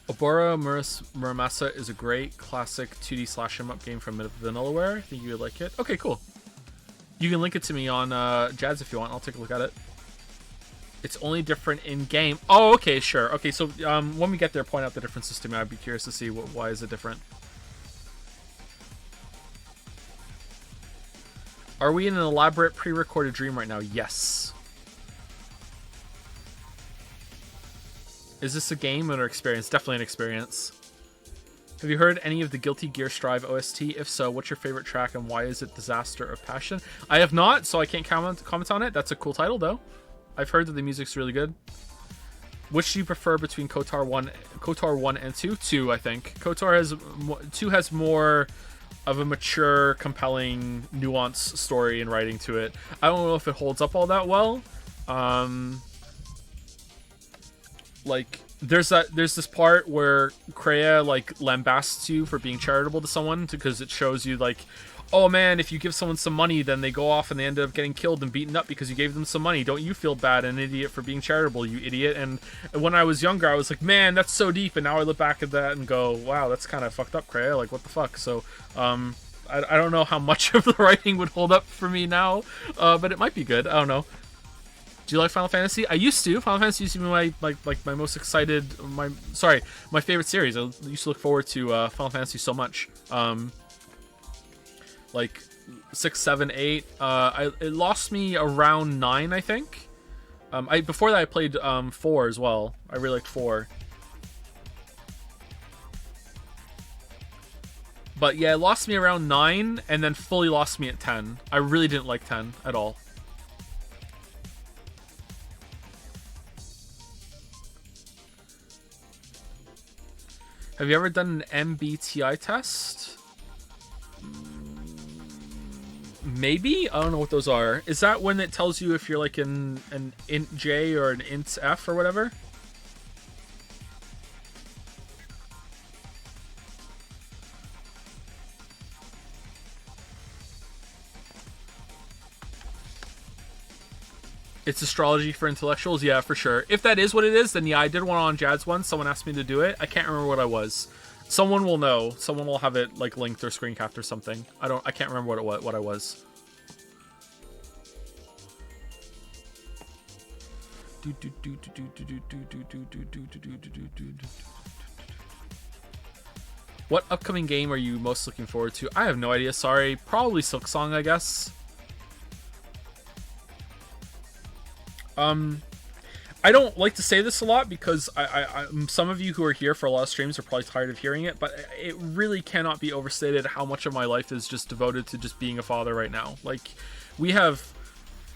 Obora Muramasa is a great classic 2D slash 'em up game from Vanillaware. I think you would like it. Okay, cool. You can link it to me on Jazz if you want. I'll take a look at it. It's only different in game. Oh, okay, sure. Okay, so when we get there, point out the differences to me. I'd be curious to see why is it different. Are we in an elaborate pre-recorded dream right now? Yes. Is this a game or an experience? Definitely an experience. Have you heard any of the Guilty Gear Strive OST? If so, what's your favorite track and why is it Disaster of Passion? I have not, so I can't comment on it. That's a cool title, though. I've heard that the music's really good. Which do you prefer between KOTOR 1 and 2? 2, I think. KOTOR has 2 has more of a mature, compelling, nuanced story and writing to it. I don't know if it holds up all that well. Like, there's this part where Kreia like lambasts you for being charitable to someone because it shows you like, oh man, if you give someone some money, then they go off and they end up getting killed and beaten up because you gave them some money. Don't you feel bad, an idiot, for being charitable, you idiot? And when I was younger, I was like, man, that's so deep. And now I look back at that and go, wow, that's kind of fucked up, Kreia. Like, what the fuck? So, I don't know how much of the writing would hold up for me now, but it might be good. I don't know. Do you like Final Fantasy? I used to. Final Fantasy used to be my most excited, my favorite series. I used to look forward to Final Fantasy so much. Like 6, 7, 8. It lost me around 9, I think. Before that I played 4 as well. I really liked 4. But yeah, it lost me around 9 and then fully lost me at 10. I really didn't like 10 at all. Have you ever done an MBTI test? Maybe? I don't know what those are. Is that when it tells you if you're like an int J or an int F or whatever? It's astrology for intellectuals? Yeah, for sure. If that is what it is, then yeah, I did one on Jad's one. Someone asked me to do it. I can't remember what I was. Someone will know. Someone will have it like linked or screen capped or something. I can't remember what I was. What upcoming game are you most looking forward to? I have no idea, sorry. Probably Silksong, I guess. I don't like to say this a lot because some of you who are here for a lot of streams are probably tired of hearing it, but it really cannot be overstated how much of my life is just devoted to just being a father right now. Like, we have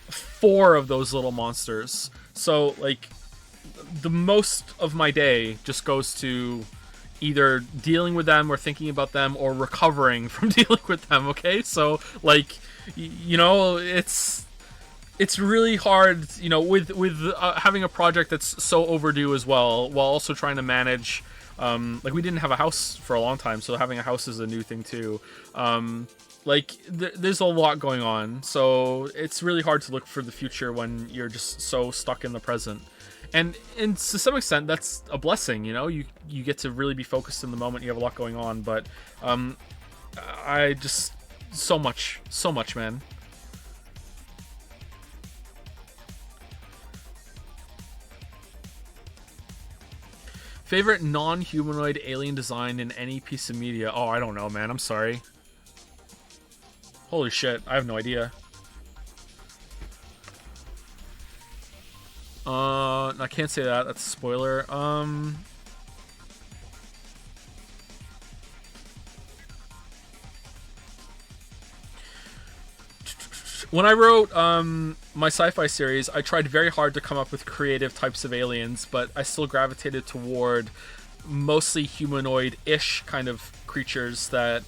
4 of those little monsters. So, like, the most of my day just goes to either dealing with them or thinking about them or recovering from dealing with them, okay? So, like, you know, it's really hard, you know, with having a project that's so overdue as well, while also trying to manage, like, we didn't have a house for a long time, so having a house is a new thing too. There's a lot going on, so it's really hard to look for the future when you're just so stuck in the present. And to some extent, that's a blessing, you know? You get to really be focused in the moment, you have a lot going on, but I just... so much, man. Favorite non-humanoid alien design in any piece of media? Oh, I don't know, man. I'm sorry. Holy shit, I have no idea. I can't say that. That's a spoiler. When I wrote my sci-fi series, I tried very hard to come up with creative types of aliens, but I still gravitated toward mostly humanoid-ish kind of creatures that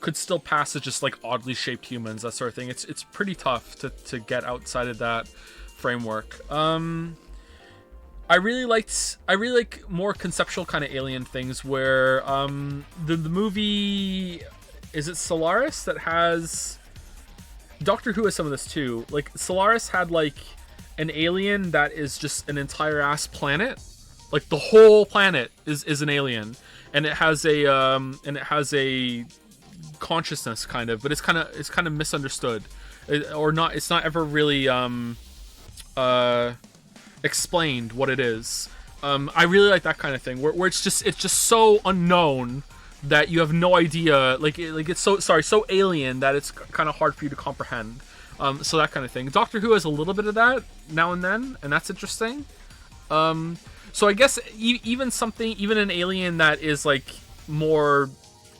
could still pass as just like oddly shaped humans, that sort of thing. It's pretty tough to get outside of that framework. I really like more conceptual kind of alien things where the movie, is it Solaris, that has... Doctor Who has some of this too. Like, Solaris had like an alien that is just an entire ass planet. Like, the whole planet is an alien, and it has a consciousness kind of, but it's kind of misunderstood, or not. It's not ever really explained what it is. I really like that kind of thing where it's just so unknown that you have no idea, like it's so alien that it's kind of hard for you to comprehend. So that kind of thing. Doctor Who has a little bit of that now and then, and that's interesting. So I guess even an alien that is like more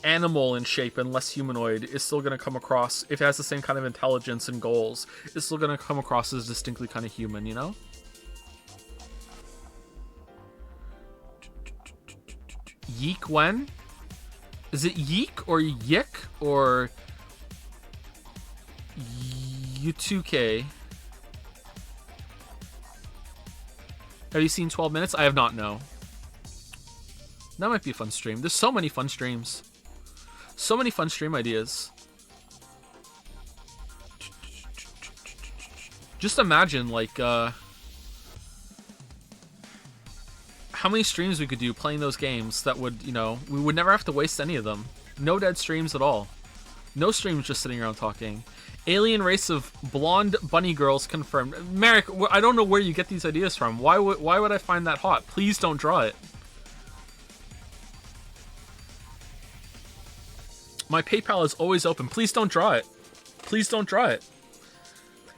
animal in shape and less humanoid is still going to come across, if it has the same kind of intelligence and goals, it's still going to come across as distinctly kind of human, you know? Yeek Wen? Is it Yeek or Yik or U2K? Have you seen 12 Minutes? I have not, no. That might be a fun stream. There's so many fun streams. So many fun stream ideas. Just imagine, like, how many streams we could do playing those games that would, you know, we would never have to waste any of them. No dead streams at all. No streams just sitting around talking. Alien race of blonde bunny girls confirmed. Merrick, I don't know where you get these ideas from. Why would I find that hot? Please don't draw it. My PayPal is always open. Please don't draw it. Please don't draw it.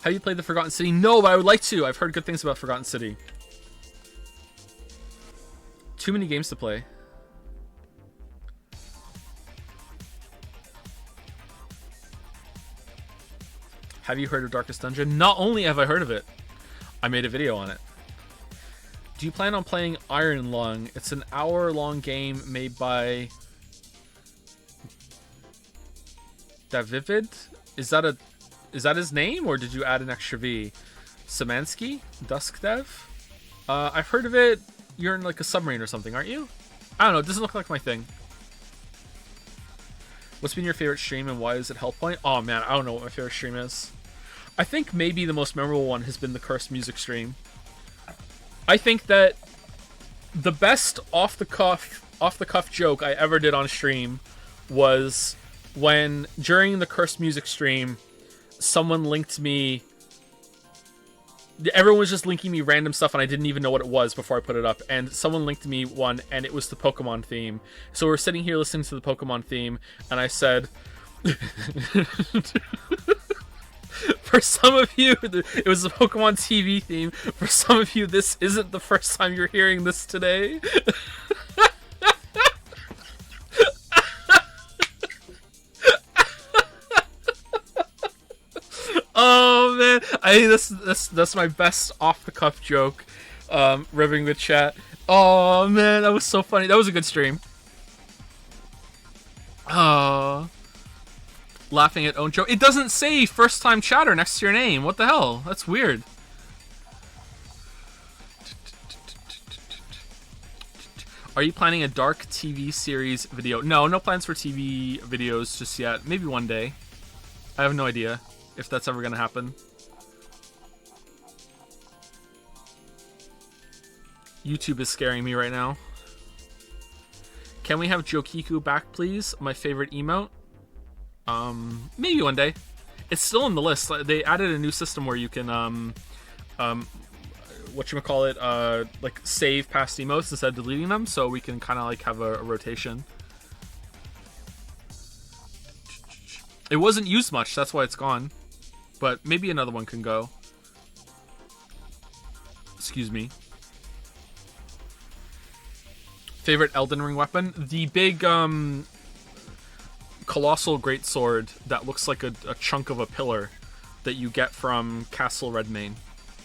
Have you played the Forgotten City? No, but I would like to. I've heard good things about Forgotten City. Too many games to play. Have you heard of Darkest Dungeon? Not only have I heard of it, I made a video on it. Do you plan on playing Iron Lung? It's an hour-long game made by Davivid? Is that his name, or did you add an extra V? Samansky? Dusk Dev? I've heard of it. You're in like a submarine or something, aren't you? I don't know. It doesn't look like my thing. What's been your favorite stream and why is it Hellpoint? Oh man, I don't know what my favorite stream is. I think maybe the most memorable one has been the Cursed Music stream. I think that the best off the cuff joke I ever did on stream was when during the Cursed Music stream, someone linked me. Everyone was just linking me random stuff, and I didn't even know what it was before I put it up. And someone linked me one, and it was the Pokemon theme. So we're sitting here listening to the Pokemon theme, and I said, for some of you, it was the Pokemon TV theme. For some of you, this isn't the first time you're hearing this today. Oh man, I think that's my best off the cuff joke, ribbing the chat. Oh man, that was so funny. That was a good stream. Oh, laughing at own joke. It doesn't say first time chatter next to your name. What the hell? That's weird. Are you planning a dark TV series video? No plans for TV videos just yet. Maybe one day. I have no idea if that's ever gonna happen. YouTube is scaring me right now. Can we have Jokiku back, please? My favorite emote. Maybe one day. It's still on the list. They added a new system where you can whatchamacallit, like save past emotes instead of deleting them, so we can kind of like have a rotation. It wasn't used much, that's why it's gone. But maybe another one can go. Excuse me. Favorite Elden Ring weapon? The big, colossal greatsword that looks like a chunk of a pillar that you get from Castle Redmane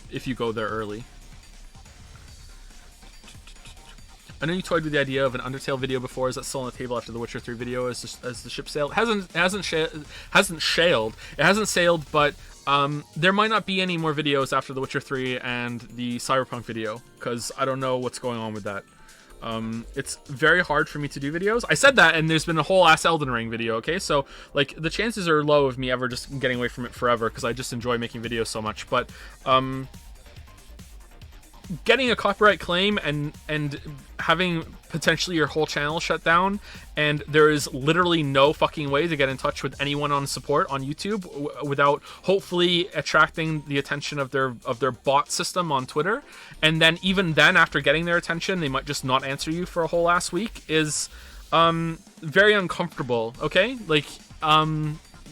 if you go there early. I know you toyed with the idea of an Undertale video before. Is that still on the table after the Witcher 3 video as the ship sailed? It hasn't sailed, but there might not be any more videos after the Witcher 3 and the Cyberpunk video, because I don't know what's going on with that. It's very hard for me to do videos. I said that, and there's been a whole ass Elden Ring video, okay? So, like, the chances are low of me ever just getting away from it forever, because I just enjoy making videos so much. But, getting a copyright claim and having potentially your whole channel shut down, and there is literally no fucking way to get in touch with anyone on support on YouTube without hopefully attracting the attention of their bot system on Twitter, and then even then after getting their attention they might just not answer you for a whole last week is very uncomfortable, okay? Like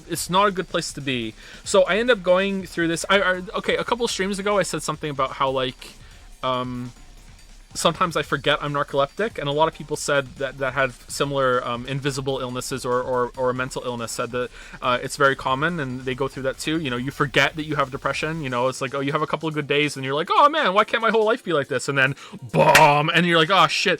it's not a good place to be. So I end up going through this. Okay, a couple of streams ago I said something about how like sometimes I forget I'm narcoleptic, and a lot of people said that had similar invisible illnesses or a mental illness said that it's very common, and they go through that too. You know, you forget that you have depression. You know, it's like, oh, you have a couple of good days, and you're like, oh man, why can't my whole life be like this? And then, boom, and you're like, oh shit.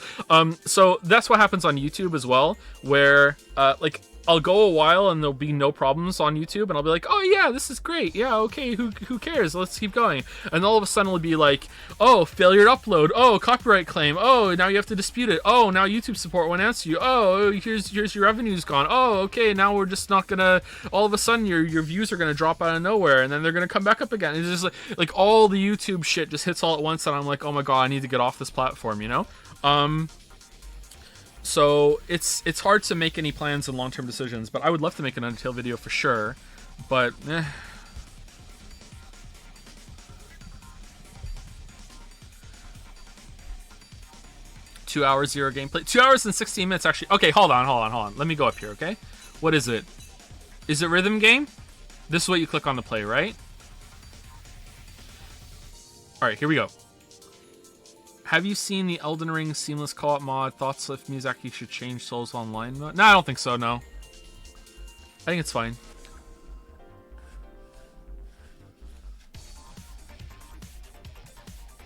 So that's what happens on YouTube as well, where like I'll go a while and there'll be no problems on YouTube, and I'll be like, oh yeah, this is great. Yeah, okay, who cares? Let's keep going. And all of a sudden it'll be like, oh, failure to upload. Oh, copyright claim. Oh, now you have to dispute it. Oh, now YouTube support won't answer you. Oh, here's your revenue's gone. Oh, okay, now we're just not gonna. All of a sudden your views are gonna drop out of nowhere, and then they're gonna come back up again. It's just like all the YouTube shit just hits all at once, and I'm like, oh my god, I need to get off this platform, you know? So it's hard to make any plans and long-term decisions, but I would love to make an Undertale video for sure. But 2 hours, 0 gameplay. 2 hours and 16 minutes actually. Okay, hold on. Let me go up here, okay? What is it? Is it rhythm game? This is what you click on to play, right? Alright, here we go. Have you seen the Elden Ring seamless co-op mod? Thoughts if Miyazaki should change Souls Online mode? No, I don't think so, no. I think it's fine.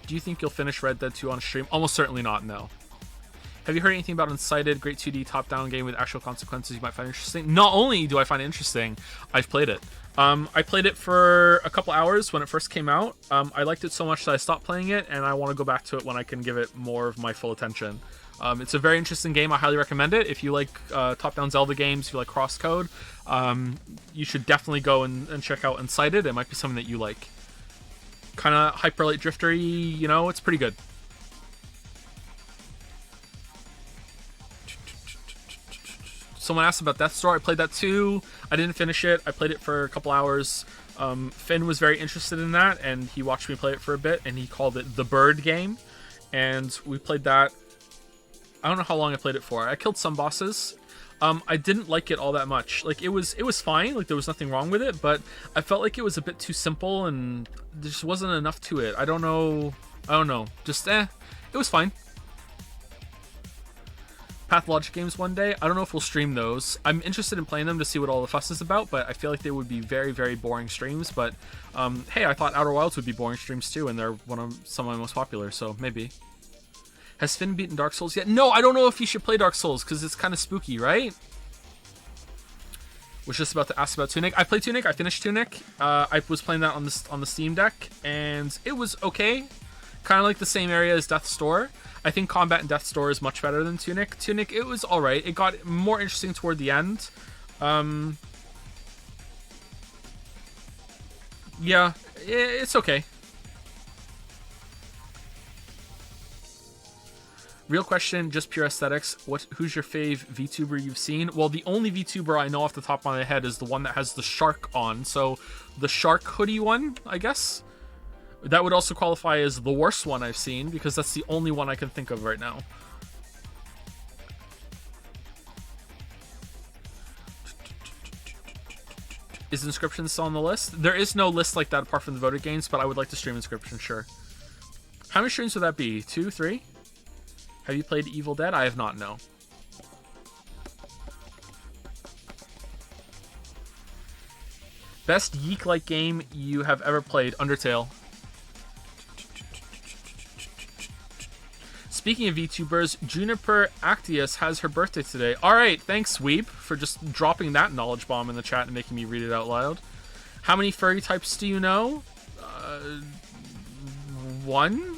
Do you think you'll finish Red Dead 2 on stream? Almost certainly not, no. Have you heard anything about Unsighted, great 2D top-down game with actual consequences you might find interesting? Not only do I find it interesting, I've played it. I played it for a couple hours when it first came out. I liked it so much that I stopped playing it, and I want to go back to it when I can give it more of my full attention. It's a very interesting game. I highly recommend it. If you like top-down Zelda games, if you like crosscode, you should definitely go and check out Unsighted. It might be something that you like. Kind of Hyper Light Drifter-y, you know, it's pretty good. Someone asked about Death's Door. I played that too. I didn't finish it. I played it for a couple hours. Finn was very interested in that, and he watched me play it for a bit, and he called it the Bird game. And we played that. I don't know how long I played it for. I killed some bosses. I didn't like it all that much. Like, it was fine. Like, there was nothing wrong with it, but I felt like it was a bit too simple, and there just wasn't enough to it. I don't know. Just, it was fine. Pathologic games one day. I don't know if we'll stream those. I'm interested in playing them to see what all the fuss is about, but I feel like they would be very, very boring streams. But hey, I thought Outer Wilds would be boring streams too, and they're some of my most popular, so maybe. Has Finn beaten Dark Souls yet? No, I don't know if you should play Dark Souls because it's kind of spooky, right? Was just about to ask about Tunic. I played Tunic. I finished Tunic. I was playing that on the Steam Deck, and it was okay. Kind of like the same area as Death's Door. I think combat in Death's Door is much better than Tunic. Tunic, it was alright. It got more interesting toward the end. Yeah, it's okay. Real question, just pure aesthetics. Who's your fave VTuber you've seen? Well, the only VTuber I know off the top of my head is the one that has the shark on. So, the shark hoodie one, I guess. That would also qualify as the worst one I've seen, because that's the only one I can think of right now. Is Inscription still on the list? There is no list like that apart from the voted games, but I would like to stream Inscription, sure. How many streams would that be? 2, 3? Have you played Evil Dead? I have not, no. Best Yeek-like game you have ever played? Undertale. Speaking of VTubers, Juniper Actius has her birthday today. Alright, thanks, Weep, for just dropping that knowledge bomb in the chat and making me read it out loud. How many furry types do you know? 1?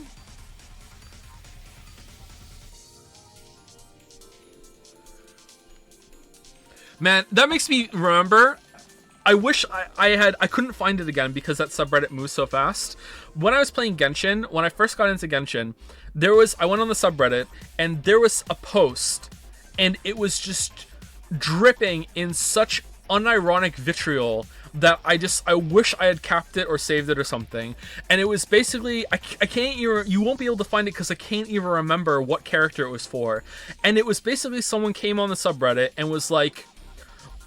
Man, that makes me remember... I wish I couldn't find it again because that subreddit moves so fast. When I was playing Genshin, when I first got into Genshin, I went on the subreddit and there was a post and it was just dripping in such unironic vitriol that I wish I had capped it or saved it or something. And it was basically, I can't even, you won't be able to find it because I can't even remember what character it was for. And it was basically someone came on the subreddit and was like,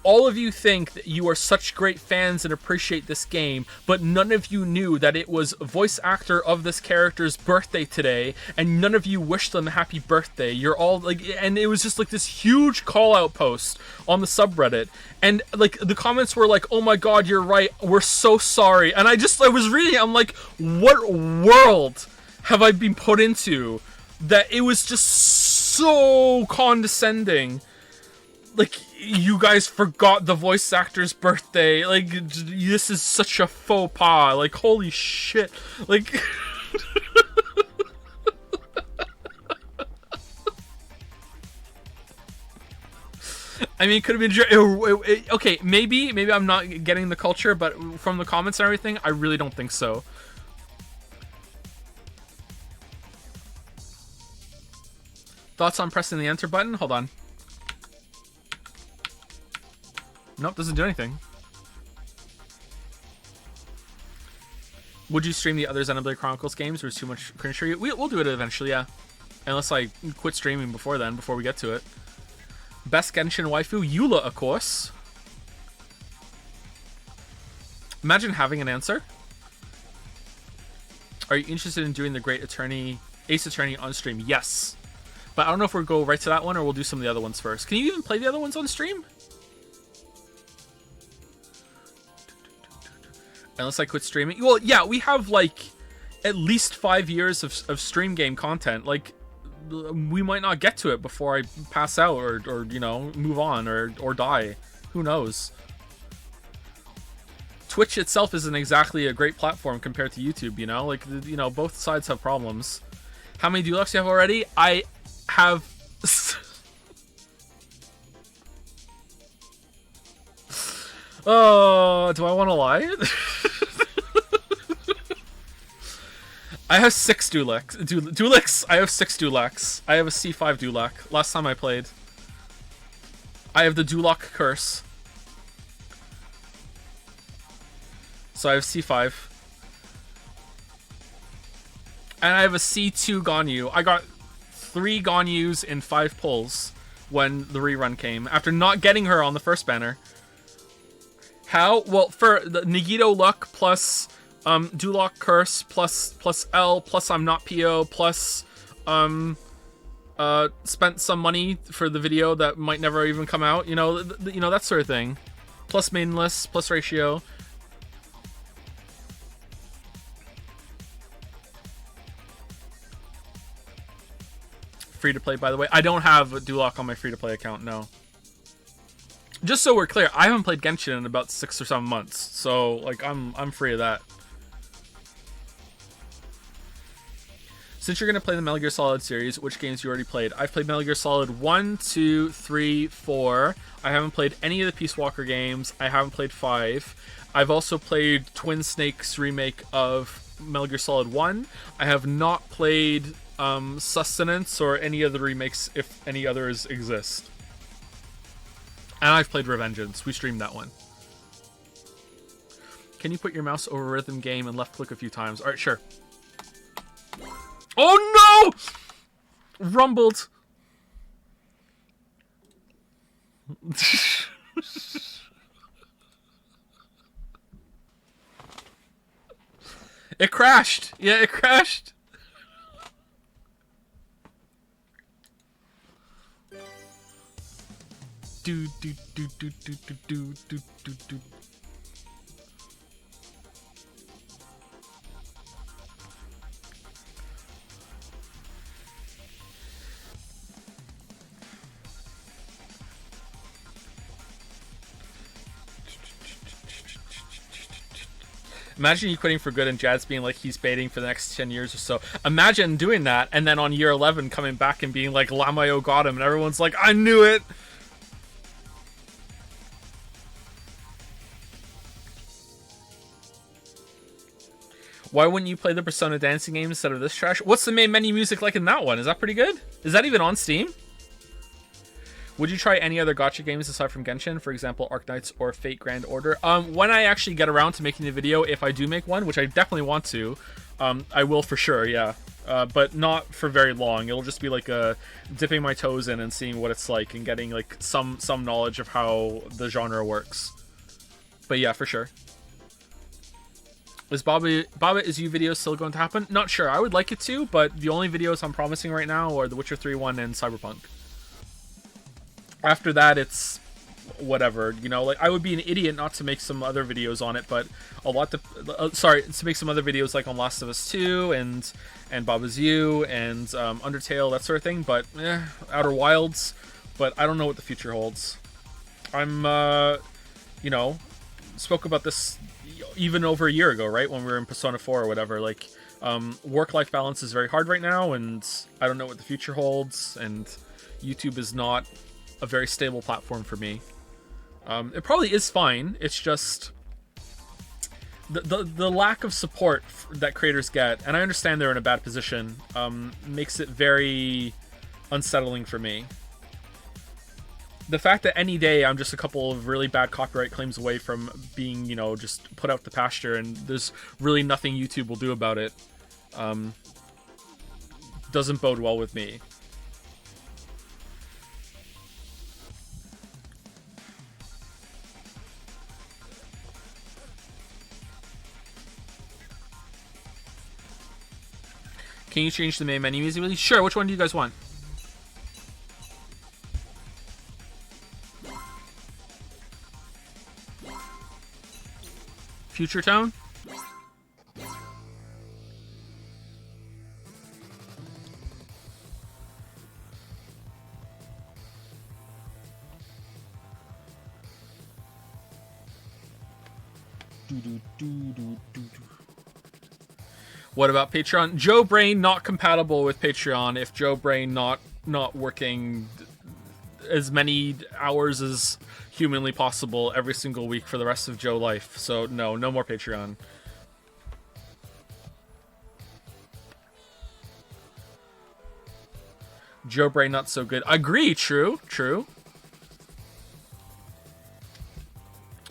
all of you think that you are such great fans and appreciate this game, but none of you knew that it was voice actor of this character's birthday today, and none of you wished them a happy birthday. You're all like, and it was just like this huge call out post on the subreddit, and like the comments were like, oh my god, you're right, we're so sorry. And I was reading, I'm like, what world have I been put into that it was just so condescending? like, you guys forgot the voice actor's birthday. Like, this is such a faux pas. Like, holy shit. Like... I mean, it could have been... Okay, maybe I'm not getting the culture, but from the comments and everything, I really don't think so. Thoughts on pressing the enter button? Hold on. Nope, doesn't do anything. Would you stream the other Xenoblade Chronicles games, or is too much cringe for you? We'll do it eventually, yeah. Unless I quit streaming before then, before we get to it. Best Genshin waifu? Eula, of course. Imagine having an answer. Are you interested in doing the Great Attorney, Ace Attorney on stream? Yes. But I don't know if we'll go right to that one or we'll do some of the other ones first. Can you even play the other ones on stream? Unless I quit streaming. Well, yeah, we have like at least 5 years of stream game content. Like, we might not get to it before I pass out or you know, move on or die. Who knows? Twitch itself isn't exactly a great platform compared to YouTube, you know? Like, you know, both sides have problems. How many Deluxe do you have already? I have... Oh, do I want to lie? I have 6 Dulux. Dulux. I have 6 Dulux. I have a C5 Dulac. Last time I played. I have the Dulac curse. So I have C5. And I have a C2 Ganyu. I got 3 Ganyus in 5 pulls when the rerun came. After not getting her on the first banner. How? Well, for the Nagito luck plus Dulac curse plus L plus I'm not PO plus spent some money for the video that might never even come out. You know, that sort of thing. Plus maidenless plus ratio. Free to play, by the way. I don't have Dulac on my free to play account. No. Just so we're clear, I haven't played Genshin in about 6 or 7 months, so like I'm free of that. Since you're gonna play the Metal Gear Solid series, which games you already played? I've played Metal Gear Solid 1, 2, 3, 4. I haven't played any of the Peace Walker games. I haven't played 5. I've also played Twin Snake's remake of Metal Gear Solid 1. I have not played Sustenance or any of the remakes, if any others exist. And I've played Revengeance. We streamed that one. Can you put your mouse over rhythm game and left click a few times? Alright, sure. Oh no! Rumbled. It crashed. Yeah, it crashed. Do do do do do do do do do do. Imagine you quitting for good and Jad's being like he's baiting for the next 10 years or so. Imagine doing that and then on year 11 coming back and being like Lamayo got him and everyone's like, I knew it. Why wouldn't you play the Persona dancing game instead of this trash? What's the main menu music like in that one? Is that pretty good? Is that even on Steam? Would you try any other gacha games aside from Genshin? For example, Arknights or Fate Grand Order? When I actually get around to making the video, if I do make one, which I definitely want to, I will for sure, yeah. But not for very long. It'll just be like dipping my toes in and seeing what it's like and getting like some knowledge of how the genre works. But yeah, for sure. Is Baba Is You video still going to happen? Not sure. I would like it to, but the only videos I'm promising right now are The Witcher 3 one and Cyberpunk. After that, it's whatever, you know, like I would be an idiot not to make some other videos on it, but to make some other videos like on Last of Us 2 and Baba's You and Undertale, that sort of thing, but Outer Wilds, but I don't know what the future holds. I'm, you know, spoke about this even over a year ago, right? When we were in Persona 4 or whatever. Like, work-life balance is very hard right now, and I don't know what the future holds, and YouTube is not a very stable platform for me. It probably is fine. It's just the lack of support that creators get, and I understand they're in a bad position, makes it very unsettling for me. The fact that any day I'm just a couple of really bad copyright claims away from being, you know, just put out to pasture, and there's really nothing YouTube will do about it, doesn't bode well with me. Can you change the main menu easily? Sure, which one do you guys want? Future tone? What about Patreon? Joe Brain not compatible with Patreon. If Joe Brain not working as many hours as humanly possible every single week for the rest of Joe life. So no more Patreon. Joe Brain not so good. Agree. True.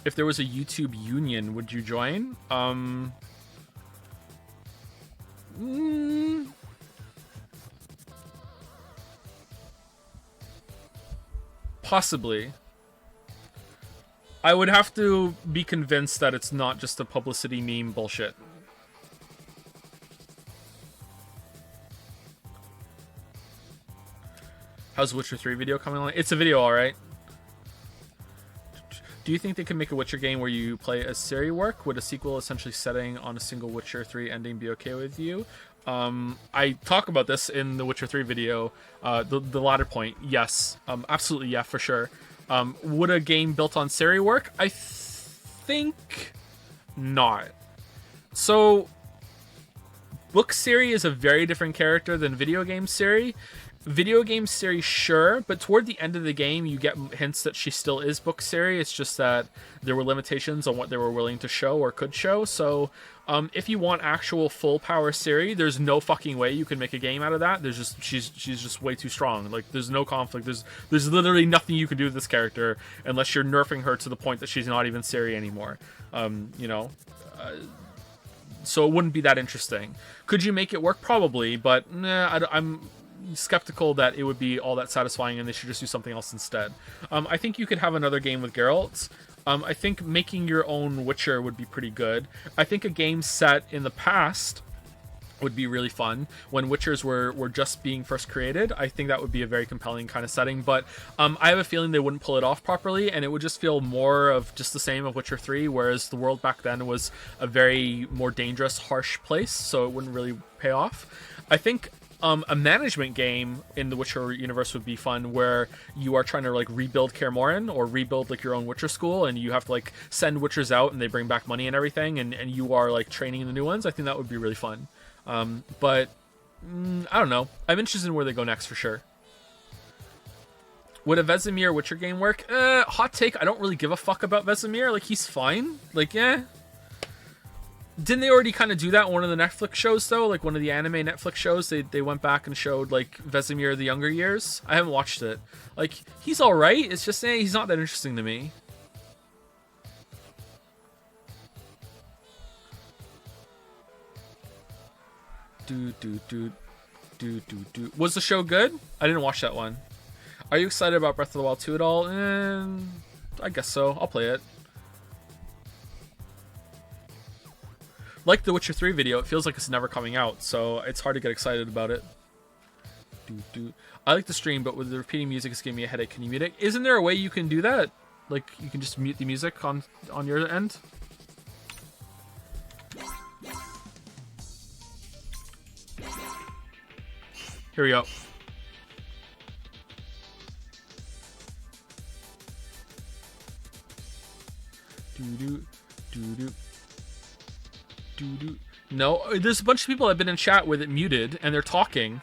If there was a YouTube union, would you join? Possibly. I would have to be convinced that it's not just a publicity meme bullshit. How's Witcher 3 video coming along? It's a video, alright. Do you think they could make a Witcher game where you play as Ciri work? Would a sequel essentially setting on a single Witcher 3 ending be okay with you? I talk about this in the Witcher 3 video. The latter point, yes. Absolutely, yeah, for sure. Would a game built on Ciri work? I think not. So, book Ciri is a very different character than video game Ciri. Video game Ciri, sure, but toward the end of the game, you get hints that she still is book Ciri. It's just that there were limitations on what they were willing to show or could show. So, if you want actual full power Ciri, there's no fucking way you can make a game out of that. There's just she's just way too strong. Like, there's no conflict. There's literally nothing you can do with this character unless you're nerfing her to the point that she's not even Ciri anymore. You know. So it wouldn't be that interesting. Could you make it work? Probably, but nah, I'm skeptical that it would be all that satisfying, and they should just do something else instead. I think you could have another game with Geralt. I think making your own Witcher would be pretty good. I think a game set in the past would be really fun when Witchers were just being first created. I think that would be a very compelling kind of setting, but I have a feeling they wouldn't pull it off properly, and it would just feel more of just the same of Witcher 3, whereas the world back then was a very more dangerous, harsh place, so it wouldn't really pay off. I think a management game in the Witcher universe would be fun, where you are trying to like rebuild Kaer Morhen or rebuild like your own Witcher school, and you have to like send Witchers out and they bring back money and everything, and you are like training the new ones. I think that would be really fun. But I don't know. I'm interested in where they go next for sure. Would a Vesemir Witcher game work? Hot take. I don't really give a fuck about Vesemir. Like, he's fine. Like, yeah. Didn't they already kind of do that in one of the Netflix shows, though? Like, one of the anime Netflix shows, they went back and showed, like, Vesemir the younger years? I haven't watched it. Like, he's alright. It's just, he's not that interesting to me. Was the show good? I didn't watch that one. Are you excited about Breath of the Wild 2 at all? I guess so. I'll play it. Like the Witcher 3 video, it feels like it's never coming out, so it's hard to get excited about it. I like the stream, but with the repeating music, it's giving me a headache. Can you mute it? Isn't there a way you can do that? Like, you can just mute the music on your end? Here we go. Doo-doo, doo-doo, doo-doo. No, there's a bunch of people that have been in chat with it muted, and they're talking.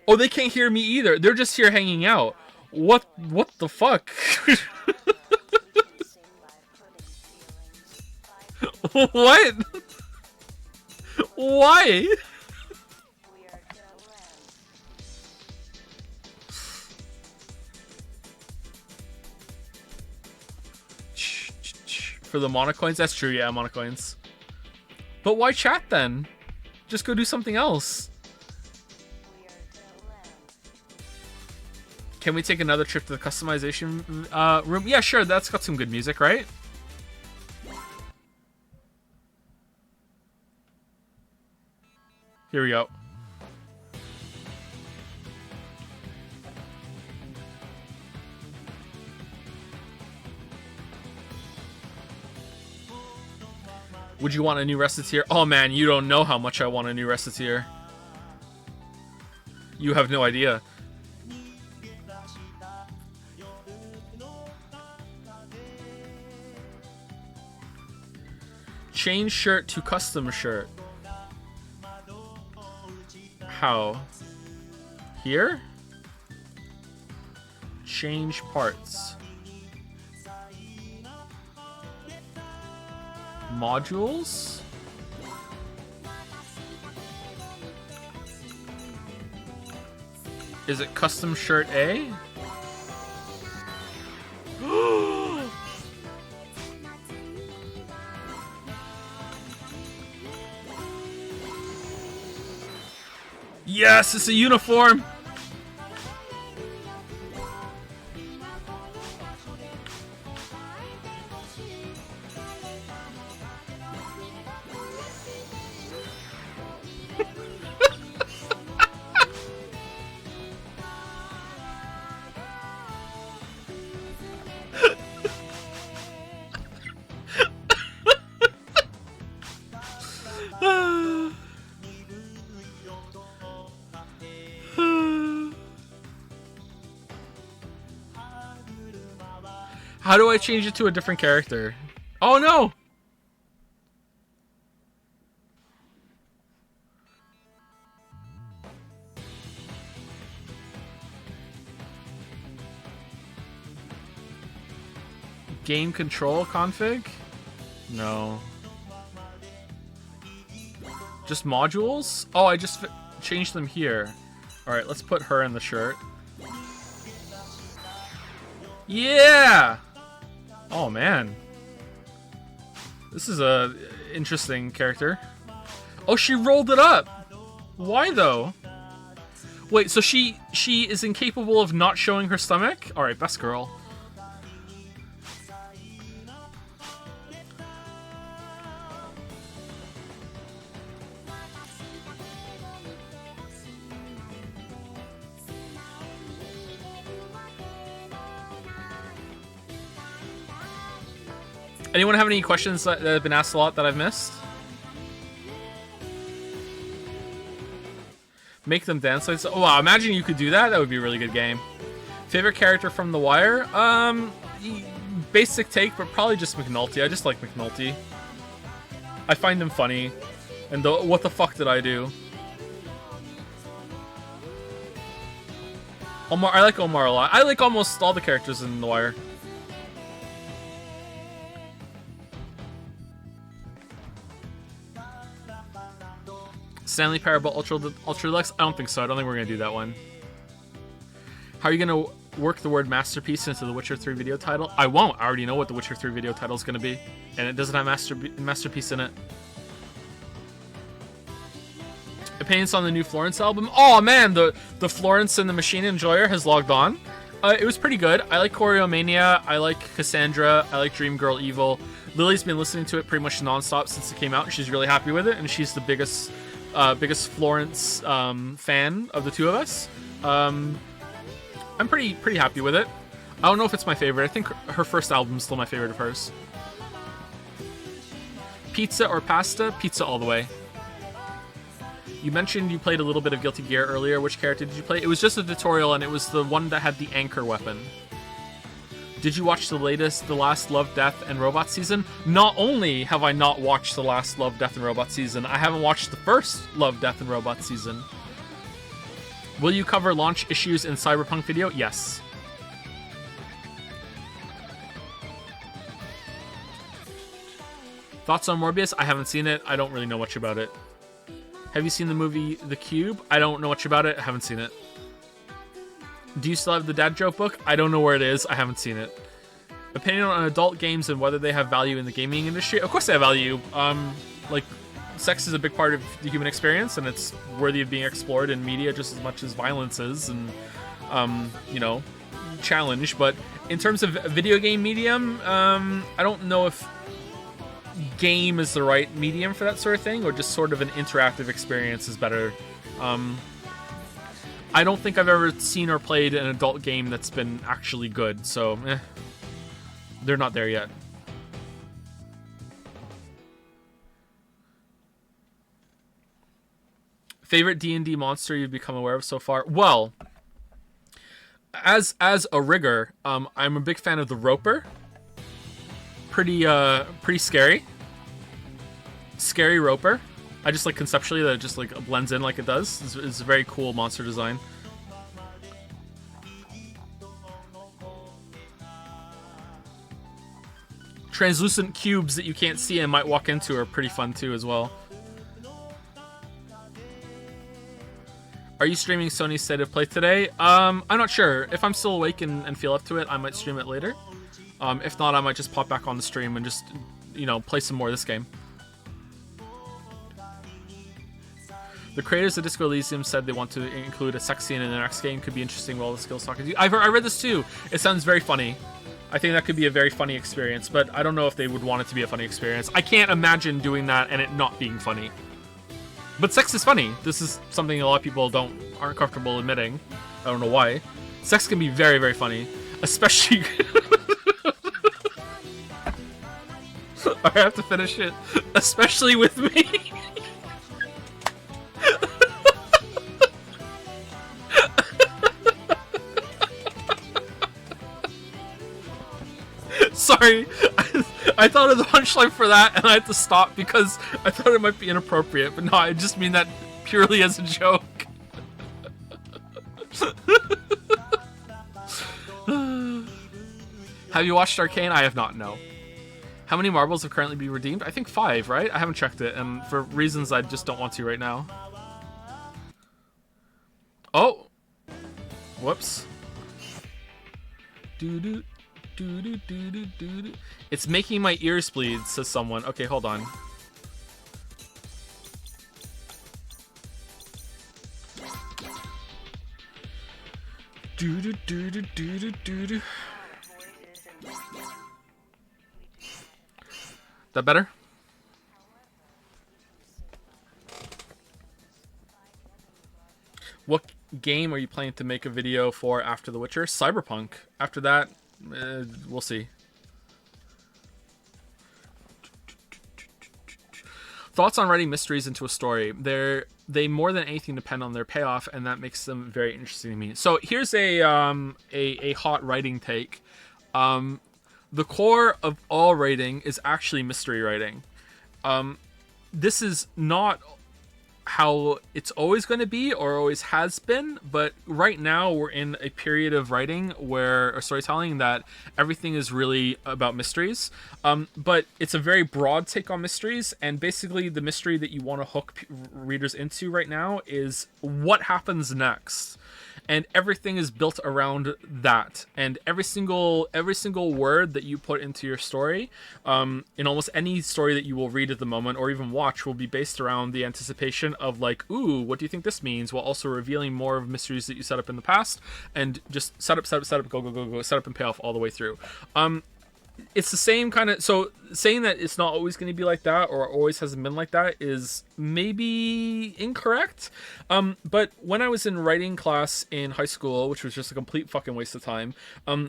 Oh, they can't hear me either. They're just here hanging out. What the fuck? What? Why? For the monocoins? That's true, yeah, monocoins. But why chat then? Just go do something else. Can we take another trip to the customization room? Yeah, sure, that's got some good music, right? Here we go. Would you want a new reciteer? Oh man, you don't know how much I want a new reciteer. You have no idea. Change shirt to custom shirt. How? Here? Change parts. Modules? Is it custom shirt A? Yes, it's a uniform. How do I change it to a different character? Oh no! Game control config? No. Just modules? Oh, I just changed them here. Alright, let's put her in the shirt. Yeah! Oh man. This is a interesting character. Oh, she rolled it up! Why though? Wait, so she is incapable of not showing her stomach? Alright, best girl. Anyone have any questions that have been asked a lot that I've missed? Make them dance. Oh wow, imagine you could do that. That would be a really good game. Favorite character from The Wire? Basic take, but probably just McNulty. I just like McNulty. I find him funny. And what the fuck did I do? Omar, I like Omar a lot. I like almost all the characters in The Wire. Stanley Parable Ultra Deluxe? I don't think so. I don't think we're going to do that one. How are you going to work the word masterpiece into the Witcher 3 video title? I won't. I already know what the Witcher 3 video title is going to be. And it doesn't have masterpiece in it. Opinions on the new Florence album? Oh man, the Florence and the Machine Enjoyer has logged on. It was pretty good. I like Choreomania. I like Cassandra. I like Dream Girl Evil. Lily's been listening to it pretty much nonstop since it came out. And she's really happy with it. And she's the biggest Florence fan of the two of us. I'm pretty happy with it. I don't know if it's my favorite. I think her first album is still my favorite of hers. Pizza or pasta? Pizza all the way. You mentioned you played a little bit of Guilty Gear earlier. Which character did you play? It was just a tutorial, and it was the one that had the anchor weapon. Did you watch the latest The Last Love, Death, and Robot season? Not only have I not watched The Last Love, Death, and Robot season, I haven't watched the first Love, Death, and Robot season. Will you cover launch issues in Cyberpunk video? Yes. Thoughts on Morbius? I haven't seen it. I don't really know much about it. Have you seen the movie The Cube? I don't know much about it. I haven't seen it. Do you still have the dad joke book? I don't know where it is. I haven't seen it. Opinion on adult games and whether they have value in the gaming industry? Of course they have value. Like, sex is a big part of the human experience, and it's worthy of being explored in media just as much as violence is, and, you know, challenge. But in terms of video game medium, I don't know if game is the right medium for that sort of thing, or just sort of an interactive experience is better. I don't think I've ever seen or played an adult game that's been actually good, so they're not there yet. Favorite D&D monster you've become aware of so far? Well, as a rigger, I'm a big fan of the Roper. Pretty scary. Scary Roper. I just like conceptually that it just like blends in like it does. It's a very cool monster design. Translucent cubes that you can't see and might walk into are pretty fun too as well. Are you streaming Sony's State of Play today? I'm not sure. If I'm still awake and feel up to it, I might stream it later. If not, I might just pop back on the stream and just, you know, play some more of this game. The creators of Disco Elysium said they want to include a sex scene in the next game. Could be interesting while the skills talking to you. I read this too. It sounds very funny. I think that could be a very funny experience, but I don't know if they would want it to be a funny experience. I can't imagine doing that and it not being funny. But sex is funny. This is something a lot of people aren't comfortable admitting. I don't know why. Sex can be very, very funny. Especially... I have to finish it. Especially with me. Sorry, I thought of the punchline for that and I had to stop because I thought it might be inappropriate, but no, I just mean that purely as a joke. Have you watched Arcane? I have not, no. How many marbles have currently been redeemed? I think 5, right? I haven't checked it, and for reasons I just don't want to right now. Oh! Whoops. Doo-doo. It's making my ears bleed, says someone. Okay, hold on. That better? What game are you planning to make a video for after The Witcher? Cyberpunk. After that, we'll see. Thoughts on writing mysteries into a story? They more than anything depend on their payoff, and that makes them very interesting to me. So here's a hot writing take. The core of all writing is actually mystery writing. This is not how it's always going to be or always has been, but right now we're in a period of writing or storytelling that everything is really about mysteries. But it's a very broad take on mysteries, and basically the mystery that you want to hook readers into right now is what happens next. And everything is built around that, and every single word that you put into your story, in almost any story that you will read at the moment or even watch, will be based around the anticipation of like, ooh, what do you think this means? While also revealing more of mysteries that you set up in the past, and just set up, go, set up and pay off all the way through. it's the same kind of, so saying that it's not always going to be like that or always hasn't been like that is maybe incorrect. But when I was in writing class in high school, which was just a complete fucking waste of time,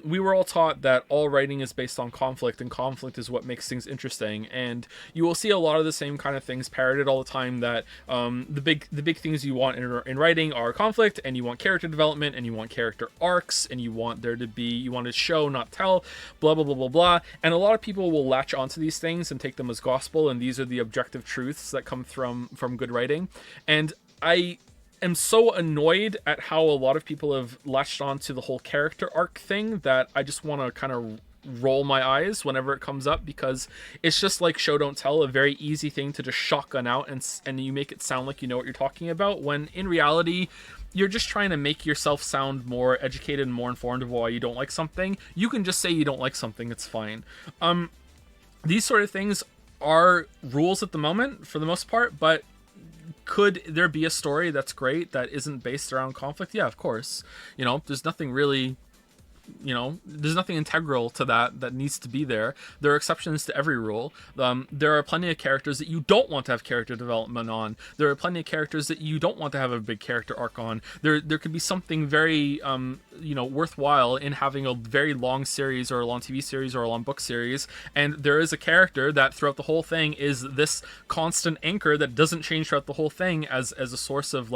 we were all taught that all writing is based on conflict, and conflict is what makes things interesting. And you will see a lot of the same kind of things parroted all the time, that the big things you want in writing are conflict, and you want character development, and you want character arcs, and you want to show, not tell, blah blah blah blah blah. And a lot of people will latch onto these things and take them as gospel, and these are the objective truths that come from good writing. And I am so annoyed at how a lot of people have latched on to the whole character arc thing that I just want to kind of roll my eyes whenever it comes up, because it's just like show don't tell, a very easy thing to just shotgun out, and you make it sound like you know what you're talking about, when in reality you're just trying to make yourself sound more educated and more informed of why you don't like something. You can just say you don't like something, it's fine. These sort of things are rules at the moment for the most part, but could there be a story that's great that isn't based around conflict? Yeah, of course. There's nothing really, there's nothing integral to that needs to be there. There are exceptions to every rule. There are plenty of characters that you don't want to have character development on. There are plenty of characters that you don't want to have a big character arc on. There could be something very worthwhile in having a very long series, or a long TV series, or a long book series, and there is a character that throughout the whole thing is this constant anchor that doesn't change throughout the whole thing, as a source of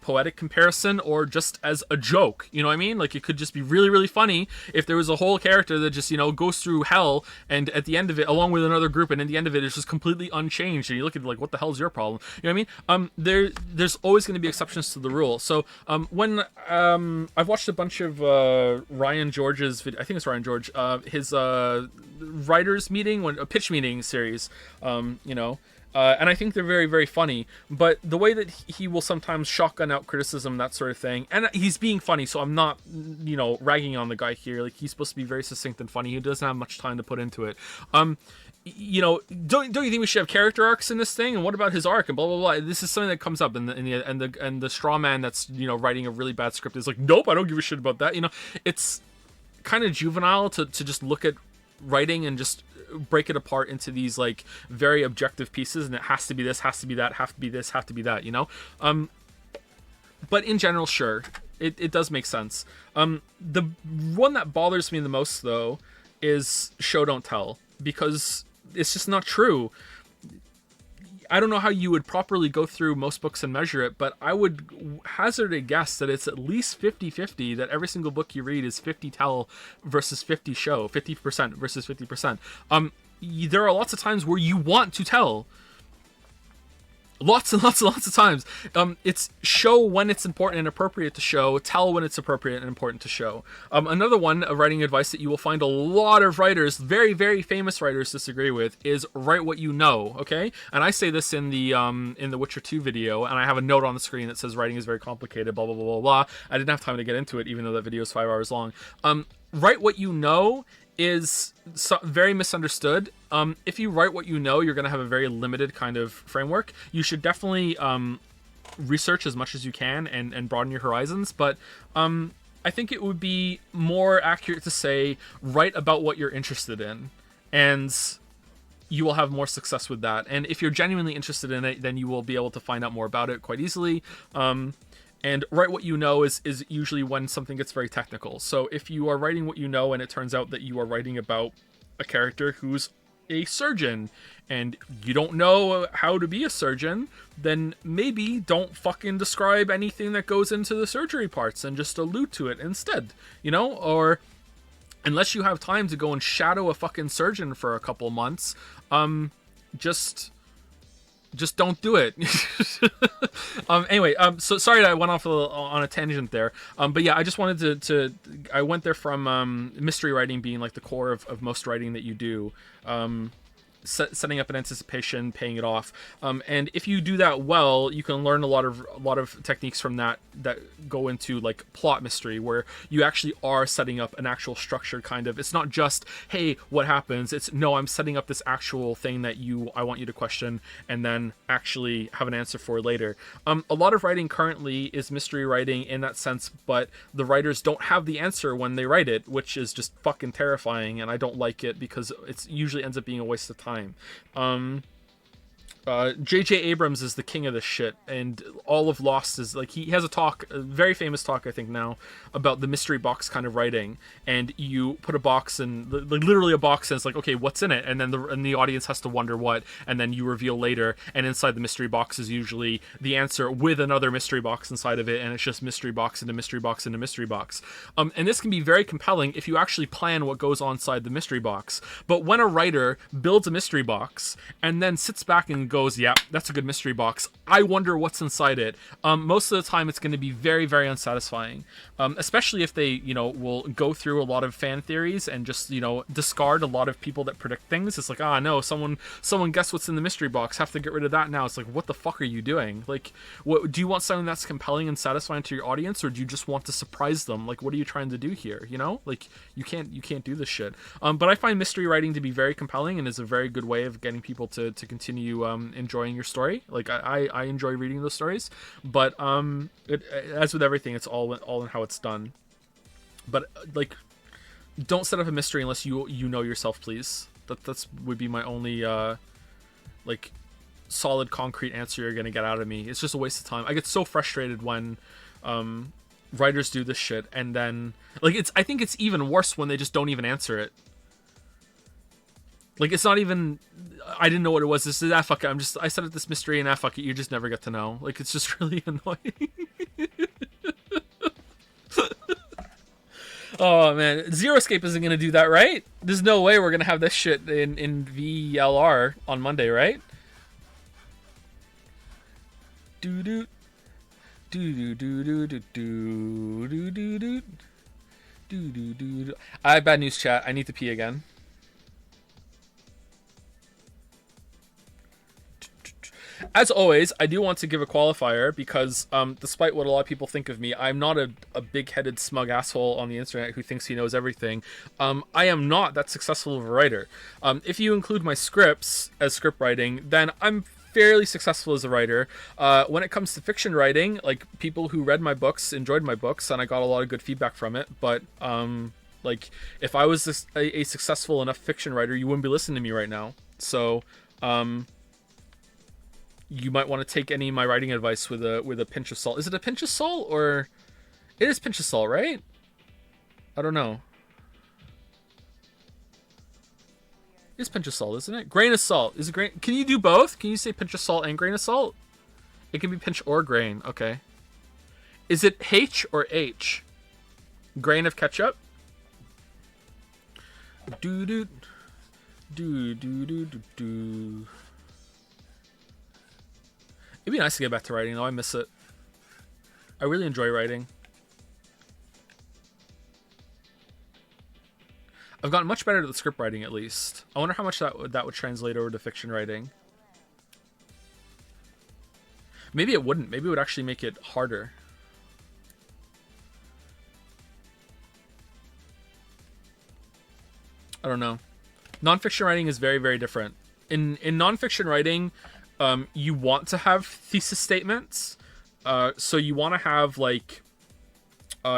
poetic comparison, or just as a joke. You know what I mean? Like, it could just be really really funny if there was a whole character that just goes through hell, and at the end of it, along with another group, and at the end of it, it's just completely unchanged, and you look at it like, what the hell's your problem? You know what I mean? There's always going to be exceptions to the rule. So when I've watched a bunch of Ryan George's video, I think it's Ryan George, his writers meeting, a pitch meeting series, and I think they're very, very funny. But the way that he will sometimes shotgun out criticism, that sort of thing, and he's being funny, so I'm not, ragging on the guy here. Like, he's supposed to be very succinct and funny. He doesn't have much time to put into it. Don't you think we should have character arcs in this thing? And what about his arc? And blah blah blah. This is something that comes up, and the straw man that's writing a really bad script is like, nope, I don't give a shit about that. It's kind of juvenile to just look at writing and just break it apart into these like very objective pieces, and it has to be this, has to be that, have to be this, have to be that. But in general, sure, it does make sense. The one that bothers me the most, though, is show don't tell, because it's just not true. I don't know how you would properly go through most books and measure it, but I would hazard a guess that it's at least 50-50, that every single book you read is 50 tell versus 50 show, 50% versus 50%. There are lots of times where you want to tell. Lots and lots and lots of times. It's show when it's important and appropriate to show, tell when it's appropriate and important to show. Another one of writing advice that you will find a lot of writers, very, very famous writers, disagree with is write what you know, okay? And I say this in the Witcher 2 video, and I have a note on the screen that says writing is very complicated, blah, blah, blah, blah, blah. I didn't have time to get into it, even though that video is 5 hours long. Write what you know is very misunderstood. If you write what you know, you're going to have a very limited kind of framework. You should definitely research as much as you can and broaden your horizons, but I think it would be more accurate to say write about what you're interested in, and you will have more success with that. And if you're genuinely interested in it, then you will be able to find out more about it quite easily. And write what you know is usually when something gets very technical. So if you are writing what you know and it turns out that you are writing about a character who's a surgeon and you don't know how to be a surgeon, then maybe don't fucking describe anything that goes into the surgery parts and just allude to it instead, or unless you have time to go and shadow a fucking surgeon for a couple months, just don't do it. Anyway, so sorry that I went off on a tangent there. But yeah, I just wanted to I went there from mystery writing being like the core of most writing that you do. setting up an anticipation, paying it off. And if you do that well, you can learn a lot of techniques from that go into like plot mystery, where you actually are setting up an actual structured kind of. It's not just, hey, what happens? It's, no, I'm setting up this actual thing that I want you to question and then actually have an answer for later. A lot of writing currently is mystery writing in that sense, but the writers don't have the answer when they write it, which is just fucking terrifying, and I don't like it because it usually ends up being a waste of time. J.J. Abrams is the king of this shit, and all of Lost is like, he has a very famous talk I think now, about the mystery box kind of writing, and you put a box in, literally a box, and it's like, okay, what's in it, and then the audience has to wonder what, and then you reveal later, and inside the mystery box is usually the answer with another mystery box inside of it, and it's just mystery box into mystery box into mystery box. And this can be very compelling if you actually plan what goes on inside the mystery box. But when a writer builds a mystery box and then sits back and goes, yeah, that's a good mystery box, I wonder what's inside it, most of the time it's going to be very, very unsatisfying, especially if they, will go through a lot of fan theories and just, discard a lot of people that predict things. It's like, no, someone guessed what's in the mystery box, have to get rid of that now. It's like, what the fuck are you doing? Like, what do you want? Something that's compelling and satisfying to your audience, or do you just want to surprise them? Like, what are you trying to do here? Like, you can't do this shit. But I find mystery writing to be very compelling and is a very good way of getting people to continue enjoying your story. Like, I enjoy reading those stories, but as with everything, it's all in how it's done. But like, don't set up a mystery unless you know yourself, please. That's would be my only like solid concrete answer you're gonna get out of me. It's just a waste of time. I get so frustrated when writers do this shit, and then like, I think it's even worse when they just don't even answer it. Like, it's not even, I didn't know what it was. This is, fuck it, I set up this mystery, and fuck it, you just never get to know. Like, it's just really annoying. Oh, man. Zero Escape isn't going to do that, right? There's no way we're going to have this shit in VLR on Monday, right? Do-do. Do-do-do-do-do-do-do-do-do. Do-do-do-do. I have bad news, chat. I need to pee again. As always, I do want to give a qualifier because despite what a lot of people think of me, I'm not a big-headed, smug asshole on the internet who thinks he knows everything. I am not that successful of a writer. If you include my scripts as script writing, then I'm fairly successful as a writer. When it comes to fiction writing, like, people who read my books enjoyed my books, and I got a lot of good feedback from it, but like, if I was a successful enough fiction writer, you wouldn't be listening to me right now. So you might want to take any of my writing advice with a pinch of salt. Is it a pinch of salt, or it is pinch of salt, right? I don't know. It's pinch of salt, isn't it? Grain of salt. Is it grain? Can you do both? Can you say pinch of salt and grain of salt? It can be pinch or grain. Okay. Is it H or H? Grain of ketchup? Do do do do do do do. It'd be nice to get back to writing, though. I miss it. I really enjoy writing. I've gotten much better at the script writing, at least. I wonder how much that would translate over to fiction writing. Maybe it wouldn't. Maybe it would actually make it harder. I don't know. Nonfiction writing is very, very different. In nonfiction writing, you want to have thesis statements. So you want to have, like,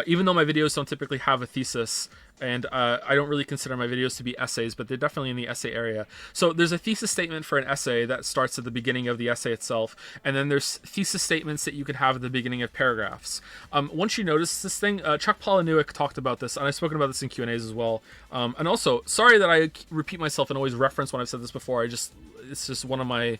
even though my videos don't typically have a thesis, and I don't really consider my videos to be essays, but they're definitely in the essay area. So there's a thesis statement for an essay that starts at the beginning of the essay itself, and then there's thesis statements that you could have at the beginning of paragraphs. Once you notice this thing, Chuck Palahniuk talked about this, and I've spoken about this in Q&As as well. And also, sorry that I repeat myself and always reference when I've said this before. It's just one of my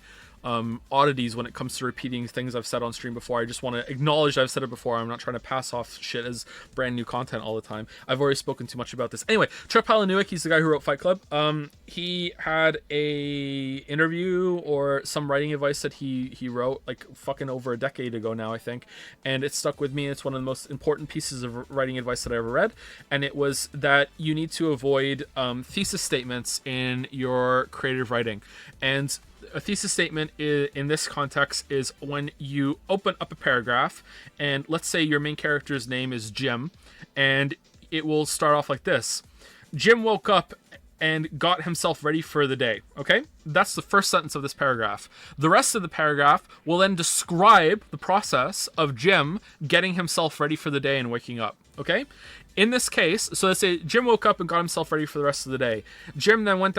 oddities when it comes to repeating things I've said on stream before. I just want to acknowledge I've said it before. I'm not trying to pass off shit as brand new content all the time. I've already spoken too much about this. Anyway, Trip Palanuik, he's the guy who wrote Fight Club. He had a interview or some writing advice that he wrote like fucking over a decade ago now, I think, and it stuck with me. It's one of the most important pieces of writing advice that I ever read, and it was that you need to avoid thesis statements in your creative writing. And a thesis statement in this context is when you open up a paragraph and let's say your main character's name is Jim, and it will start off like this: Jim woke up and got himself ready for the day. Okay? That's the first sentence of this paragraph. The rest of the paragraph will then describe the process of Jim getting himself ready for the day and waking up. Okay? In this case, so let's say Jim woke up and got himself ready for the rest of the day. Jim went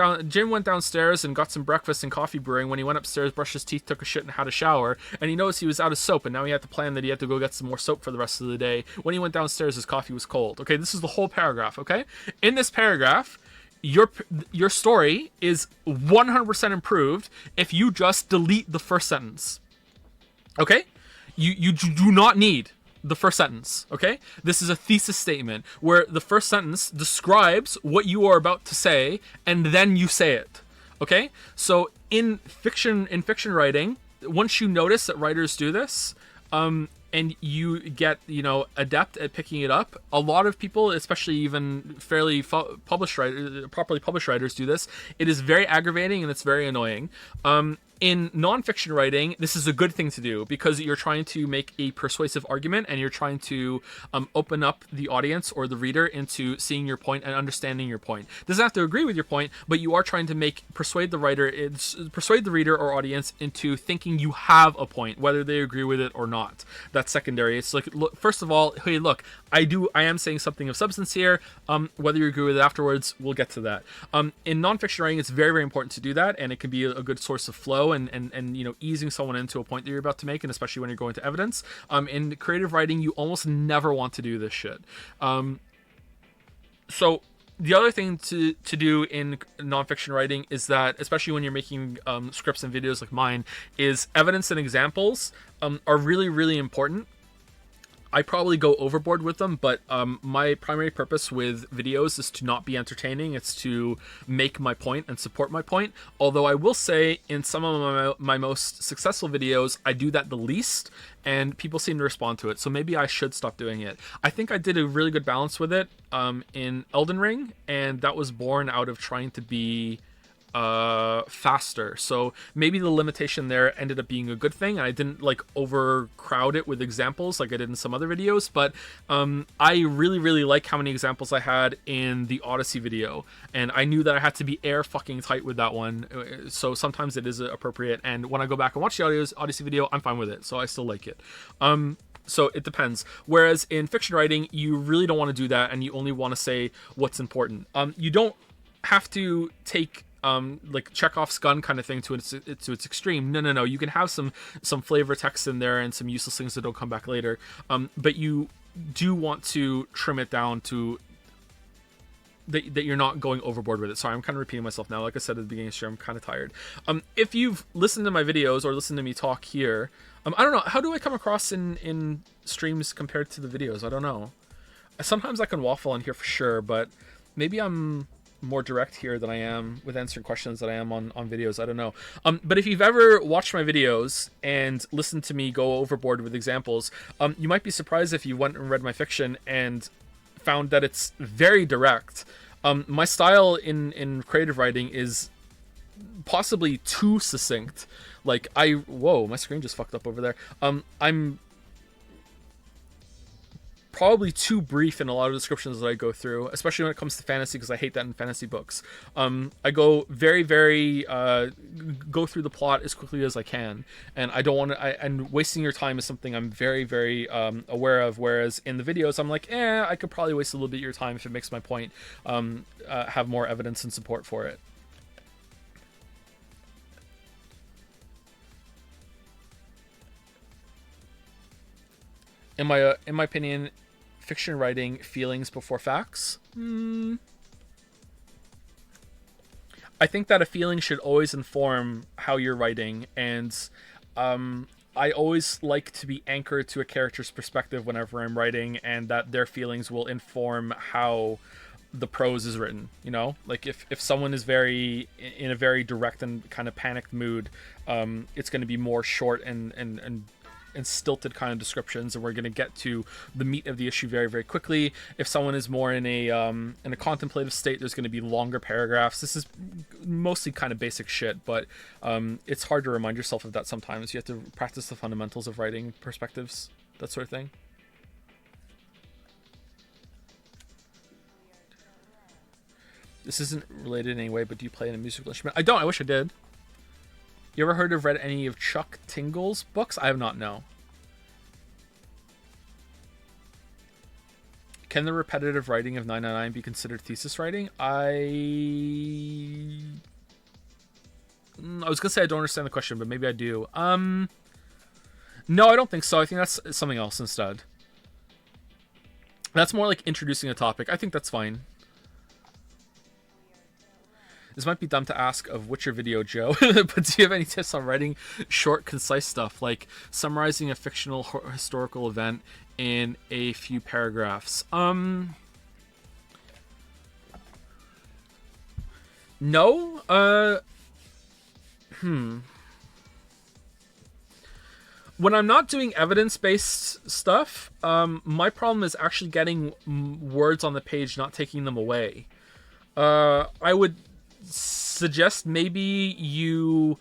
downstairs and got some breakfast and coffee brewing. When he went upstairs, brushed his teeth, took a shit, and had a shower, and he noticed he was out of soap, and now he had to plan that he had to go get some more soap for the rest of the day. When he went downstairs, his coffee was cold. Okay, this is the whole paragraph, okay? In this paragraph, your story is 100% improved if you just delete the first sentence. Okay? You do not need the first sentence, okay? This is a thesis statement where the first sentence describes what you are about to say and then you say it, okay? So in fiction writing, once you notice that writers do this, and you get, adept at picking it up, a lot of people, especially even fairly properly published writers do this. It is very aggravating and it's very annoying. In nonfiction writing, this is a good thing to do because you're trying to make a persuasive argument and you're trying to open up the audience or the reader into seeing your point and understanding your point. Doesn't have to agree with your point, but you are trying to persuade the reader or audience into thinking you have a point, whether they agree with it or not. That's secondary. It's like, look, first of all, hey, look, I am saying something of substance here. Whether you agree with it afterwards, we'll get to that. In nonfiction writing, it's very, very important to do that, and it can be a good source of flow and easing someone into a point that you're about to make, and especially when you're going to evidence. In creative writing, you almost never want to do this shit. So the other thing to do in nonfiction writing is that, especially when you're making scripts and videos like mine, is evidence and examples are really, really important. I probably go overboard with them, but my primary purpose with videos is to not be entertaining. It's to make my point and support my point. Although I will say in some of my most successful videos, I do that the least, and people seem to respond to it. So maybe I should stop doing it. I think I did a really good balance with it in Elden Ring, and that was born out of trying to be faster. So maybe the limitation there ended up being a good thing, and I didn't overcrowd it with examples like I did in some other videos. But I really, really like how many examples I had in the Odyssey video, and I knew that I had to be air fucking tight with that one. So sometimes it is appropriate, and when I go back and watch the Odyssey video, I'm fine with it. So I still like it. So it depends. Whereas in fiction writing, you really don't want to do that, and you only want to say what's important. You don't have to take like Chekhov's gun kind of thing to its extreme. No. You can have some flavor text in there and some useless things that don't come back later. But you do want to trim it down to that you're not going overboard with it. Sorry, I'm kind of repeating myself now. Like I said at the beginning of the stream, I'm kind of tired. If you've listened to my videos or listened to me talk here, I don't know, how do I come across in streams compared to the videos? I don't know. Sometimes I can waffle on here for sure, but maybe I'm more direct here than I am with answering questions than I am on videos. I don't know. But if you've ever watched my videos and listened to me go overboard with examples, you might be surprised if you went and read my fiction and found that it's very direct. My style in creative writing is possibly too succinct. Whoa, my screen just fucked up over there. I'm probably too brief in a lot of descriptions that I go through, especially when it comes to fantasy, because I hate that in fantasy books. I go very, very go through the plot as quickly as I can, and I don't want to. And wasting your time is something I'm very, very aware of. Whereas in the videos, I'm like, I could probably waste a little bit of your time if it makes my point have more evidence and support for it. In my opinion, fiction writing feelings before facts. I think that a feeling should always inform how you're writing, and I always like to be anchored to a character's perspective whenever I'm writing, and that their feelings will inform how the prose is written. You know, like if someone is very in a very direct and kind of panicked mood, it's going to be more short and stilted kind of descriptions, and we're going to get to the meat of the issue very, very quickly. If someone is more in a contemplative state, there's going to be longer paragraphs. This is mostly kind of basic shit, but it's hard to remind yourself of that sometimes. You have to practice the fundamentals of writing, perspectives, that sort of thing. This isn't related in any way, but do you play a musical instrument? I don't. I wish I did. You ever heard of read any of Chuck Tingle's books? I have not, no. Can the repetitive writing of 999 be considered thesis writing? I was gonna say I don't understand the question, but maybe I do. No, I don't think so. I think that's something else instead. That's more like introducing a topic. I think that's fine. This might be dumb to ask of Witcher video, Joe, but do you have any tips on writing short, concise stuff, like summarizing a fictional historical event in a few paragraphs? No. When I'm not doing evidence-based stuff, my problem is actually getting words on the page, not taking them away. I would suggest maybe you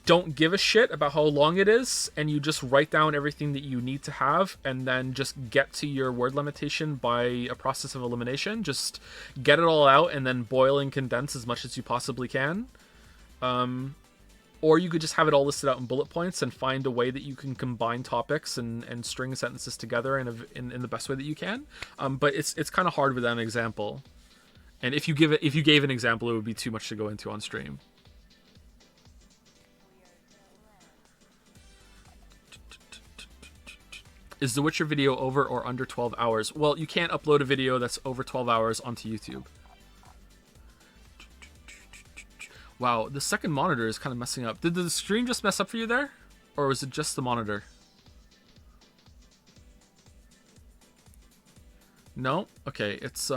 don't give a shit about how long it is, and you just write down everything that you need to have, and then just get to your word limitation by a process of elimination. Just get it all out and then boil and condense as much as you possibly can. Or you could just have it all listed out in bullet points and find a way that you can combine topics and string sentences together in the best way that you can. But it's kind of hard without an example. And if you gave an example, it would be too much to go into on stream. Is the Witcher video over or under 12 hours? Well, you can't upload a video that's over 12 hours onto YouTube. Wow, the second monitor is kind of messing up. Did the stream just mess up for you there? Or was it just the monitor? No? Okay, it's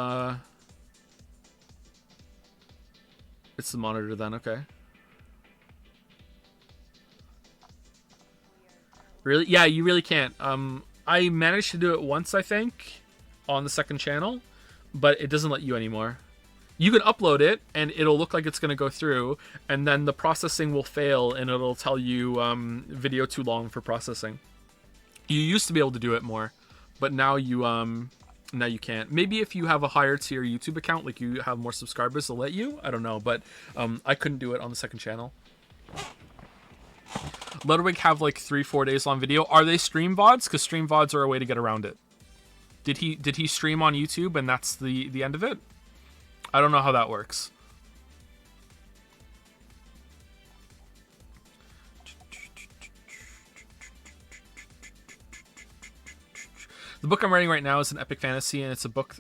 the monitor then, okay. Really? Yeah, you really can't. I managed to do it once, I think, on the second channel, but it doesn't let you anymore. You can upload it, and it'll look like it's going to go through, and then the processing will fail, and it'll tell you video too long for processing. You used to be able to do it more, but now you can't. Maybe if you have a higher tier YouTube account, like you have more subscribers, they'll let you. I don't know, but I couldn't do it on the second channel. Ludwig have like 3-4 days long video. Are they stream VODs? Because stream VODs are a way to get around it. Did he stream on YouTube and that's the end of it? I don't know how that works. The book I'm writing right now is an epic fantasy, and it's a book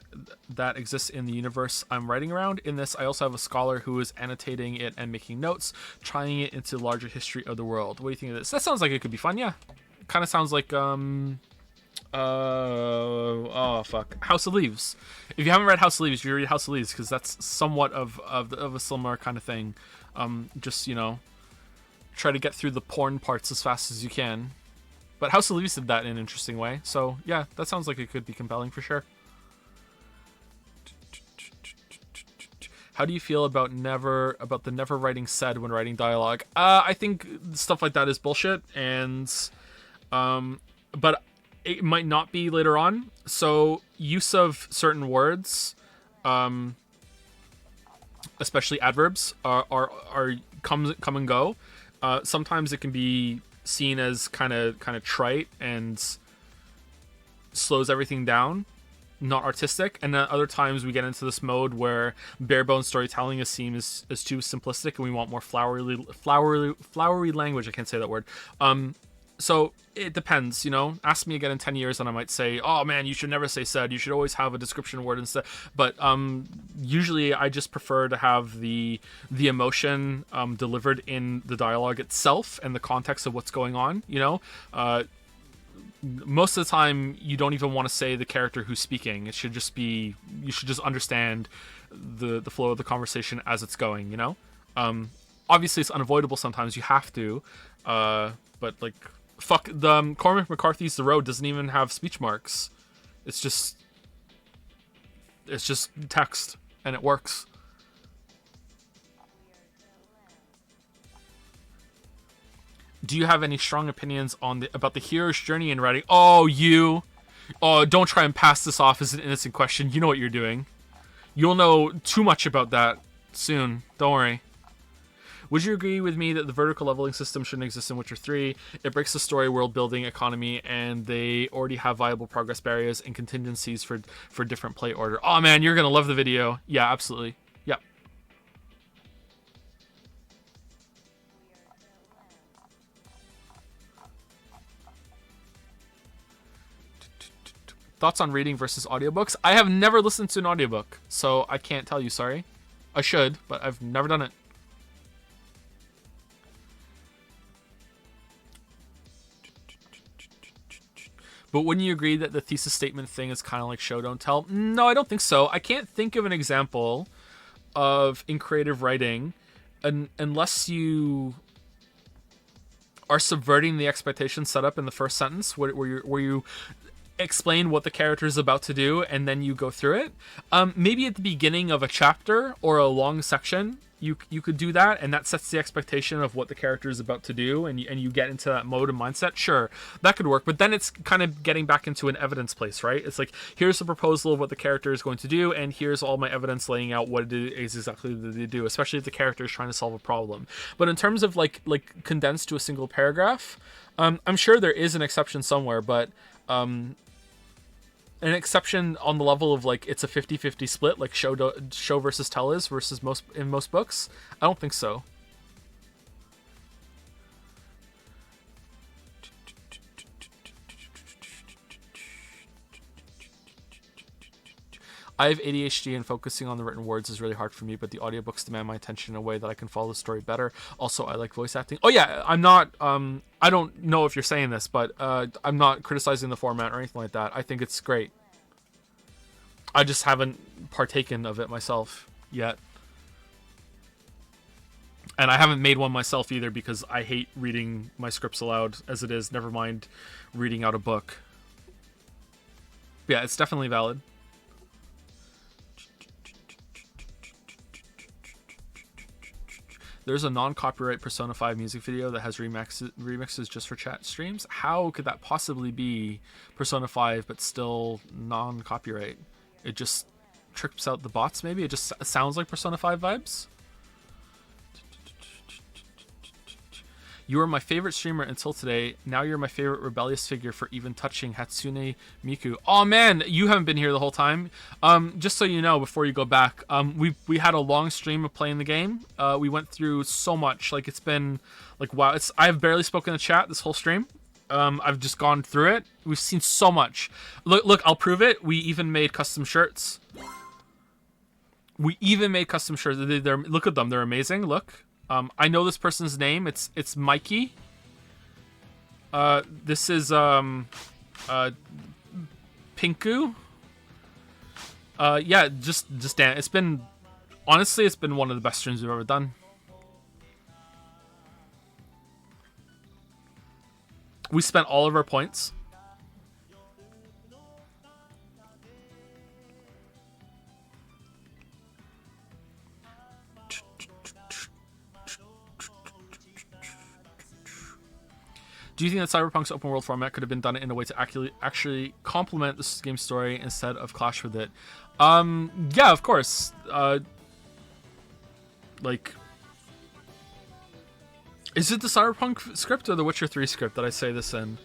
that exists in the universe I'm writing around. In this, I also have a scholar who is annotating it and making notes, trying it into the larger history of the world. What do you think of this? That sounds like it could be fun, yeah. Kind of sounds like, oh, fuck. House of Leaves. If you haven't read House of Leaves, you read House of Leaves, because that's somewhat of a similar kind of thing. Just, you know, try to get through the porn parts as fast as you can. But House of Leaves did that in an interesting way. So, yeah, that sounds like it could be compelling for sure. How do you feel about the never writing said when writing dialogue? I think stuff like that is bullshit, and but it might not be later on. So, use of certain words, especially adverbs, are come and go. Sometimes it can be seen as kind of trite and slows everything down, not artistic. And then other times we get into this mode where bare bones storytelling is seen as too simplistic, and we want more flowery language. I can't say that word. So it depends, you know. Ask me again in 10 years, and I might say, "Oh man, you should never say said. You should always have a description word instead." But usually, I just prefer to have the emotion delivered in the dialogue itself and the context of what's going on. You know, most of the time, you don't even want to say the character who's speaking. It should just be, you should just understand the flow of the conversation as it's going. You know, obviously, it's unavoidable. Sometimes you have to, but like. Fuck, the Cormac McCarthy's The Road doesn't even have speech marks. It's just text, and it works. Do you have any strong opinions on about the hero's journey in writing? Oh, don't try and pass this off as an innocent question. You know what you're doing. You'll know too much about that soon. Don't worry. Would you agree with me that the vertical leveling system shouldn't exist in Witcher 3? It breaks the story, world building, economy, and they already have viable progress barriers and contingencies for different play order. Oh man, you're gonna love the video. Yeah, absolutely. Yep. Thoughts on reading versus audiobooks? I have never listened to an audiobook, so I can't tell you, sorry. I should, but I've never done it. But wouldn't you agree that the thesis statement thing is kind of like show, don't tell? No, I don't think so. I can't think of an example of in creative writing unless you are subverting the expectation set up in the first sentence where you explain what the character is about to do and then you go through it. Maybe at the beginning of a chapter or a long section, you could do that, and that sets the expectation of what the character is about to do, and you get into that mode and mindset. Sure, that could work, but then it's kind of getting back into an evidence place, right? It's like, here's the proposal of what the character is going to do, and here's all my evidence laying out what it is exactly that they do, especially if the character is trying to solve a problem. But in terms of like condensed to a single paragraph, I'm sure there is an exception somewhere, but an exception on the level of like it's a 50-50 split, like show versus tell is versus most books. I don't think so. I have ADHD and focusing on the written words is really hard for me, but the audiobooks demand my attention in a way that I can follow the story better. Also, I like voice acting. Oh yeah, I'm not, I don't know if you're saying this, but I'm not criticizing the format or anything like that. I think it's great. I just haven't partaken of it myself yet. And I haven't made one myself either because I hate reading my scripts aloud as it is, never mind reading out a book. Yeah, it's definitely valid. There's a non-copyright Persona 5 music video that has remixes just for chat streams. How could that possibly be Persona 5 but still non-copyright? It just trips out the bots, maybe? It just sounds like Persona 5 vibes? You were my favorite streamer until today. Now you're my favorite rebellious figure for even touching Hatsune Miku. Oh man, you haven't been here the whole time. Just so you know, before you go back, we had a long stream of playing the game. We went through so much. Like, it's been like, wow. I've barely spoken in chat this whole stream. I've just gone through it. We've seen so much. Look, I'll prove it. We even made custom shirts. Look at them. They're amazing. Look. I know this person's name. It's Mikey. This is Pinku. Yeah, just Dan. It's been one of the best streams we've ever done. We spent all of our points. Do you think that Cyberpunk's open world format could have been done in a way to actually complement this game's story instead of clash with it? Yeah, of course. Like, is it the Cyberpunk script or the Witcher 3 script that I say this in?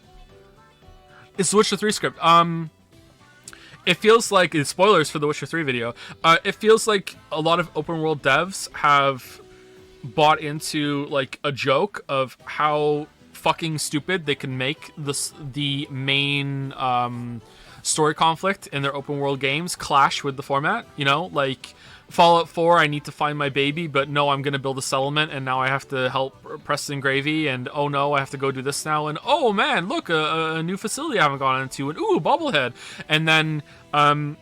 It's the Witcher 3 script. It feels like, it's spoilers for the Witcher 3 video. It feels like a lot of open world devs have bought into like a joke of how fucking stupid, they can make the main story conflict in their open world games clash with the format. You know, like Fallout 4, I need to find my baby, but no, I'm going to build a settlement, and now I have to help Preston Gravy, and oh no, I have to go do this now, and oh man, look, a new facility I haven't gone into, and ooh, bobblehead. And then and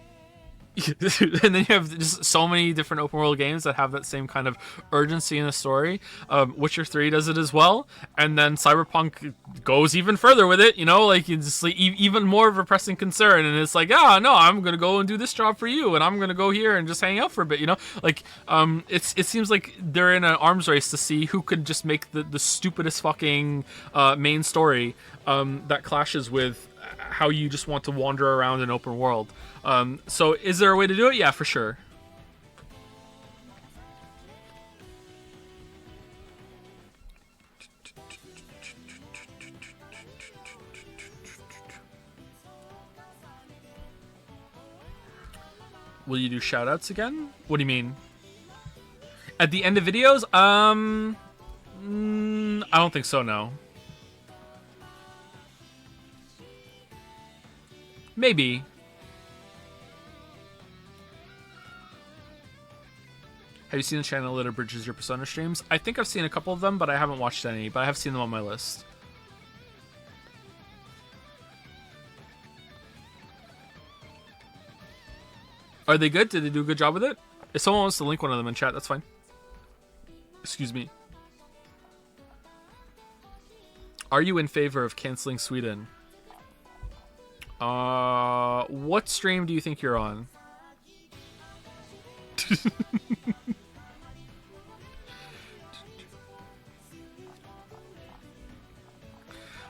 then you have just so many different open world games that have that same kind of urgency in the story. Witcher 3 does it as well, and then Cyberpunk goes even further with it. You know, like it's just like even more of a pressing concern, and it's like, ah, no, I'm gonna go and do this job for you, and I'm gonna go here and just hang out for a bit. You know, like it seems like they're in an arms race to see who could just make the stupidest fucking main story that clashes with how you just want to wander around an open world. So is there a way to do it? Yeah, for sure. Will you do shoutouts again? What do you mean? At the end of videos? I don't think so, no. Maybe. Have you seen the channel that abridges your Persona streams? I think I've seen a couple of them, but I haven't watched any. But I have seen them on my list. Are they good? Did they do a good job with it? If someone wants to link one of them in chat, that's fine. Excuse me. Are you in favor of canceling Sweden? What stream do you think you're on?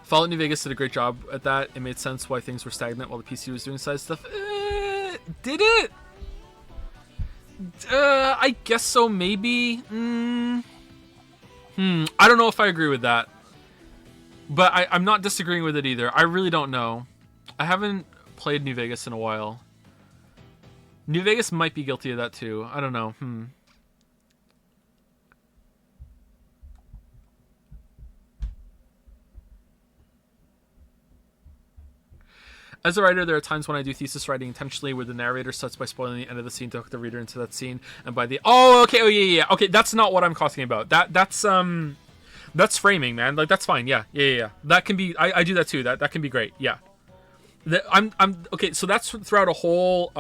Fallout New Vegas did a great job at that. It made sense why things were stagnant while the PC was doing side stuff. Did it? I guess so, maybe. I don't know if I agree with that. But I'm not disagreeing with it either. I really don't know. I haven't played New Vegas in a while. New Vegas might be guilty of that too. I don't know. As a writer, there are times when I do thesis writing intentionally where the narrator starts by spoiling the end of the scene to hook the reader into that scene, and by the okay, that's not what I'm talking about. That's framing, man. Like that's fine. Yeah. That can be. I do that too. That can be great. Yeah. I'm okay. So that's throughout a whole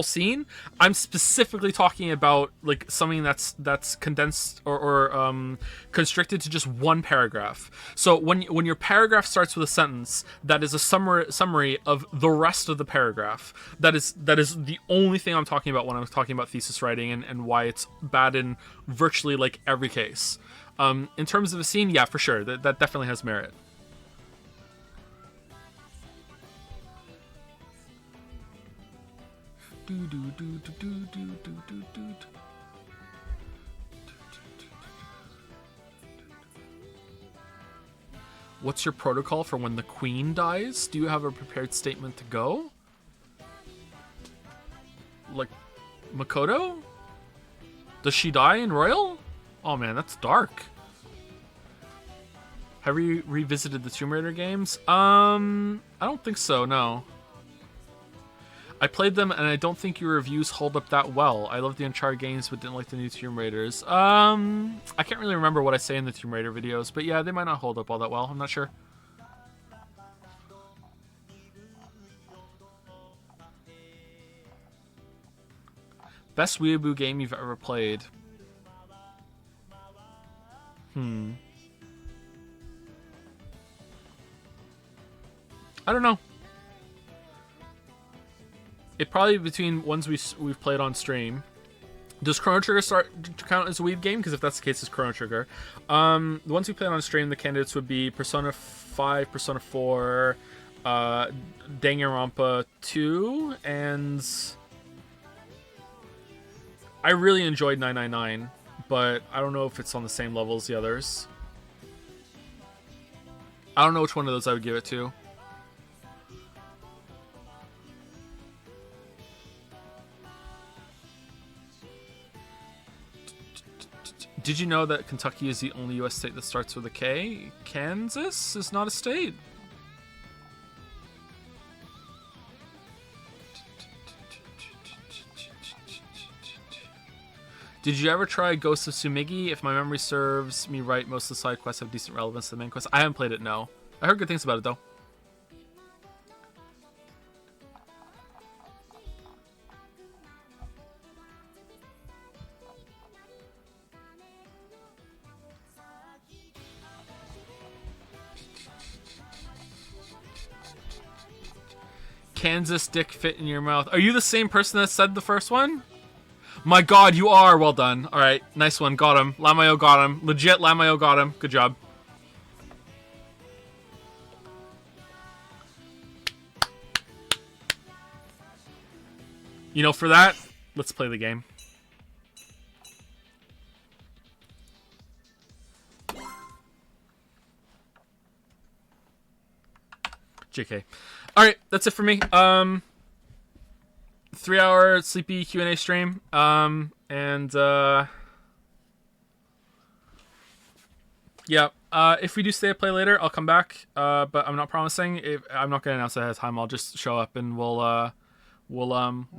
scene. I'm specifically talking about like something that's condensed or constricted to just one paragraph. So when your paragraph starts with a sentence that is a summary of the rest of the paragraph, that is the only thing I'm talking about when I'm talking about thesis writing and why it's bad in virtually like every case. In terms of a scene, yeah, for sure, that definitely has merit. What's your protocol for when the queen dies? Do you have a prepared statement to go? Like Makoto? Does she die in Royal? Oh man, that's dark. Have you revisited the Tomb Raider games? I don't think so, no. I played them, and I don't think your reviews hold up that well. I love the Uncharted games, but didn't like the new Tomb Raiders. I can't really remember what I say in the Tomb Raider videos, but yeah, they might not hold up all that well. I'm not sure. Best Weeaboo game you've ever played? I don't know. It probably between ones we've played on stream. Does Chrono Trigger count as a weeb game? Because if that's the case, it's Chrono Trigger. The ones we played on stream, the candidates would be Persona 5, Persona 4, Danganronpa 2, and I really enjoyed 999, but I don't know if it's on the same level as the others. I don't know which one of those I would give it to. Did you know that Kentucky is the only U.S. state that starts with a K? Kansas is not a state. Did you ever try Ghost of Sumigi? If my memory serves me right, most of the side quests have decent relevance to the main quest. I haven't played it, no. I heard good things about it, though. Kansas dick fit in your mouth. Are you the same person that said the first one? My god, you are. Well done. Alright, nice one. Got him. Lamayo got him. Legit, Lamayo got him. Good job. You know, for that, let's play the game. JK. Alright, that's it for me. 3-hour sleepy Q&A stream. Yeah. If we do stay up play later, I'll come back. But I'm not promising. I'm not gonna announce ahead of time. I'll just show up and we'll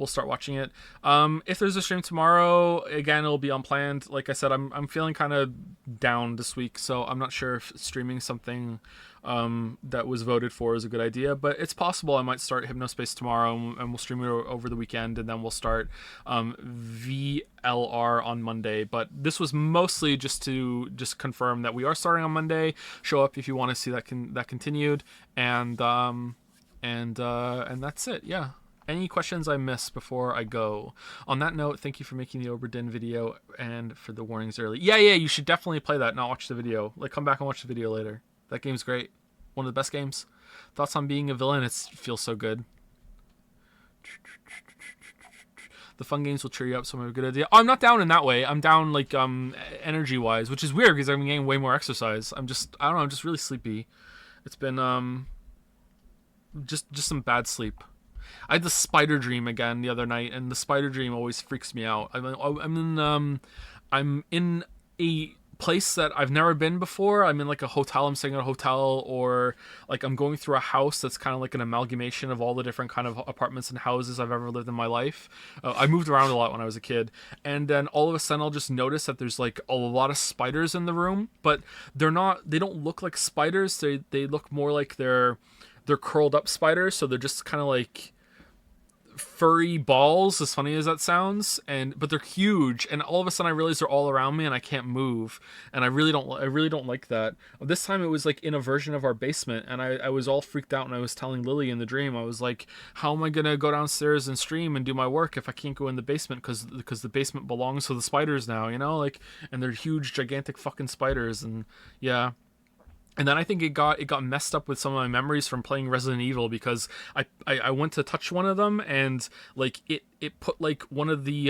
start watching it. If there's a stream tomorrow, again, it'll be unplanned. Like I said, I'm feeling kind of down this week, so I'm not sure if streaming something that was voted for is a good idea, but it's possible I might start Hypnospace tomorrow and we'll stream it over the weekend, and then we'll start VLR on Monday. But this was mostly just to confirm that we are starting on Monday. Show up if you want to see that continued, and that's it. Yeah. Any questions I missed before I go? On that note, thank you for making the Oberdin video and for the warnings early. Yeah, you should definitely play that, not watch the video. Like, come back and watch the video later. That game's great. One of the best games. Thoughts on being a villain? It feels so good. The fun games will cheer you up, so I'm a good idea. Oh, I'm not down in that way. I'm down, like, energy-wise, which is weird because I'm getting way more exercise. I don't know, I'm just really sleepy. It's been, just some bad sleep. I had the spider dream again the other night, and the spider dream always freaks me out. I'm in a place that I've never been before. I'm in like a hotel. I'm staying at a hotel, or like I'm going through a house that's kind of like an amalgamation of all the different kind of apartments and houses I've ever lived in my life. I moved around a lot when I was a kid, and then all of a sudden I'll just notice that there's like a lot of spiders in the room, but they don't look like spiders. They look more like they're curled up spiders, so they're just kind of like furry balls, as funny as that sounds, but they're huge, and all of a sudden I realize they're all around me and I can't move, and I really don't like that. This time it was like in a version of our basement, and I was all freaked out, and I was telling Lily in the dream, I was like, how am I gonna go downstairs and stream and do my work if I can't go in the basement because the basement belongs to the spiders now, you know, like, and they're huge gigantic fucking spiders. And yeah. And then I think it got messed up with some of my memories from playing Resident Evil, because I went to touch one of them, and like it put like one of the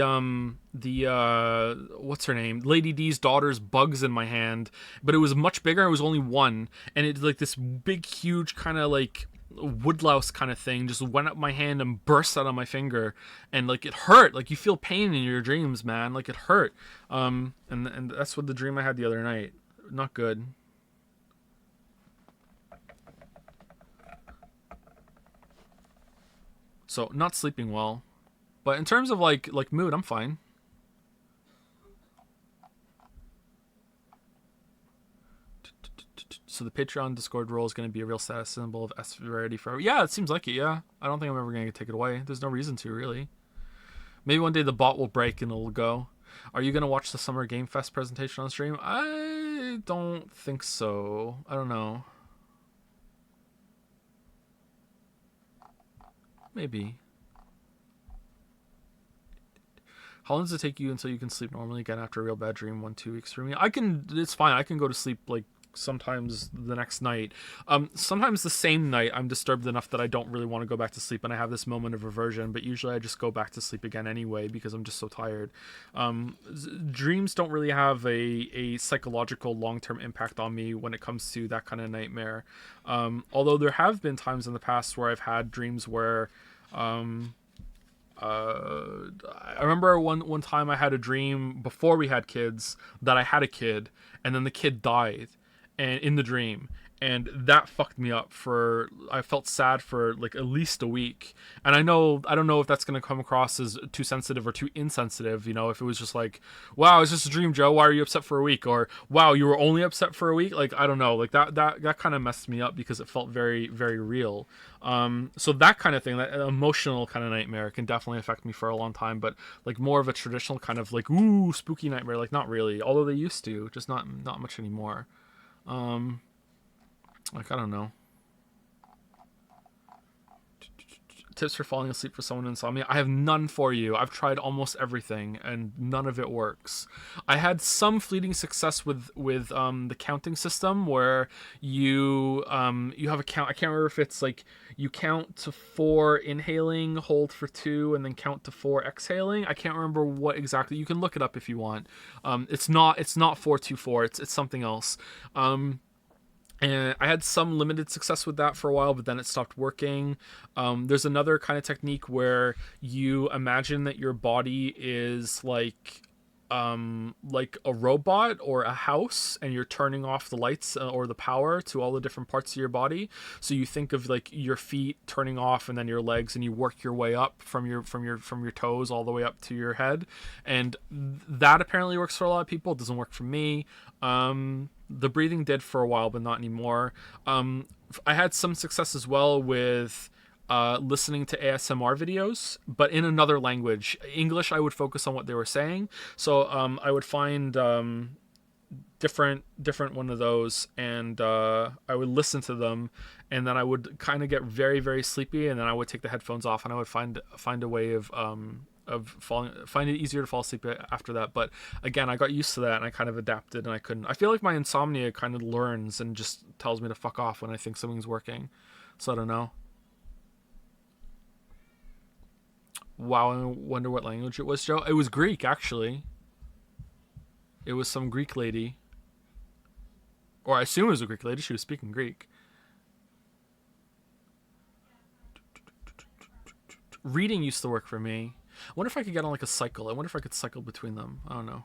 what's her name, Lady D's daughter's bugs in my hand, but it was much bigger. It was only one, and it like this big huge kind of like woodlouse kind of thing just went up my hand and burst out of my finger, and like it hurt. Like you feel pain in your dreams, man. Like it hurt. And that's what the dream I had the other night. Not good. So, not sleeping well. But in terms of, like mood, I'm fine. So the Patreon Discord role is going to be a real status symbol of S rarity forever. Yeah, it seems like it, yeah. I don't think I'm ever going to take it away. There's no reason to, really. Maybe one day the bot will break and it'll go. Are you going to watch the Summer Game Fest presentation on stream? I don't think so. I don't know. Maybe. How long does it take you until you can sleep normally again after a real bad dream? 1-2 weeks for me. It's fine. I can go to sleep like sometimes the next night. Sometimes the same night I'm disturbed enough that I don't really want to go back to sleep, and I have this moment of reversion, but usually I just go back to sleep again anyway because I'm just so tired. Dreams don't really have a psychological long-term impact on me when it comes to that kind of nightmare. Although there have been times in the past where I've had dreams where I remember one time I had a dream before we had kids that I had a kid, and then the kid died, and in the dream, and that fucked me up for. I felt sad for like at least a week, and I don't know if that's gonna come across as too sensitive or too insensitive. You know, if it was just like, wow, it's just a dream, Joe. Why are you upset for a week? Or wow, you were only upset for a week. Like I don't know, like that kind of messed me up because it felt very very real. So that kind of thing, that emotional kind of nightmare, can definitely affect me for a long time. But like more of a traditional kind of like ooh spooky nightmare, like not really. Although they used to, just not much anymore. Like I don't know. Tips for falling asleep for someone with insomnia. I have none for you. I've tried almost everything and none of it works. I had some fleeting success with the counting system where you have a count. I can't remember if it's like you count to 4 inhaling, hold for 2, and then count to 4 exhaling. I can't remember what exactly. You can look it up if you want. It's not 4-2-4. It's something else. And I had some limited success with that for a while, but then it stopped working. There's another kind of technique where you imagine that your body is like a robot or a house, and you're turning off the lights or the power to all the different parts of your body. So you think of like your feet turning off, and then your legs, and you work your way up from your toes all the way up to your head. And that apparently works for a lot of people. It doesn't work for me. The breathing did for a while, but not anymore. I had some success as well with listening to ASMR videos, but in another language. English, I would focus on what they were saying. So I would find different one of those, and I would listen to them, and then I would kind of get very very sleepy, and then I would take the headphones off, and I would find a way of find it easier to fall asleep after that. But again, I got used to that, and I kind of adapted, and I feel like my insomnia kind of learns and just tells me to fuck off when I think something's working. So I don't know. Wow, I wonder what language it was, Joe. It was Greek, actually. It was some Greek lady, or I assume it was a Greek lady. She was speaking Greek. Reading used to work for me. I wonder if I could get on like a cycle. I wonder if I could cycle between them. I don't know.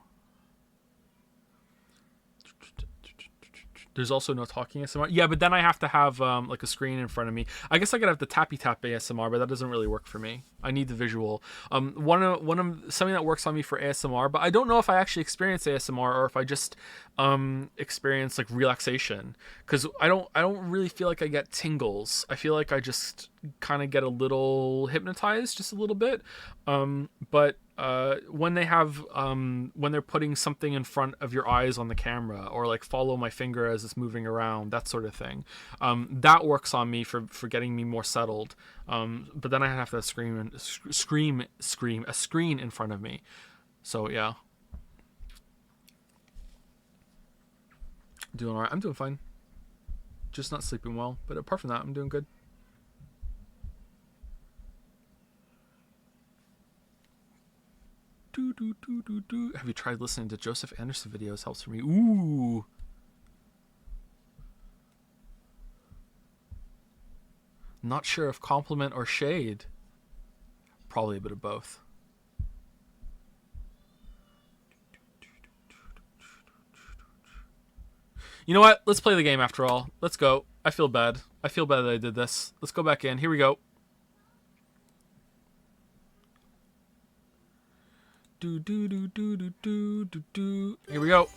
There's also no talking ASMR. Yeah, but then I have to have like a screen in front of me. I guess I could have the tappy tap ASMR, but that doesn't really work for me. I need the visual. One of something that works on me for ASMR, but I don't know if I actually experience ASMR or if I just experience like relaxation, because I don't really feel like I get tingles. I feel like I just kind of get a little hypnotized, just a little bit. But when they have when they're putting something in front of your eyes on the camera, or like follow my finger as it's moving around, that sort of thing, that works on me for getting me more settled. But then I have to scream a screen in front of me. So yeah, doing all right. I'm doing fine, just not sleeping well, but apart from that, I'm doing good. Have you tried listening to Joseph Anderson videos? Helps for me. Ooh. Not sure if compliment or shade. Probably a bit of both. You know what? Let's play the game after all. Let's go. I feel bad. I feel bad that I did this. Let's go back in. Here we go. Here we go.